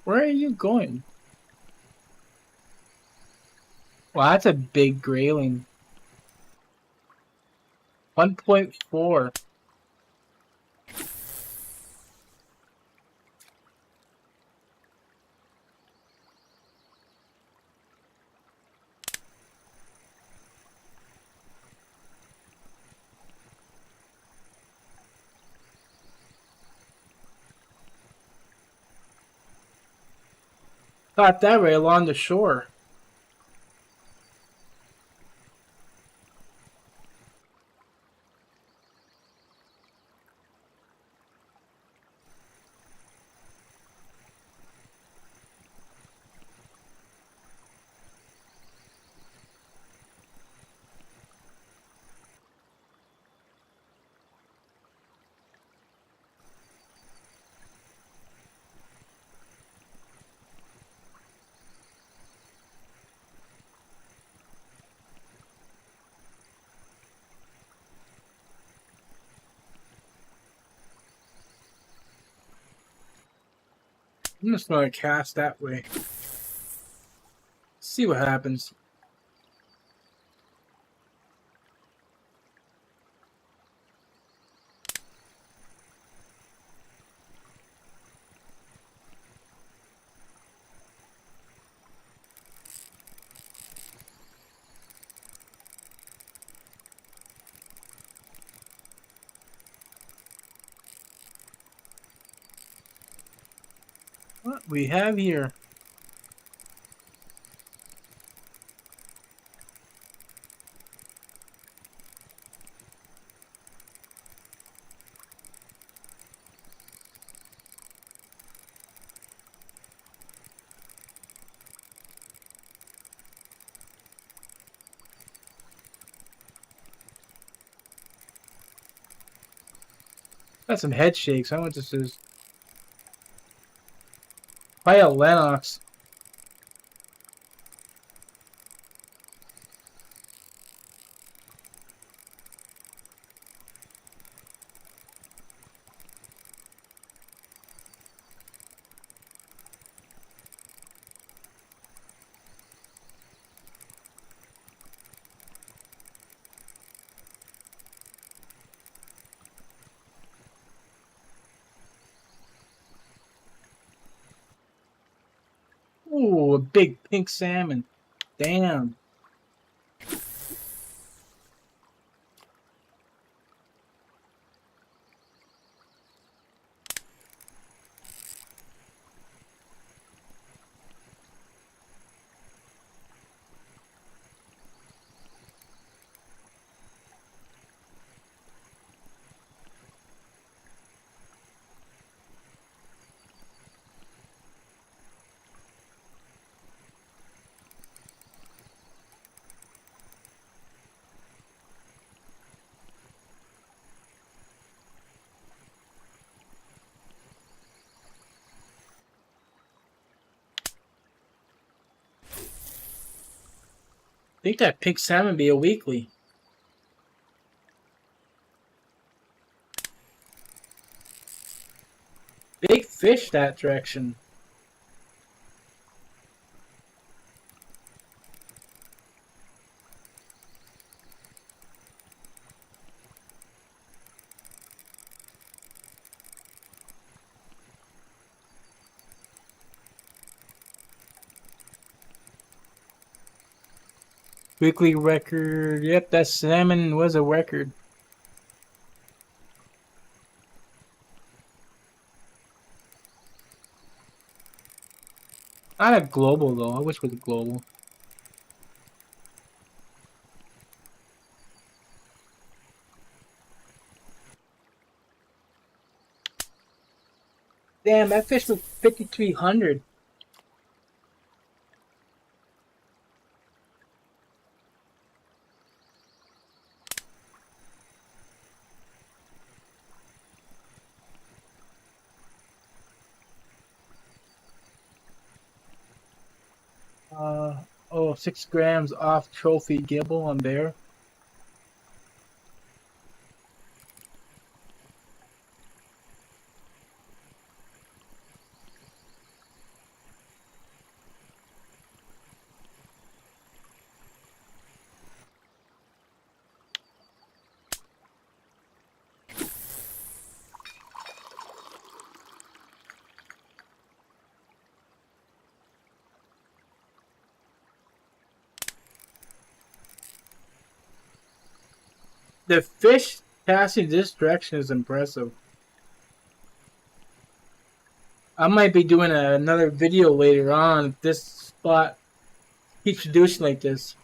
Where are you going? Wow, that's a big grayling. 1.4. Not that way, along the shore. I'm just gonna cast that way. See what happens. What we have here? Got some head shakes. I don't know what this is. Probably a Lennox. Ooh, a big pink salmon. Damn. I think that pink salmon be a weekly. Big fish that direction. Weekly record. Yep, that salmon was a record. Not a global though. I wish it was a global. Damn, that fish was 5,300. Oh, 6 grams off trophy gibble on there. The fish passing this direction is impressive. I might be doing another video later on if this spot keeps producing like this.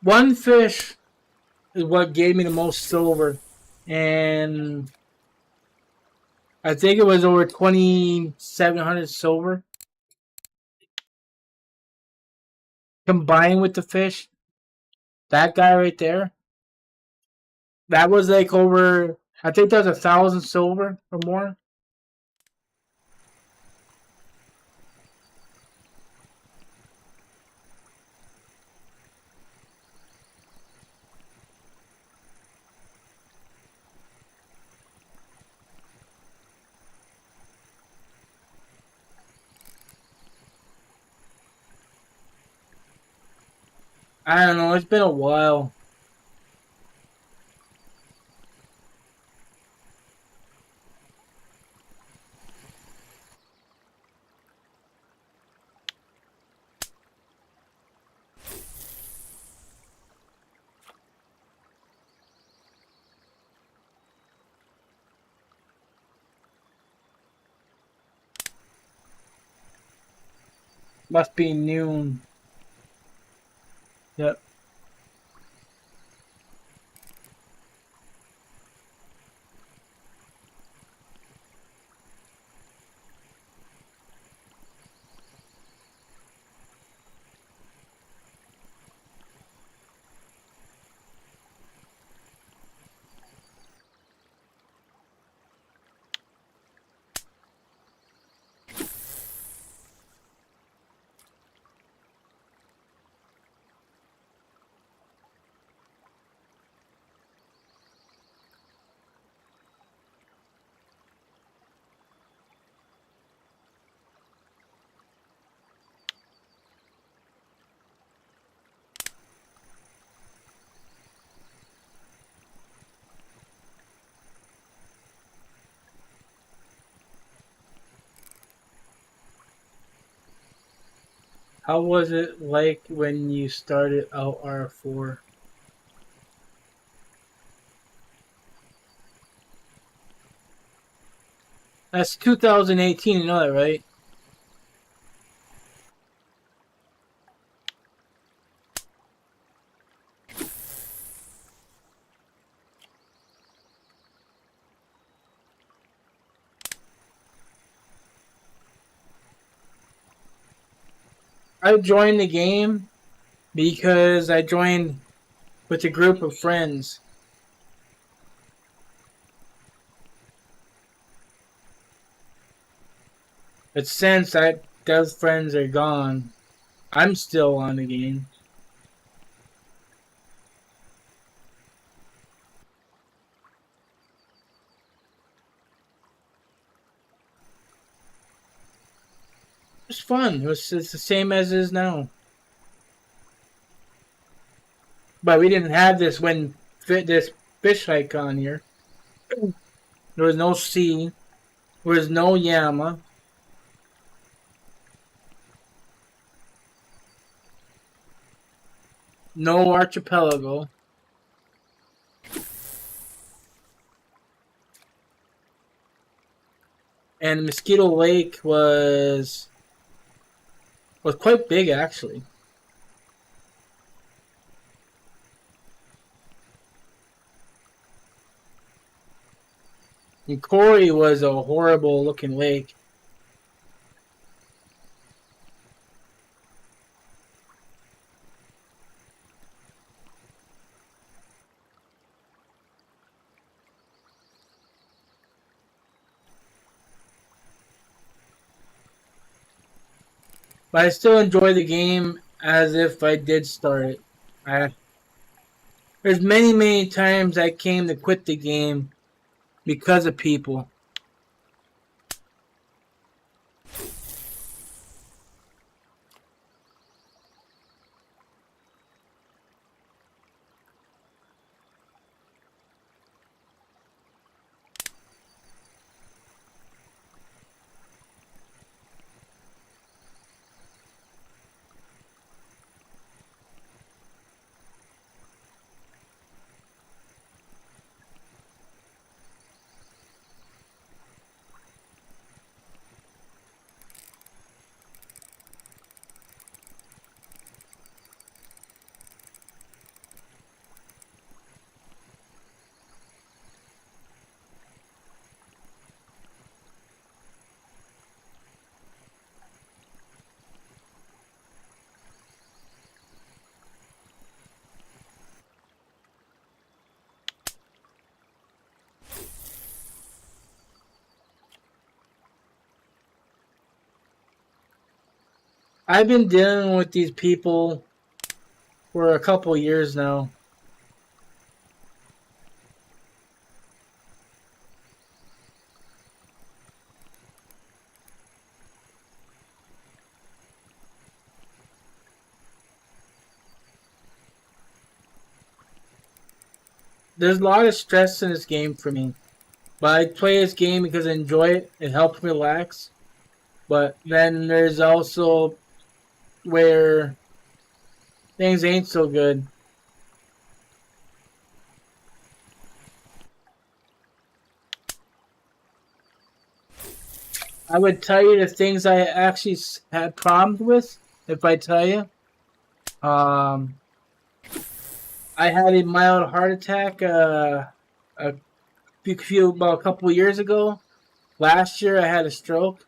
One fish is what gave me the most silver, and I think it was over 2,700 silver combined with the fish. That guy right there, that was like over. I think that was 1,000 silver or more. I don't know. It's been a while. Must be noon. Yep. How was it like when you started out R4? That's 2018, you know that, right? I joined the game because I joined with a group of friends. But since those friends are gone, I'm still on the game. It's fun. It's the same as it is now. But we didn't have this when this fish hike on here. There was no sea. There was no Yama. no archipelago. And Mosquito Lake was quite big, actually. And Corey was a horrible looking lake. But I still enjoy the game as if I did start it. There's many times I came to quit the game because of people. I've been dealing with these people for a couple years now. There's a lot of stress in this game for me. But I play this game because I enjoy it. It helps me relax. But then there's also where things ain't so good. I would tell you the things I actually had problems with. If I tell you, um, I had a mild heart attack a about a couple years ago. Last year I had a stroke,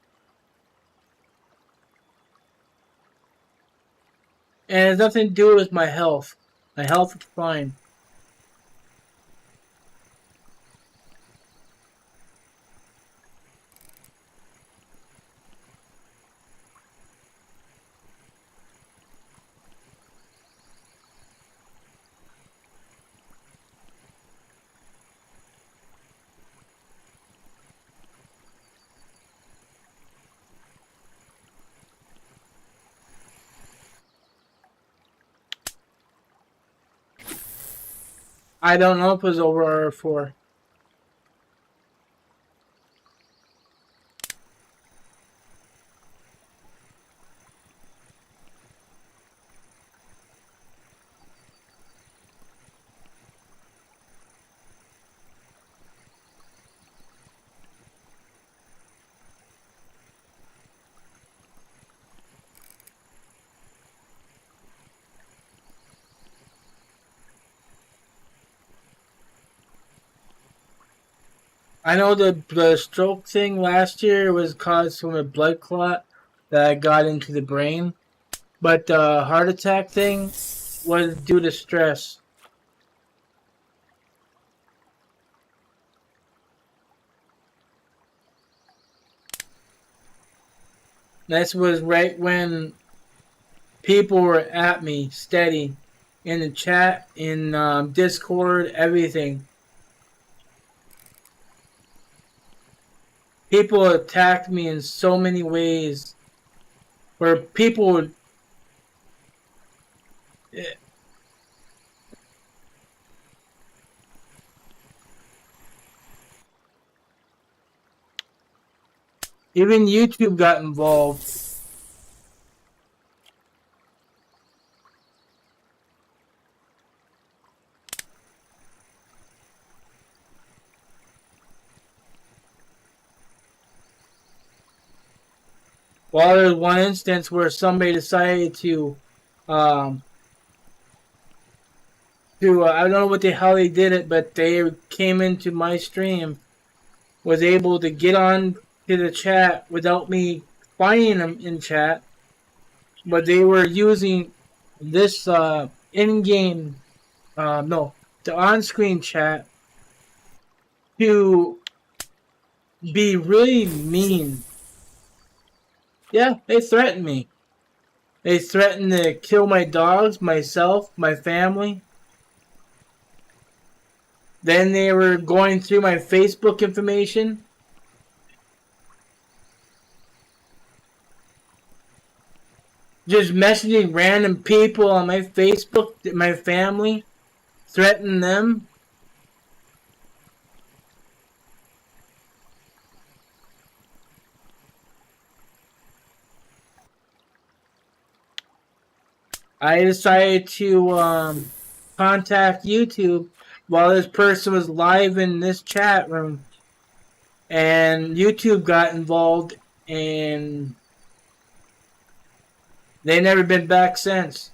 and it has nothing to do with my health. My health is fine. I don't know if it was over or 4. I know the stroke thing last year was caused from a blood clot that got into the brain, but the heart attack thing was due to stress. This was right when people were at me steady in the chat, in Discord, everything. People attacked me in so many ways where people would. Even YouTube got involved. Well, there's one instance where somebody decided um, I don't know what the hell they did it, but they came into my stream, was able to get on to the chat without me finding them in chat, but they were using this in-game, no, the on-screen chat to be really mean. Yeah, they threatened me. They threatened to kill my dogs, myself, my family. Then they were going through my Facebook information, just messaging random people on my Facebook, my family, threatening them. I decided to contact YouTube while this person was live in this chat room, and YouTube got involved, and they never been back since.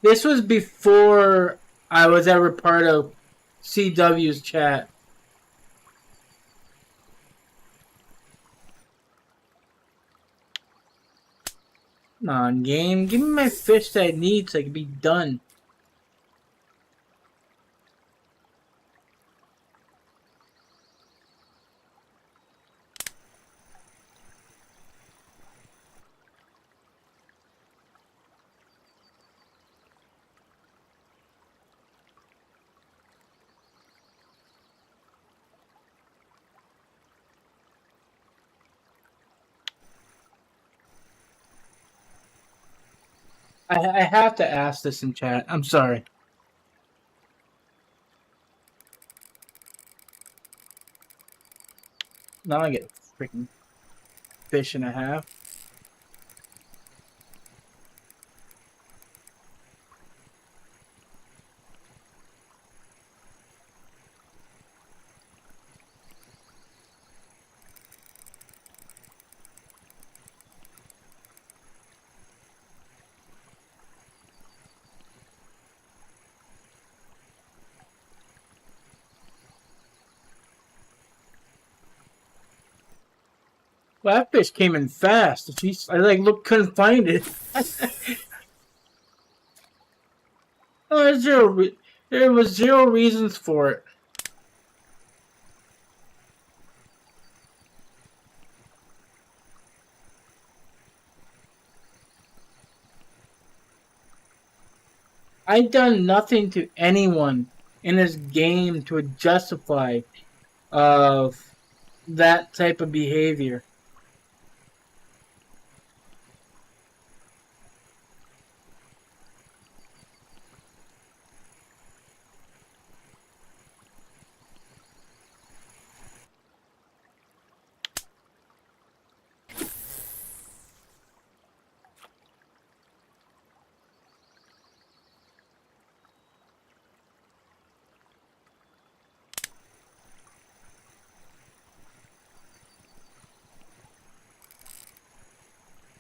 This was before I was ever part of CW's chat. Come on, game. Give me my fish that I need so I can be done. I have to ask this in chat. I'm sorry. Now I get a freaking fish and a half. Well, that fish came in fast. I couldn't find it. Oh, there was zero reasons for it. I've done nothing to anyone in this game to justify of that type of behavior.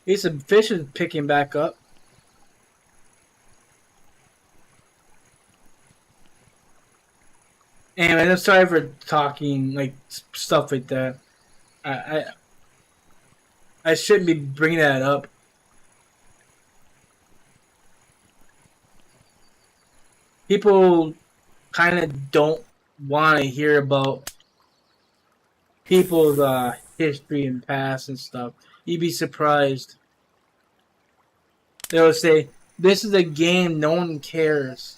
These some fish is picking back up. Anyway, I'm sorry for talking like stuff like that. I I shouldn't be bringing that up. People kind of don't want to hear about people's history and past and stuff. You'd be surprised. They'll say, "This is a game. No one cares."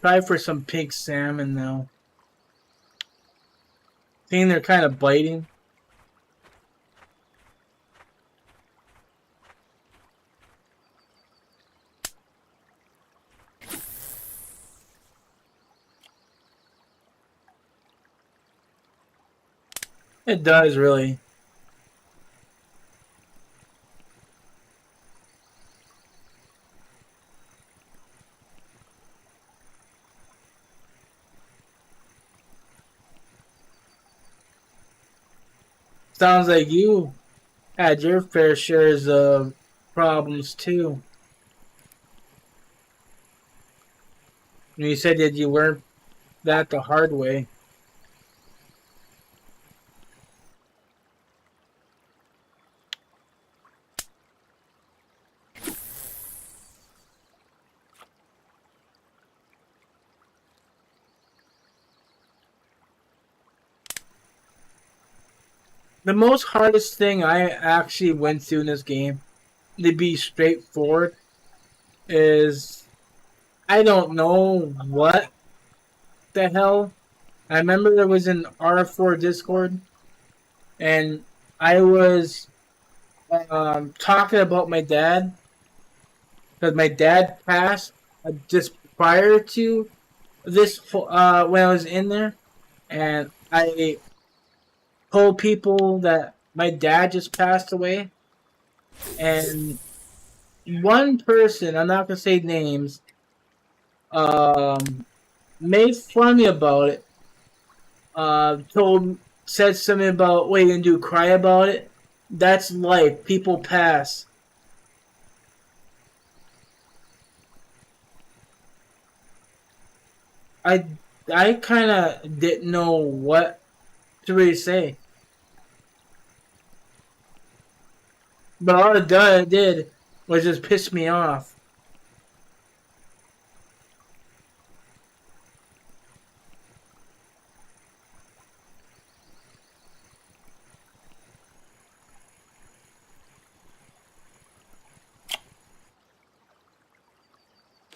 Try for some pink salmon now. Seeing they're kind of biting. It does, really. Sounds like you had your fair shares of problems too. You said that you learned that the hard way. The most hardest thing I actually went through in this game, to be straightforward, is I don't know what the hell. I remember there was an R4 Discord, and I was talking about my dad because my dad passed just prior to this when I was in there, and I told people that my dad just passed away, and one person, I'm not gonna say names, made fun of me about it. Said something about what you gonna do, cry about it. That's life. People pass. I I kind of didn't know what to really say, but all it did was just piss me off.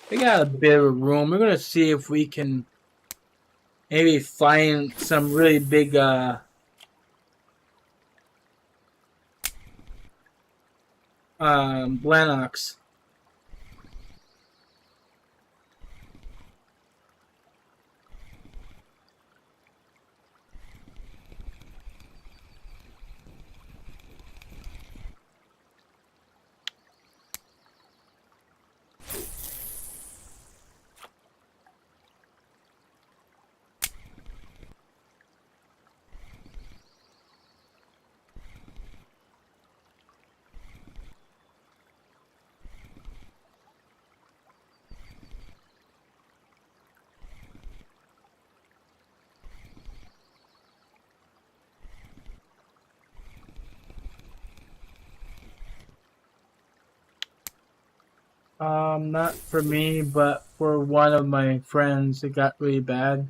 We got a bit of a room. We're gonna see if we can maybe find some really big Blanox. Not for me, but for one of my friends, it got really bad.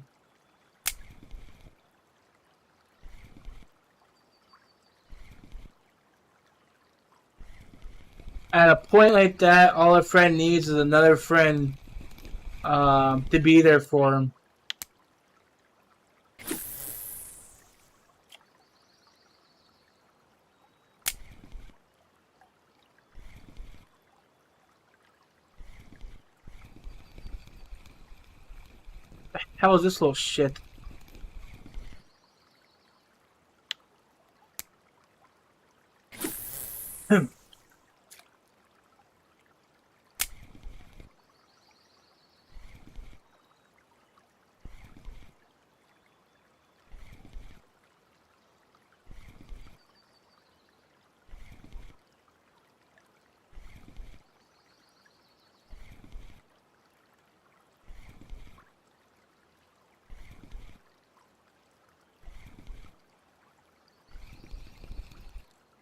At a point like that, all a friend needs is another friend to be there for him. How is this little shit?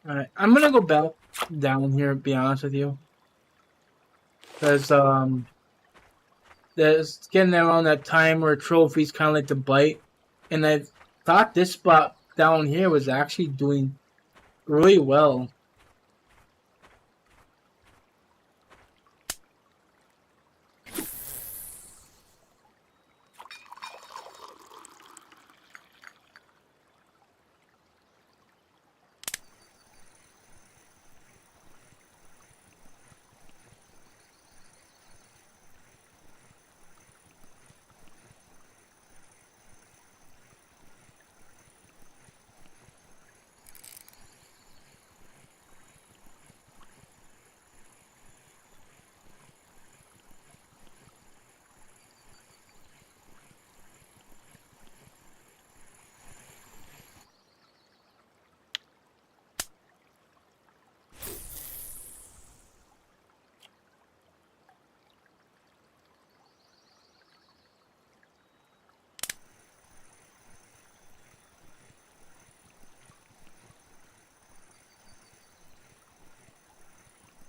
Alright, I'm gonna go back down here, to be honest with you. Because, there's getting around that time where trophies kind of like to bite. And I thought this spot down here was actually doing really well.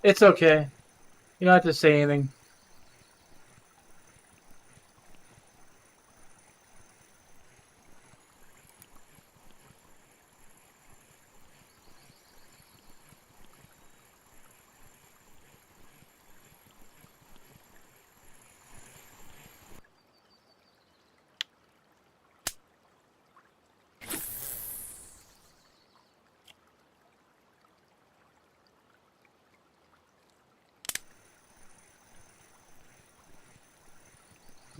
It's okay. You don't have to say anything.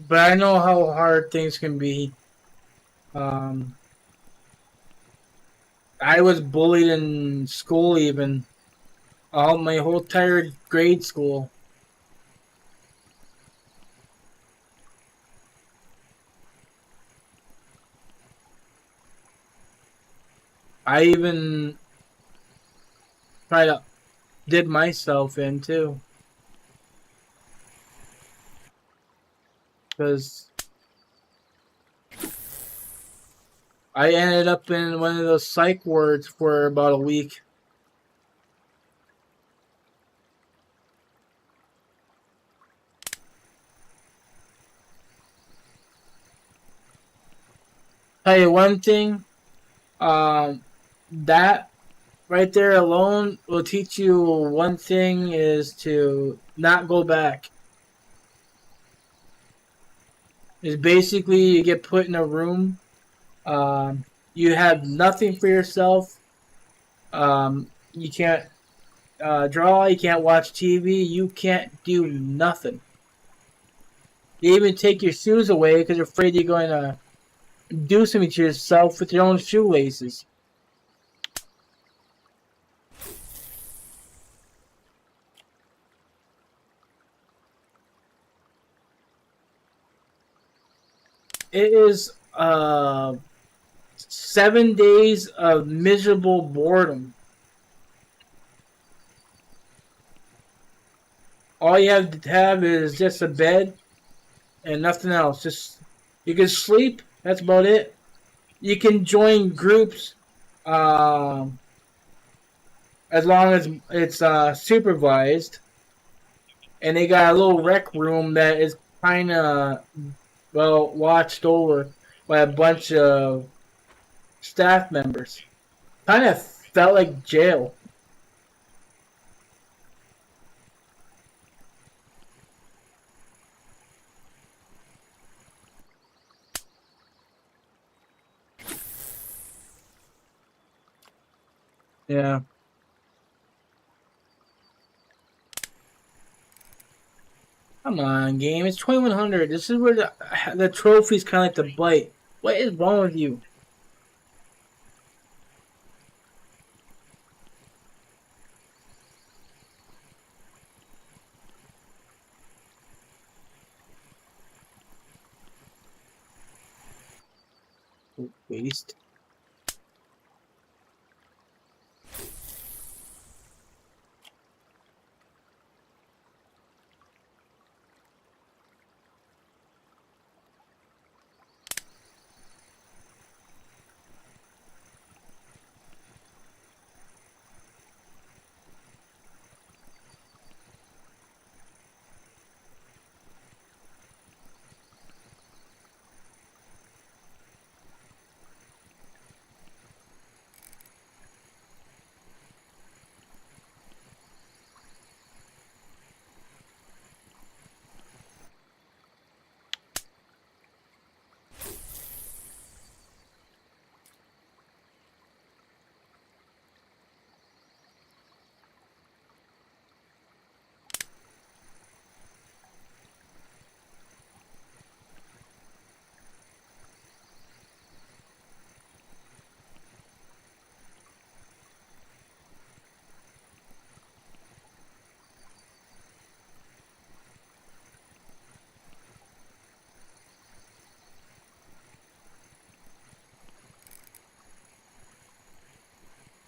But I know how hard things can be. Um, I was bullied in school, even all my whole entire grade school. I even tried to did myself in too, because I ended up in one of those psych wards for about a week. Tell you one thing, that right there alone will teach you one thing is to not go back. Is basically you get put in a room, you have nothing for yourself. You can't draw, you can't watch TV, you can't do nothing. They even take your shoes away because they're afraid you're going to do something to yourself with your own shoelaces. It is 7 days of miserable boredom. All you have to have is just a bed and nothing else. Just you can sleep. That's about it. You can join groups, um, as long as it's supervised, and they got a little rec room that is kind of well watched over by a bunch of staff members. Kind of felt like jail. Yeah. Come on, game. It's 2100. This is where the trophies kind of like to bite. What is wrong with you? Waste.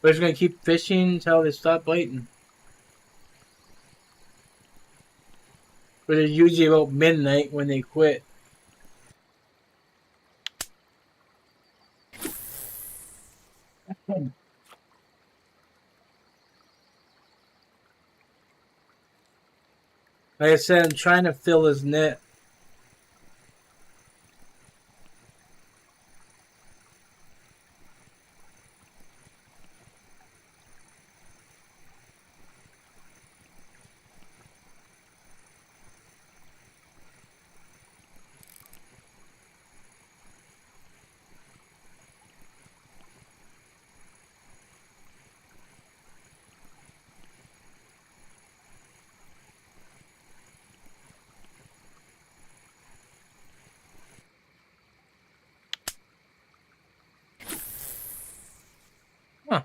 We're just gonna keep fishing until they stop biting. But it's usually about midnight when they quit. Like I said, I'm trying to fill his net. Huh.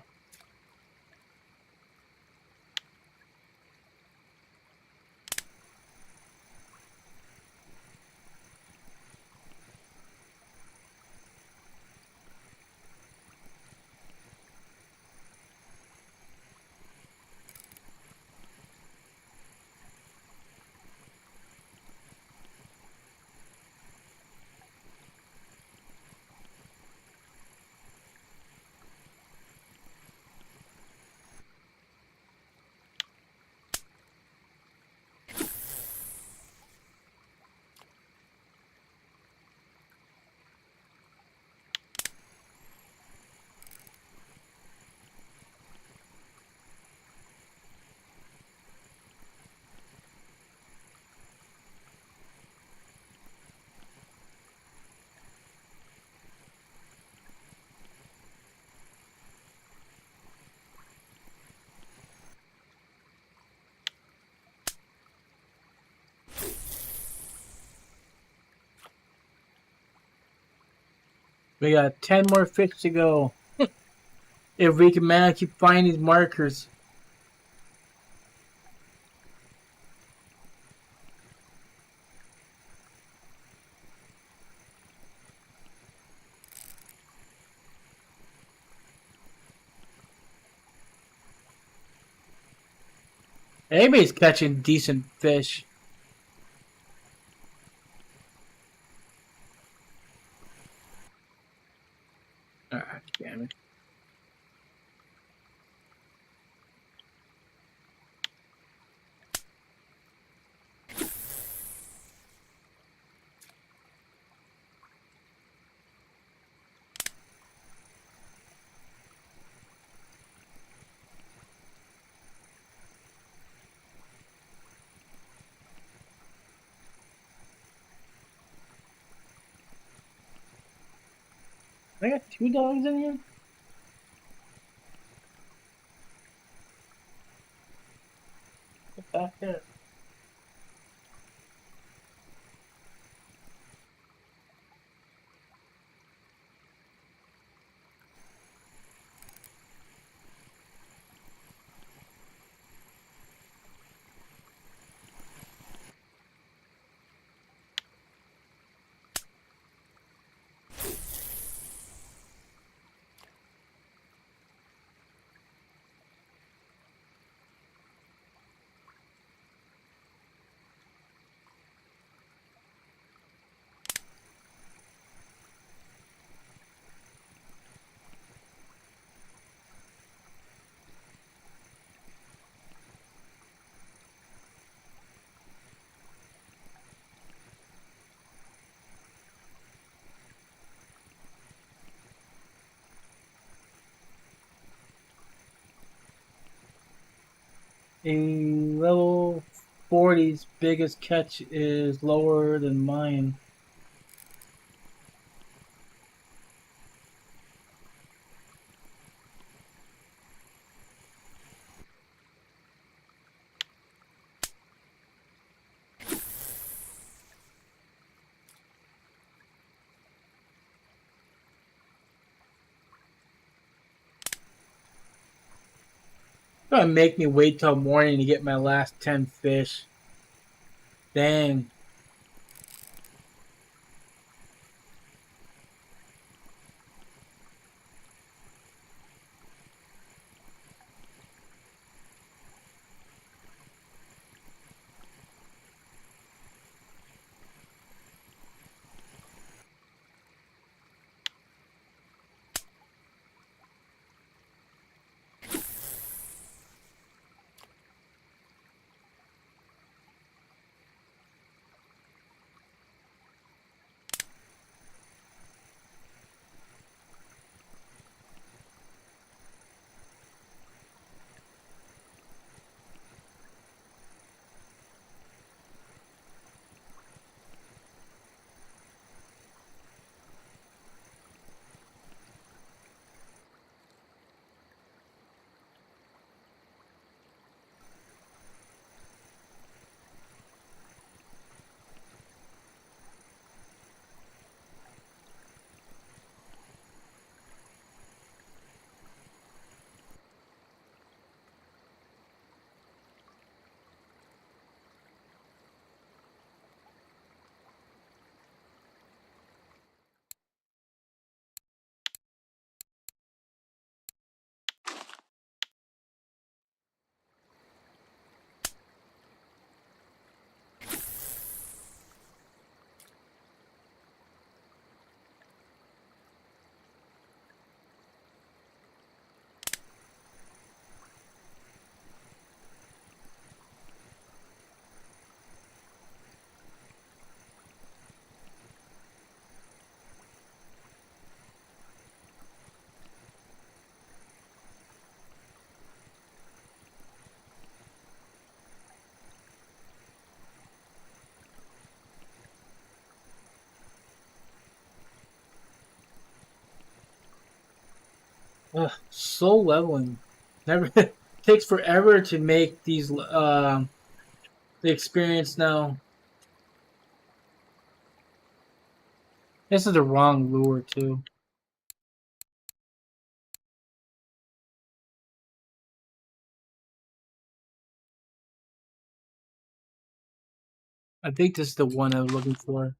We got 10 more fish to go. If we can manage to find these markers. Everybody's catching decent fish. Ah, damn it. I got 2 dogs in here? Get back there. A level 40's biggest catch is lower than mine. Gonna make me wait till morning to get my last 10 fish. Dang. Ugh, slow leveling. Never takes forever to make these the experience now. This is the wrong lure too. I think this is the one I was looking for.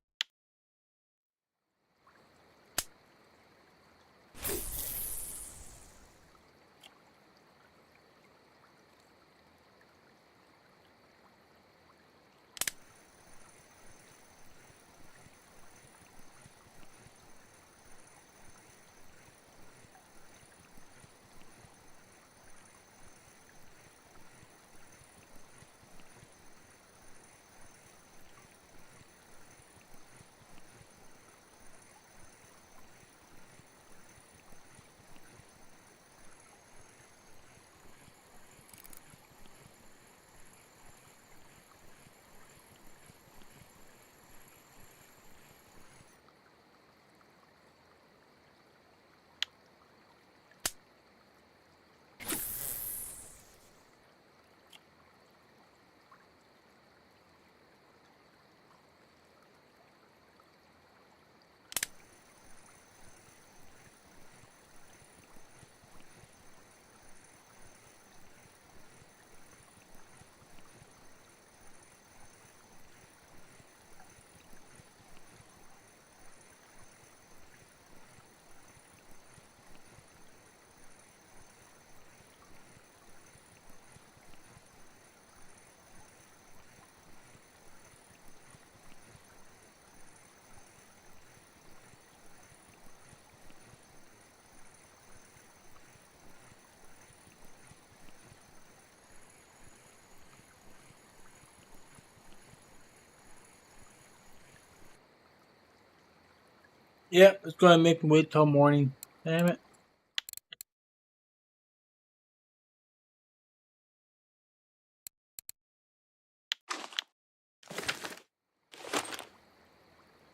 Yep, it's gonna make me wait till morning. Damn it.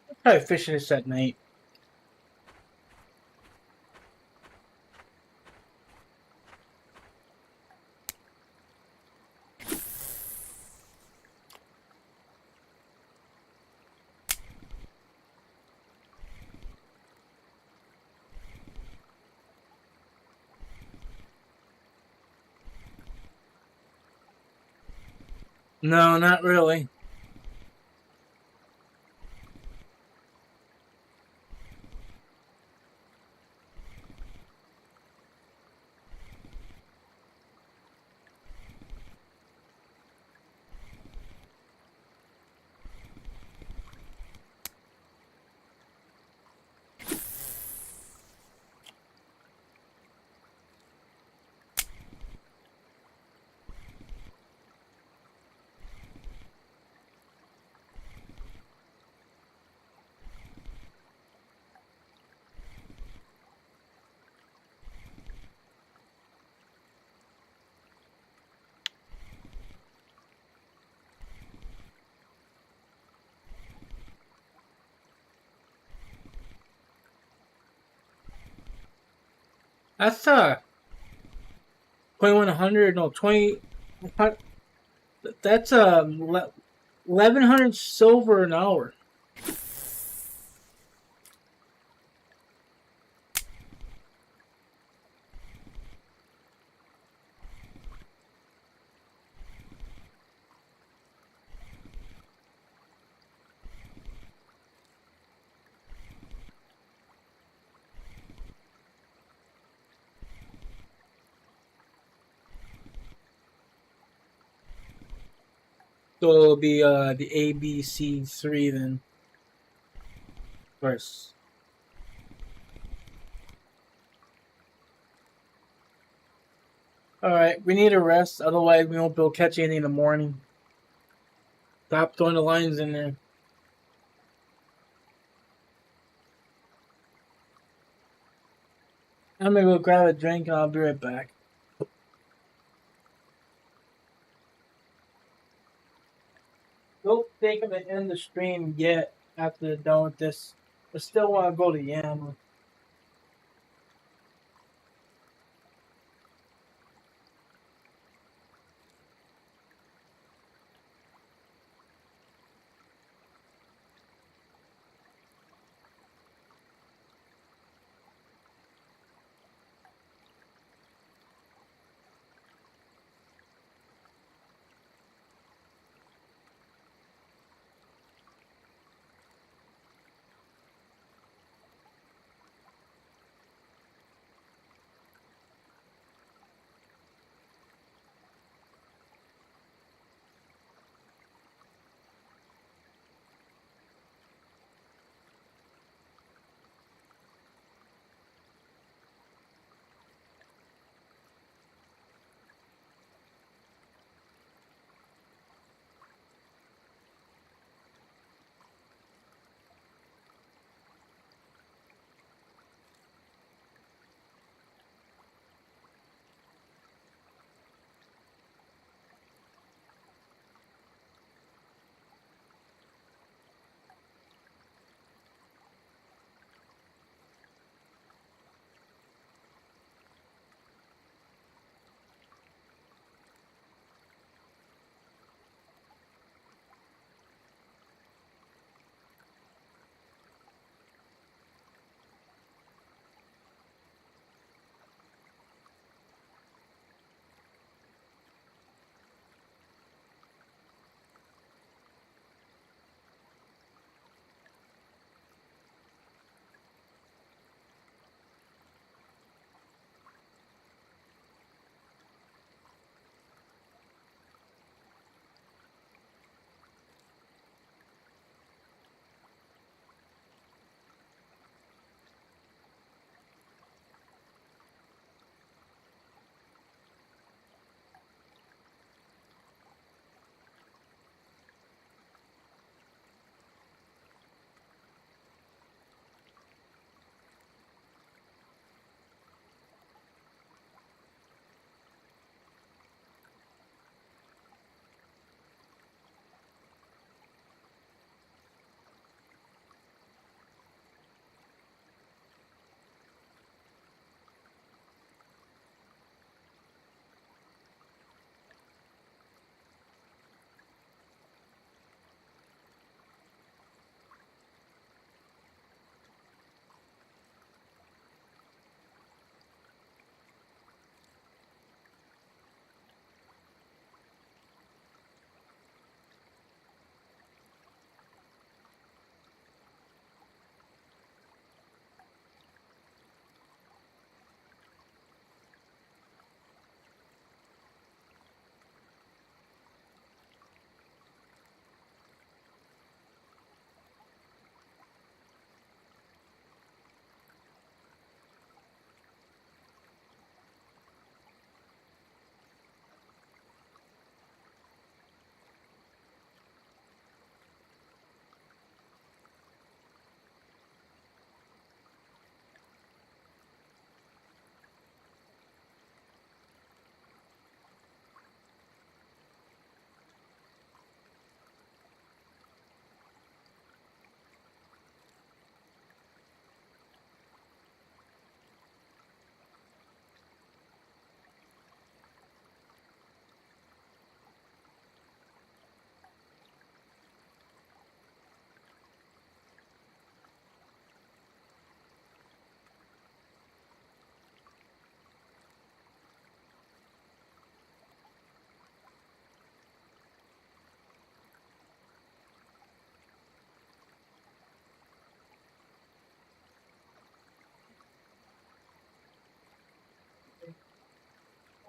I'll try fishing this at night. No, not really. That's 2100, no 20. That's 1100 silver an hour. So it'll be the ABC3 then. First. Alright, we need a rest, otherwise we won't be able to catch anything in the morning. Stop throwing the lines in there. I'm gonna go grab a drink and I'll be right back. Don't think I'm gonna end the stream yet after done with this. I still want to go to Yam.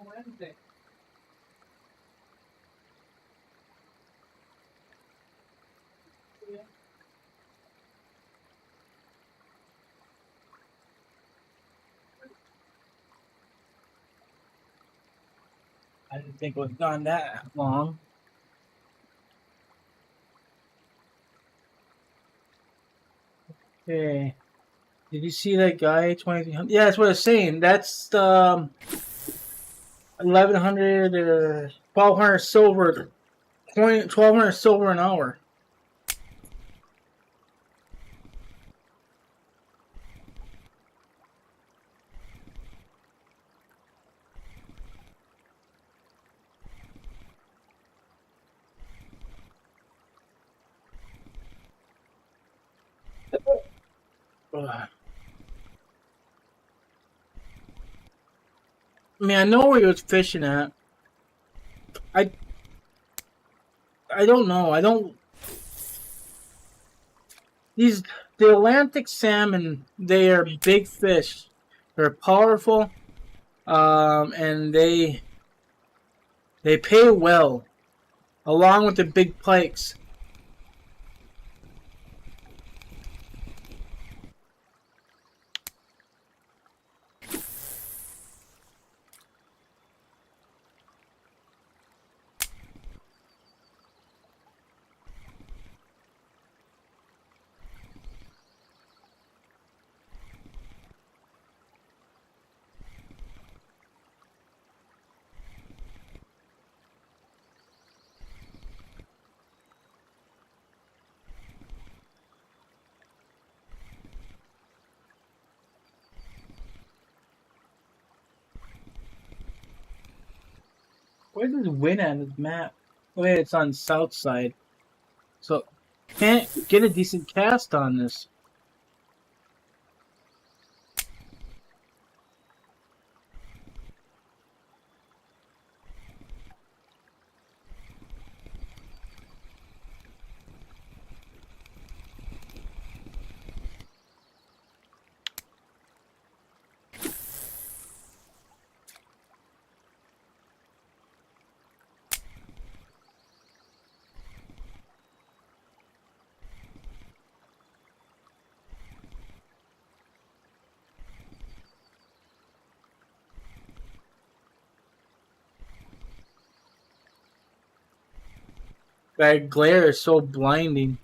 I didn't think it was gone that long. Okay. Did you see that guy? 2300. Yeah, that's what I was saying. That's the 1100 or 1200 silver. 1200 silver an hour. Ugh. I mean, I know where he was fishing at. I I don't know. I don't. These the Atlantic salmon. They are big fish. They're powerful. And they pay well, along with the big pikes. Where's this wind on this map? Oh yeah, it's on south side. So can't get a decent cast on this. That glare is so blinding.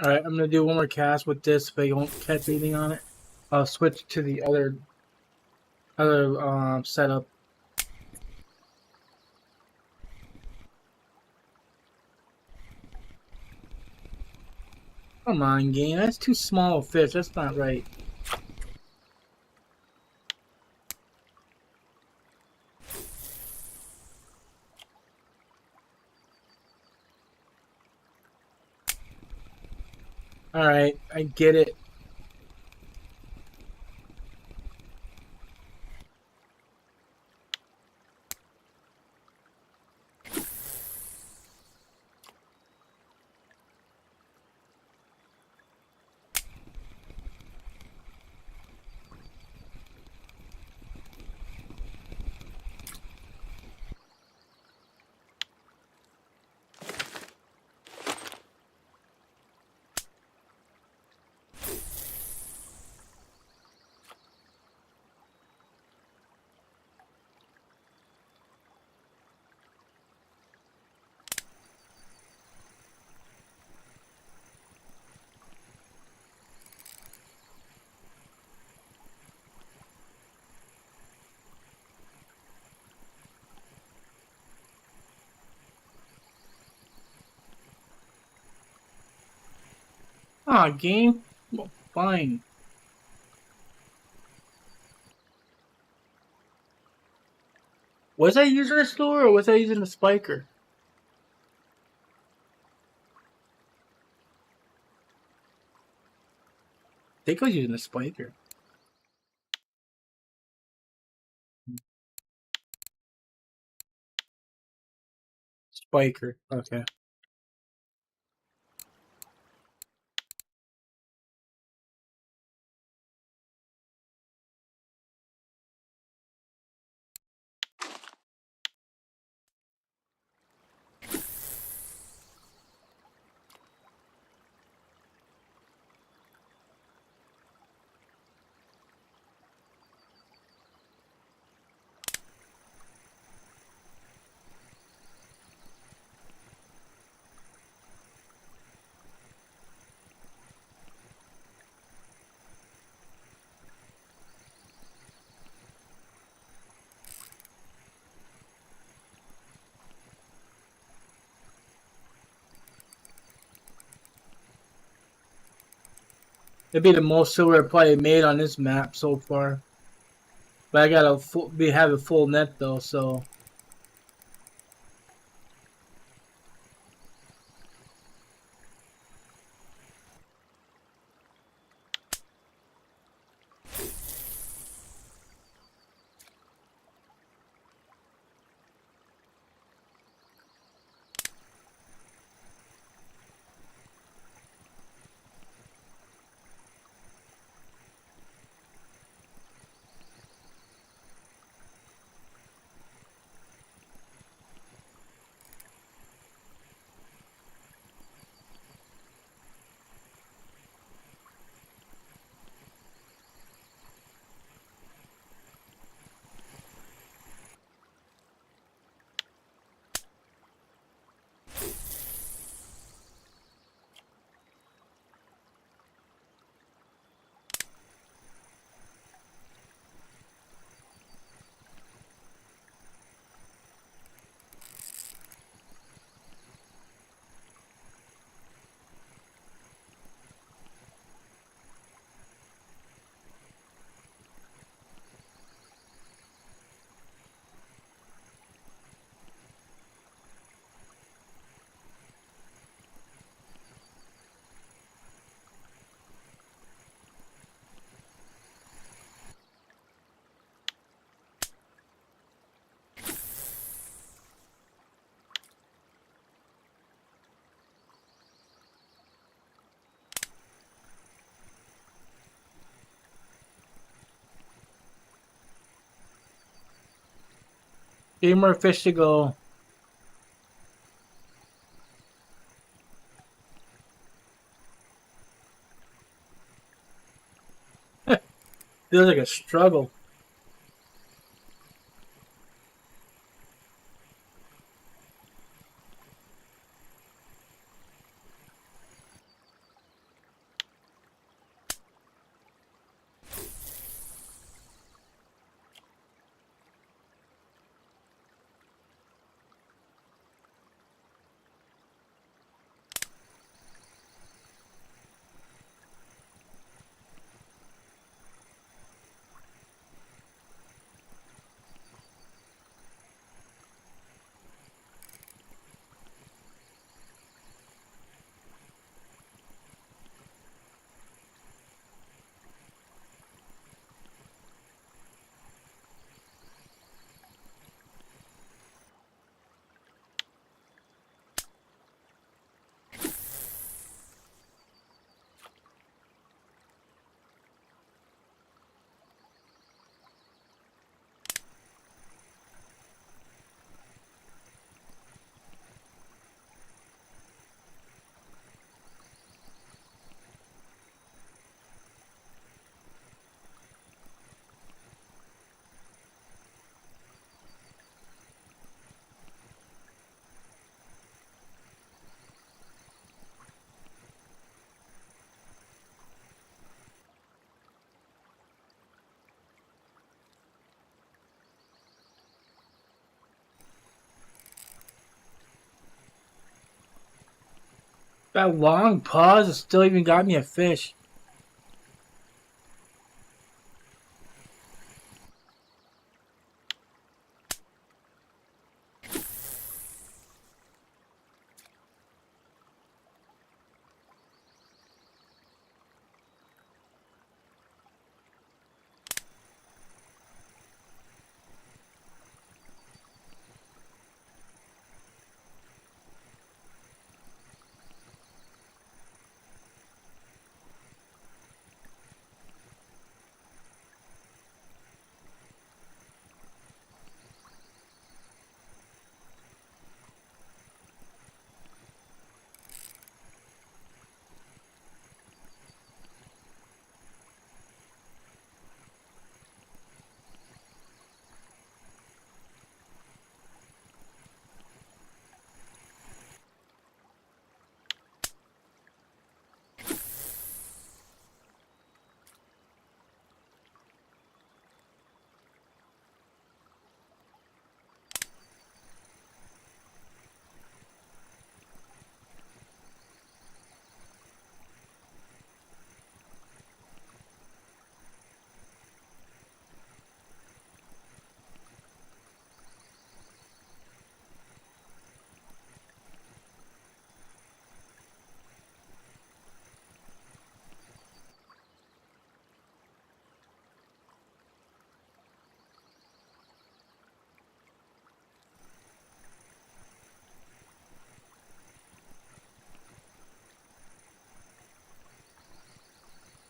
Alright, I'm gonna do one more cast with this but you won't catch anything on it. I'll switch to the other setup. Come on, game. That's too small a fish. That's not right. Alright, I get it. Ah, game. Well, fine. Was I using a store or was I using a spiker? I think I was using a spiker. Spiker. Okay. It'd be the most silver I probably made on this map so far. But I gotta have a full net though, so. Three more fish to go. Feels like a struggle. That long pause still even got me a fish.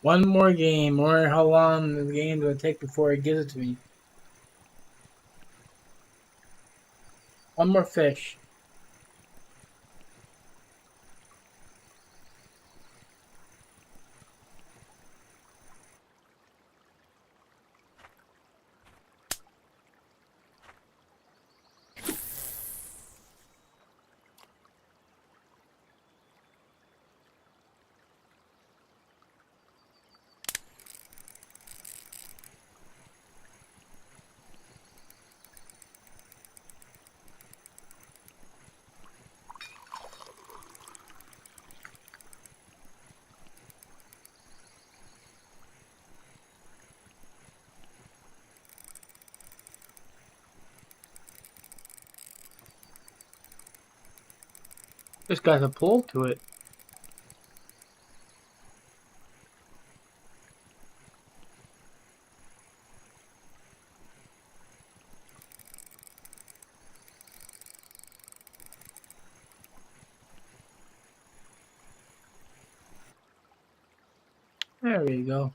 One more game, or how long the game's gonna take before it gives it to me. One more fish. This guy's a pull to it. There we go.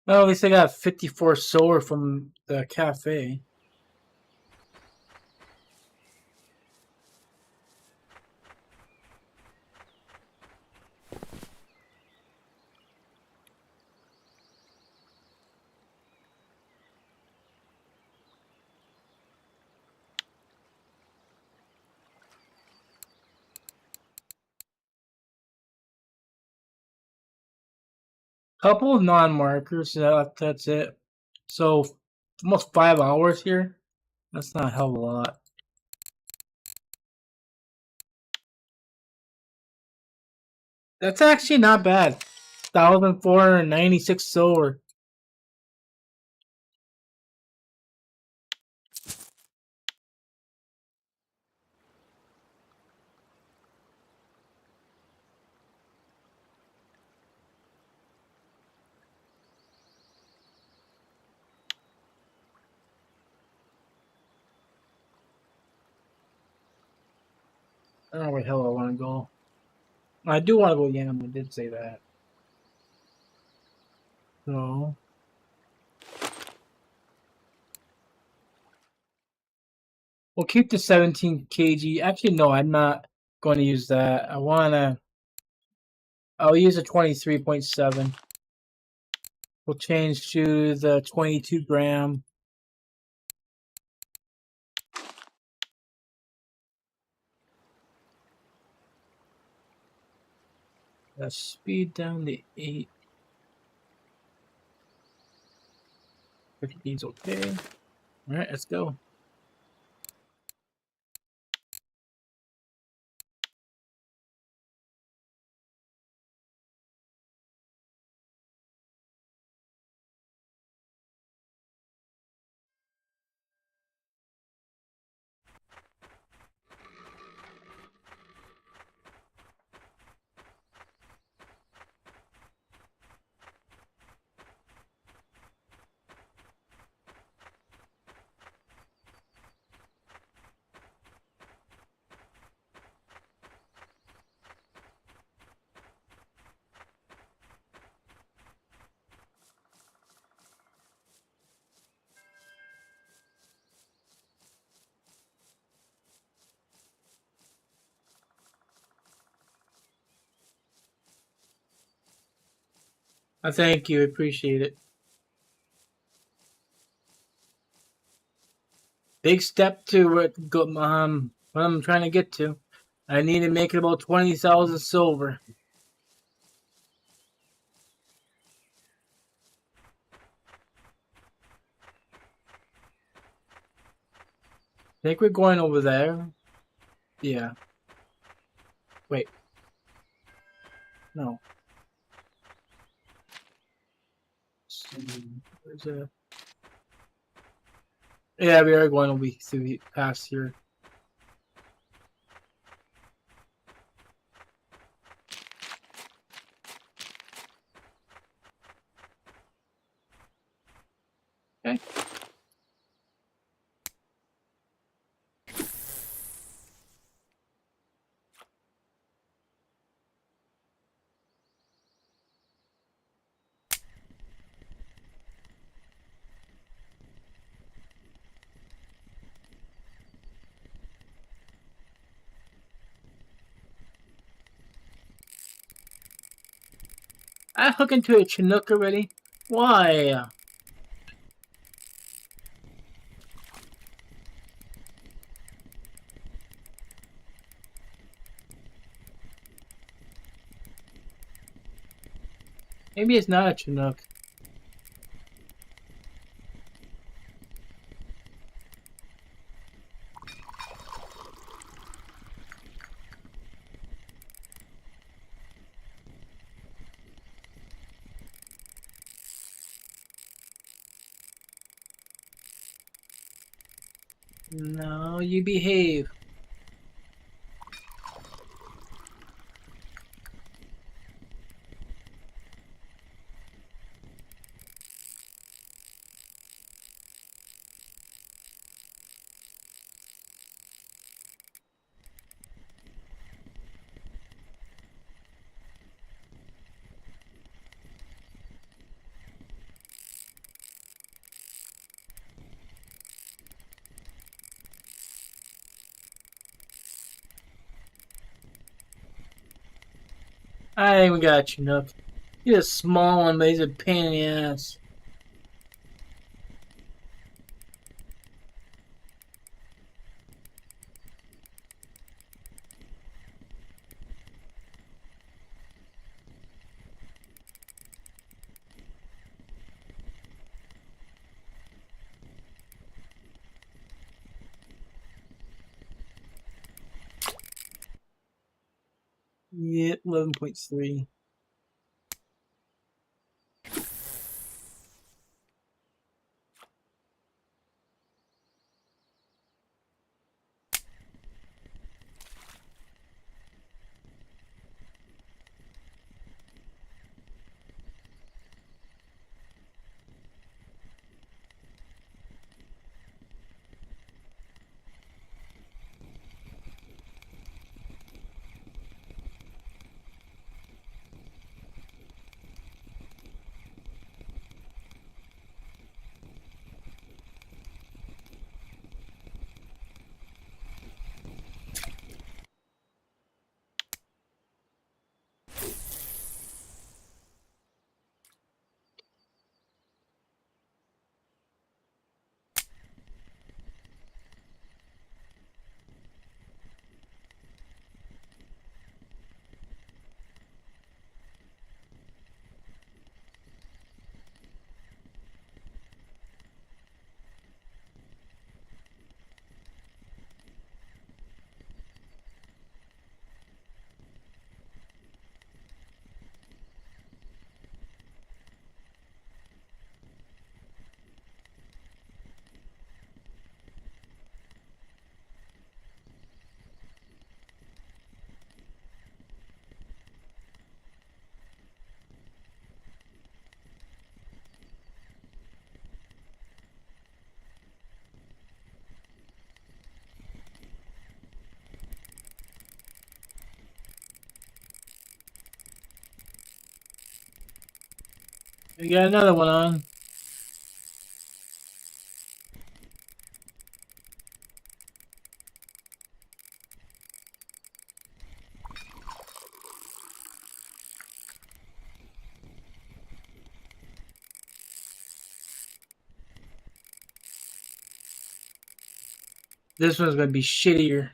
Well, at least I got 54 silver from the cafe. Couple of non-markers. That's it. So almost 5 hours here. That's not a hell of a lot. That's actually not bad. 1,496 silver. I don't know where the hell I want to go. I do want to go Yam. I did say that. So we'll keep the 17 kg. Actually, no, I'm not going to use that. I'll use a 23.7. We'll change to the 22 gram. Speed down to 8. 50 is okay. Alright, let's go. I thank you. Appreciate it. Big step to what I'm trying to get to. I need to make it about 20,000 silver. I think we're going over there. Yeah. Wait. No. Where's that? Yeah, we are going to be through past here. Okay. I hook into a Chinook already? Why? Maybe it's not a Chinook. No, you behave. I ain't even got a Chinook. He's a small one, but he's a pain in the ass. Yeah, 11.3. We got another one on. This one's gonna be shittier.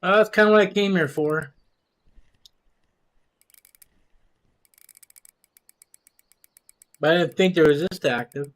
That's kind of what I came here for. But I didn't think there was this active.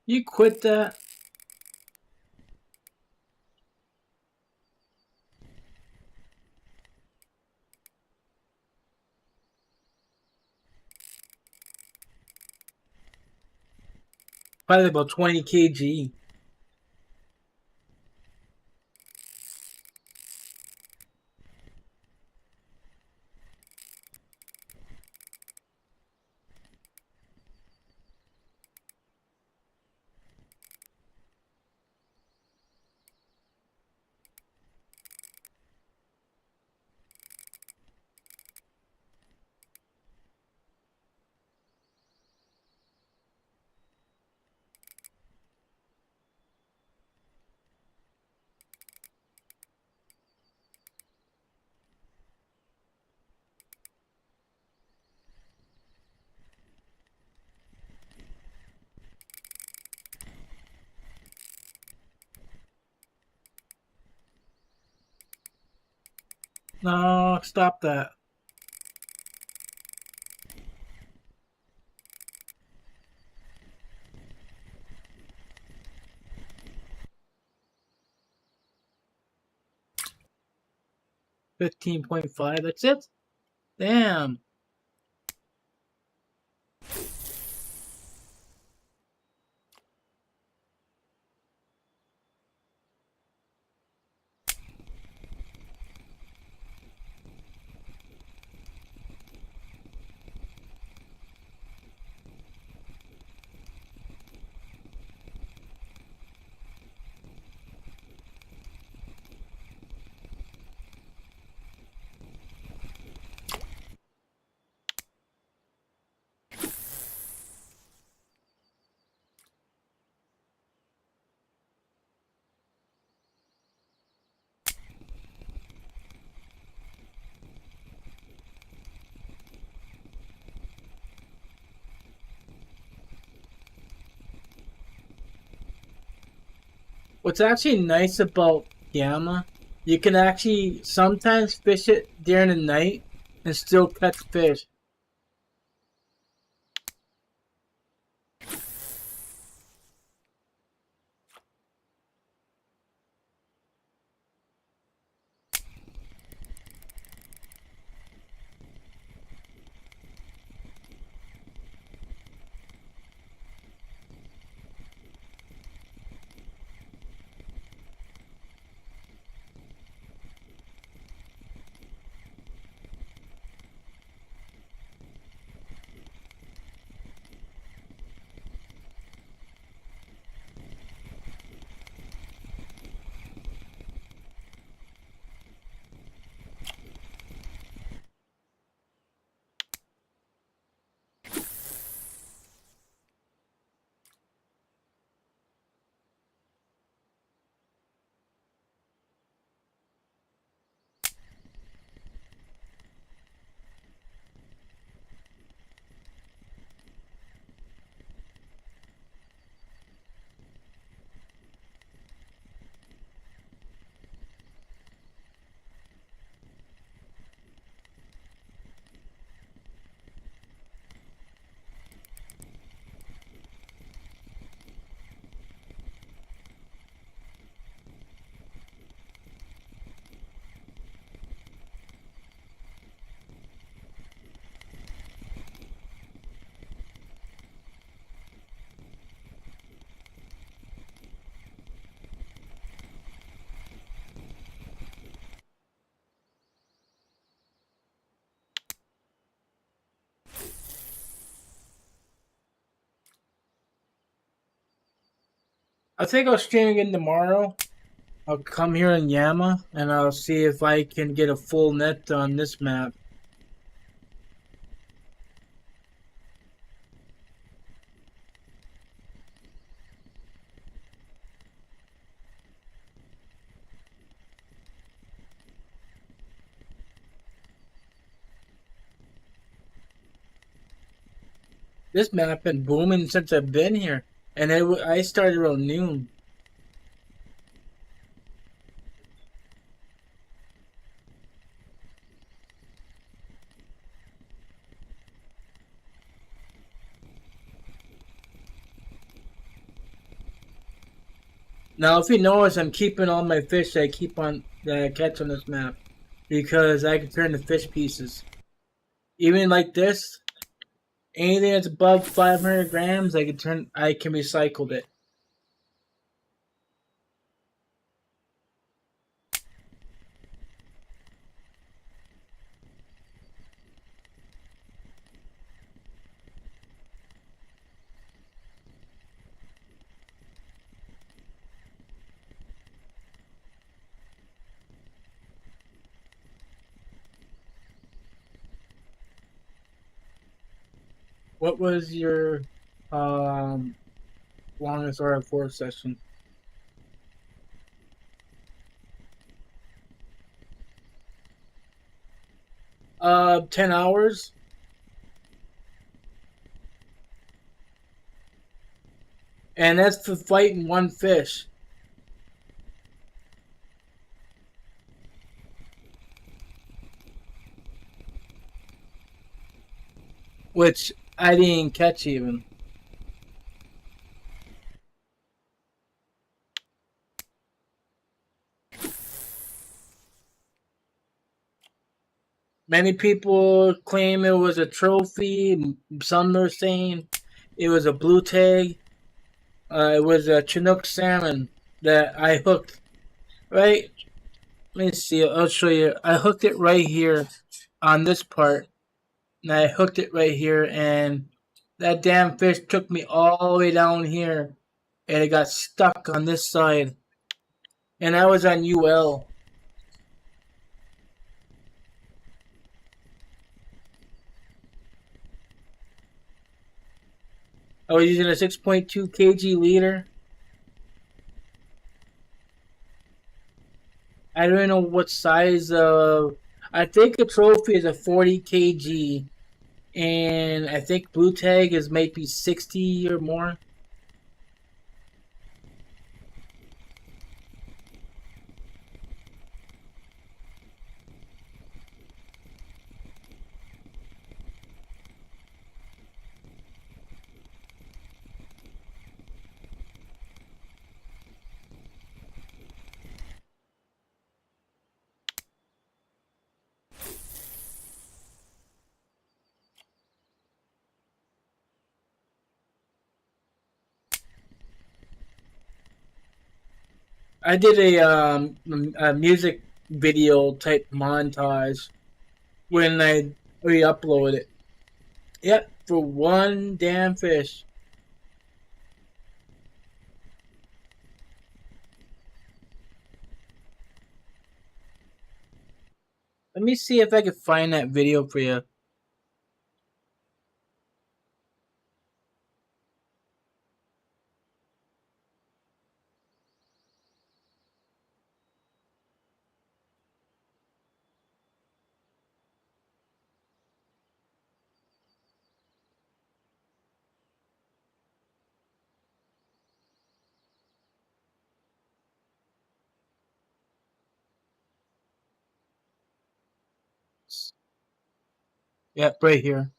You quit that? Probably about 20 kg. No, stop that. $15.5. That's it. Damn. What's actually nice about Gamma, you can actually sometimes fish it during the night and still catch fish. I think I'll stream again tomorrow. I'll come here in Yama and I'll see if I can get a full net on this map. This map been booming since I've been here, and I started around noon. Now, if you notice, I'm keeping all my fish that I catch on this map because I can turn to fish pieces. Even like this, anything that's above 500 grams, I can recycle it. What was your um longest RF4 session? 10 hours. And that's for fighting one fish. which I didn't catch even. Many people claim it was a trophy. Some are saying it was a blue tag. It was a Chinook salmon that I hooked. Right? Let me see. I'll show you. I hooked it right here on this part. And I hooked it right here. And that damn fish took me all the way down here. And it got stuck on this side. And I was on UL. I was using a 6.2 kg leader. I don't know what size of. I think a trophy is a 40 kg, and I think blue tag is maybe 60 or more. I did a music video type montage when I re-upload it. Yep, for one damn fish. Let me see if I can find that video for you. Yep, right here.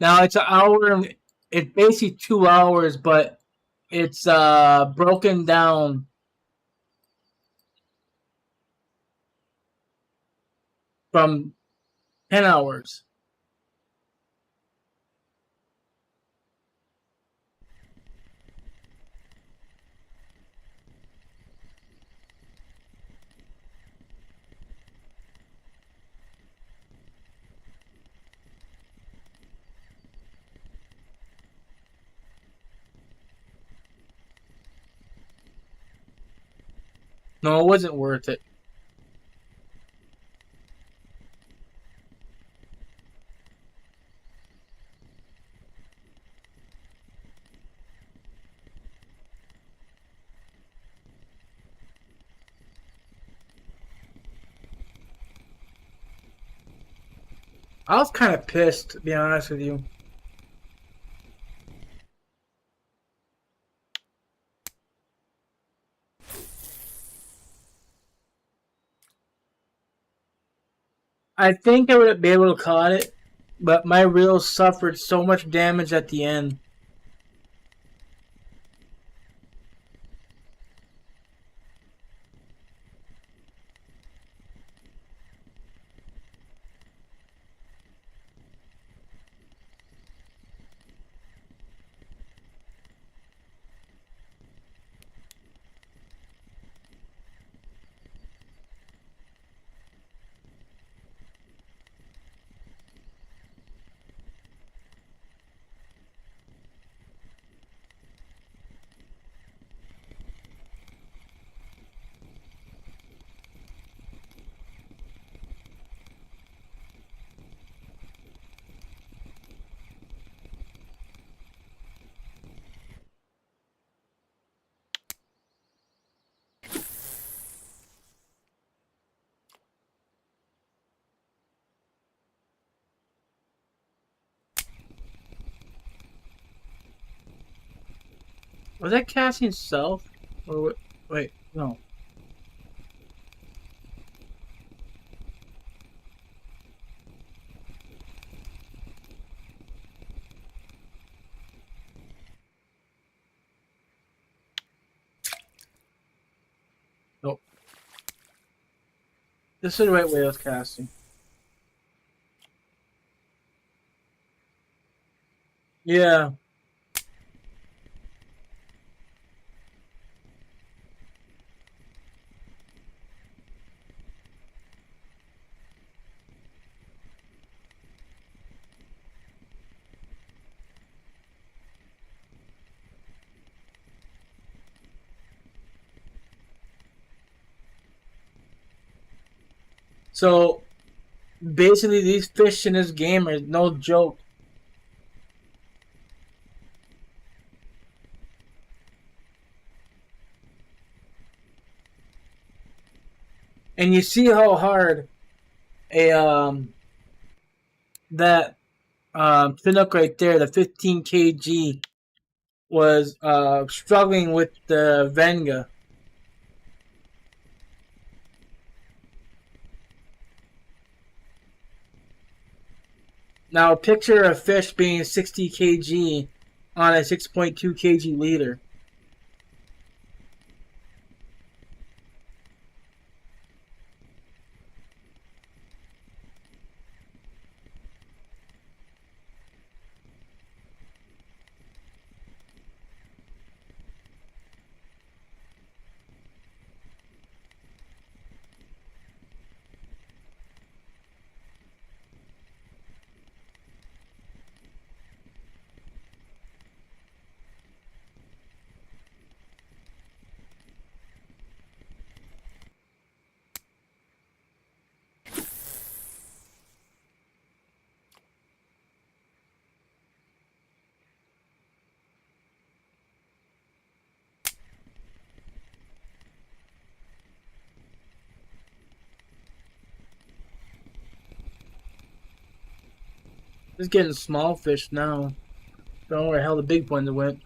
Now it's an hour. It's basically 2 hours, but it's broken down from 10 hours. No, it wasn't worth it. I was kind of pissed, to be honest with you. I think I would be able to caught it, but my reel suffered so much damage at the end. Was that casting self? Or wait, no. This is the right way of casting. Yeah. So basically, these fish in this game are no joke. And you see how hard a that Chinook right there, the 15 kg, was struggling with the Venga. Now picture a fish being 60 kg on a 6.2 kg leader. It's getting small fish now. Don't know where the hell the big ones went.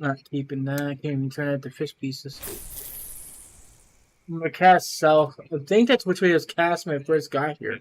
Not keeping that. I can't even turn it to fish pieces. I'm gonna cast south. I think that's which way I was cast when I first got here.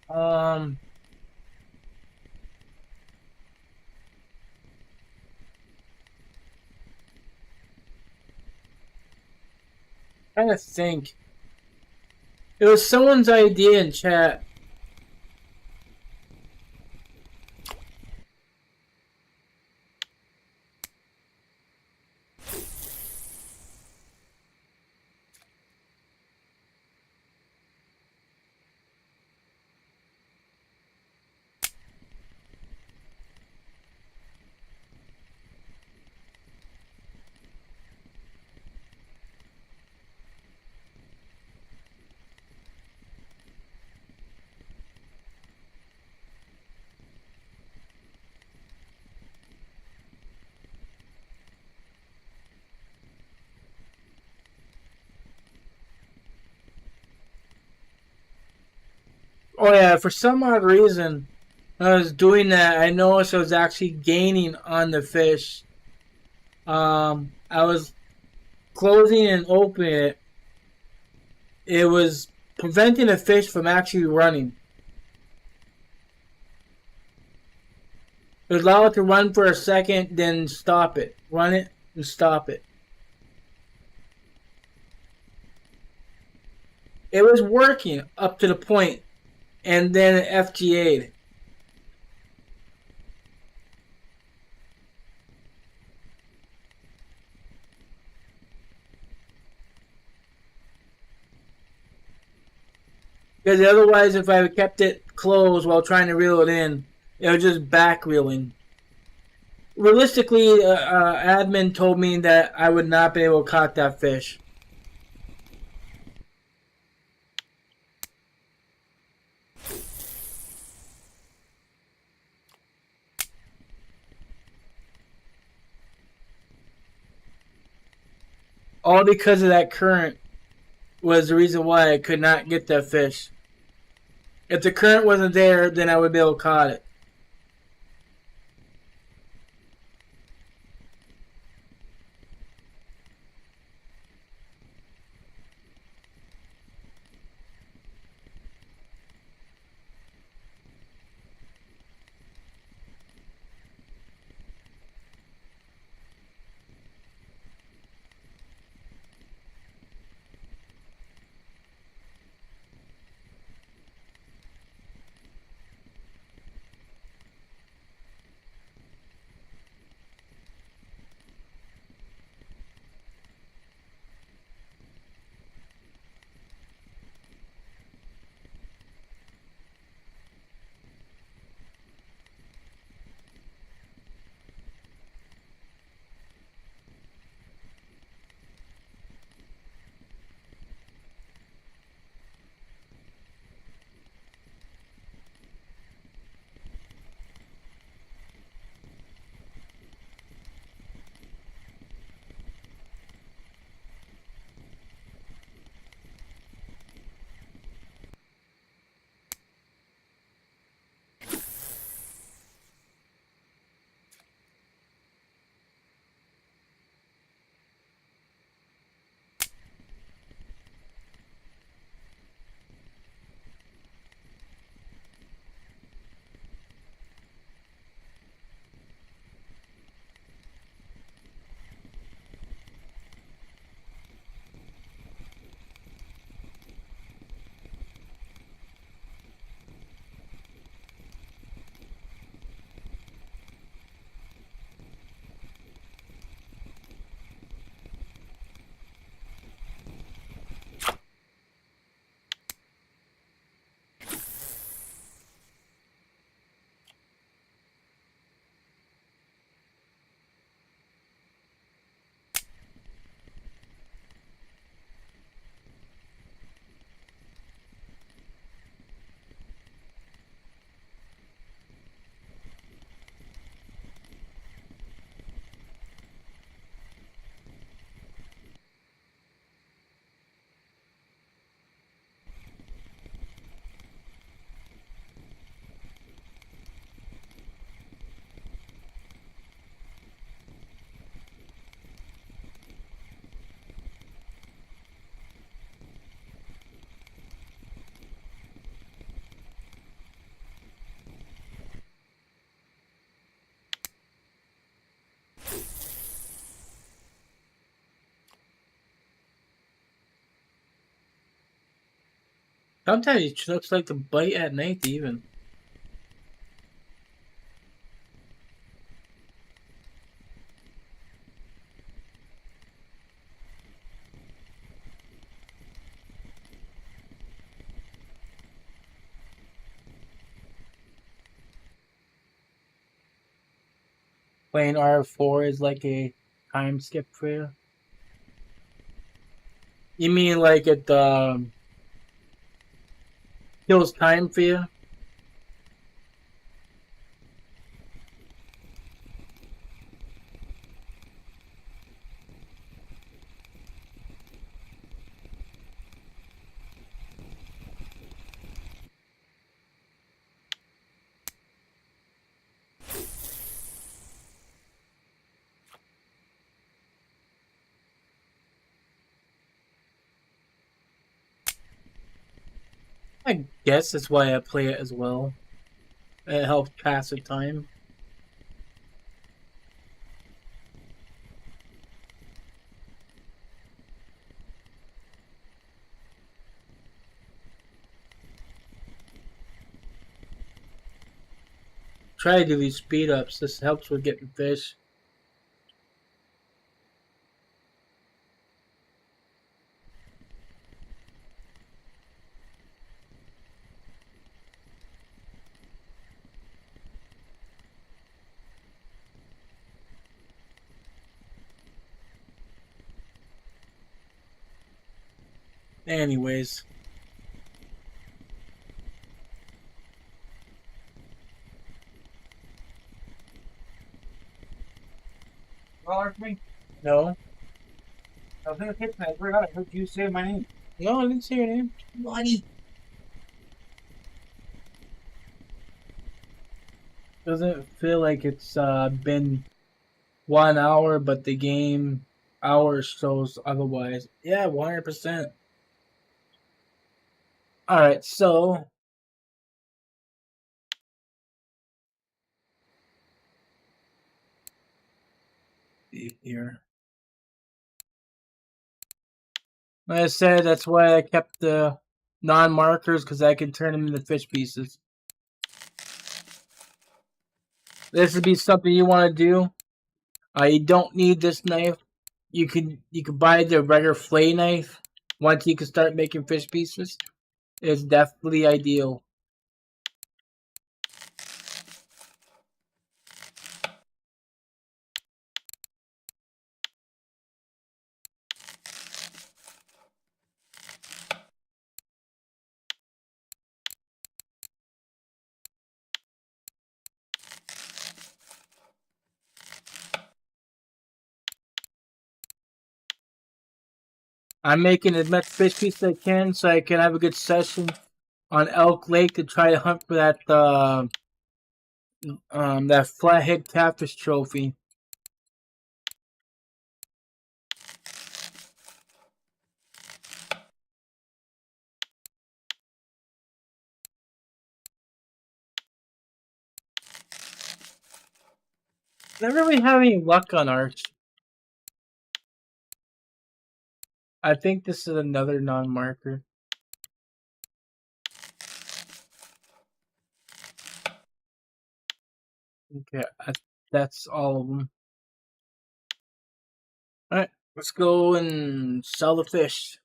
Um, Trying to think. It was someone's idea in chat. Oh yeah, for some odd reason, when I was doing that, I noticed I was actually gaining on the fish. I was closing and opening it. It was preventing the fish from actually running. It would allow it to run for a second, then stop it. Run it and stop it. It was working up to the point, and then it FGA'd. Because otherwise, if I kept it closed while trying to reel it in, it was just back reeling. Realistically, admin told me that I would not be able to catch that fish. All because of that current was the reason why I could not get that fish. If the current wasn't there, then I would be able to catch it. Sometimes it looks like the bite at night even. Playing R4 is like a time skip for you? You mean like it kills time for you? I guess that's why I play it as well. It helps pass the time. Try to do these speed ups. This helps with getting fish. Anyways. Me? No. I was in the kitchen. I forgot. I heard you say my name. No, I didn't say your name. Bloody. Doesn't feel like it's been 1 hour, but the game hour shows otherwise. Yeah, 100%. Alright, so here. Like I said, that's why I kept the non-markers, because I can turn them into fish pieces. This would be something you want to do. You don't need this knife. You can buy the regular fillet knife. Once you can start making fish pieces, it's definitely ideal. I'm making as much fish pieces as I can so I can have a good session on Elk Lake to try to hunt for that flathead catfish trophy. Never really have any luck on arch. I think this is another non-marker. Okay, that's all of them. Alright, let's go and sell the fish.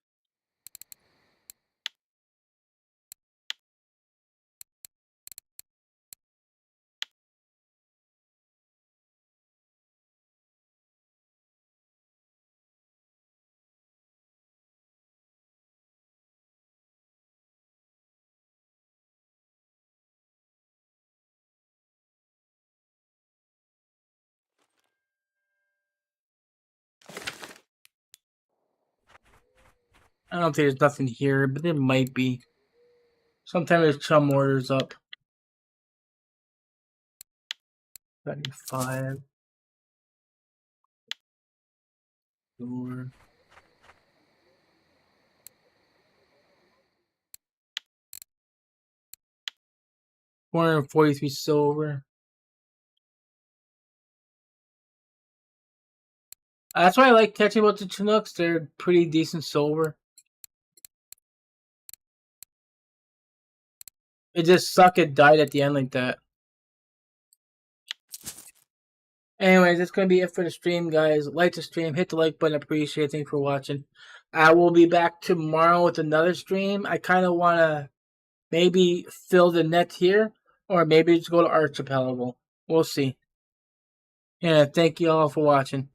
I don't think there's nothing here, but there might be. Sometimes there's chum orders up. 75. 4. 443 silver. That's why I like catching about the Chinooks. They're pretty decent silver. It just sucked it died at the end like that. Anyways, that's going to be it for the stream, guys. Like the stream, hit the like button. Appreciate it. Thanks for watching. I will be back tomorrow with another stream. I kind of want to maybe fill the net here, or maybe just go to Archipelago. We'll see. Yeah, thank you all for watching.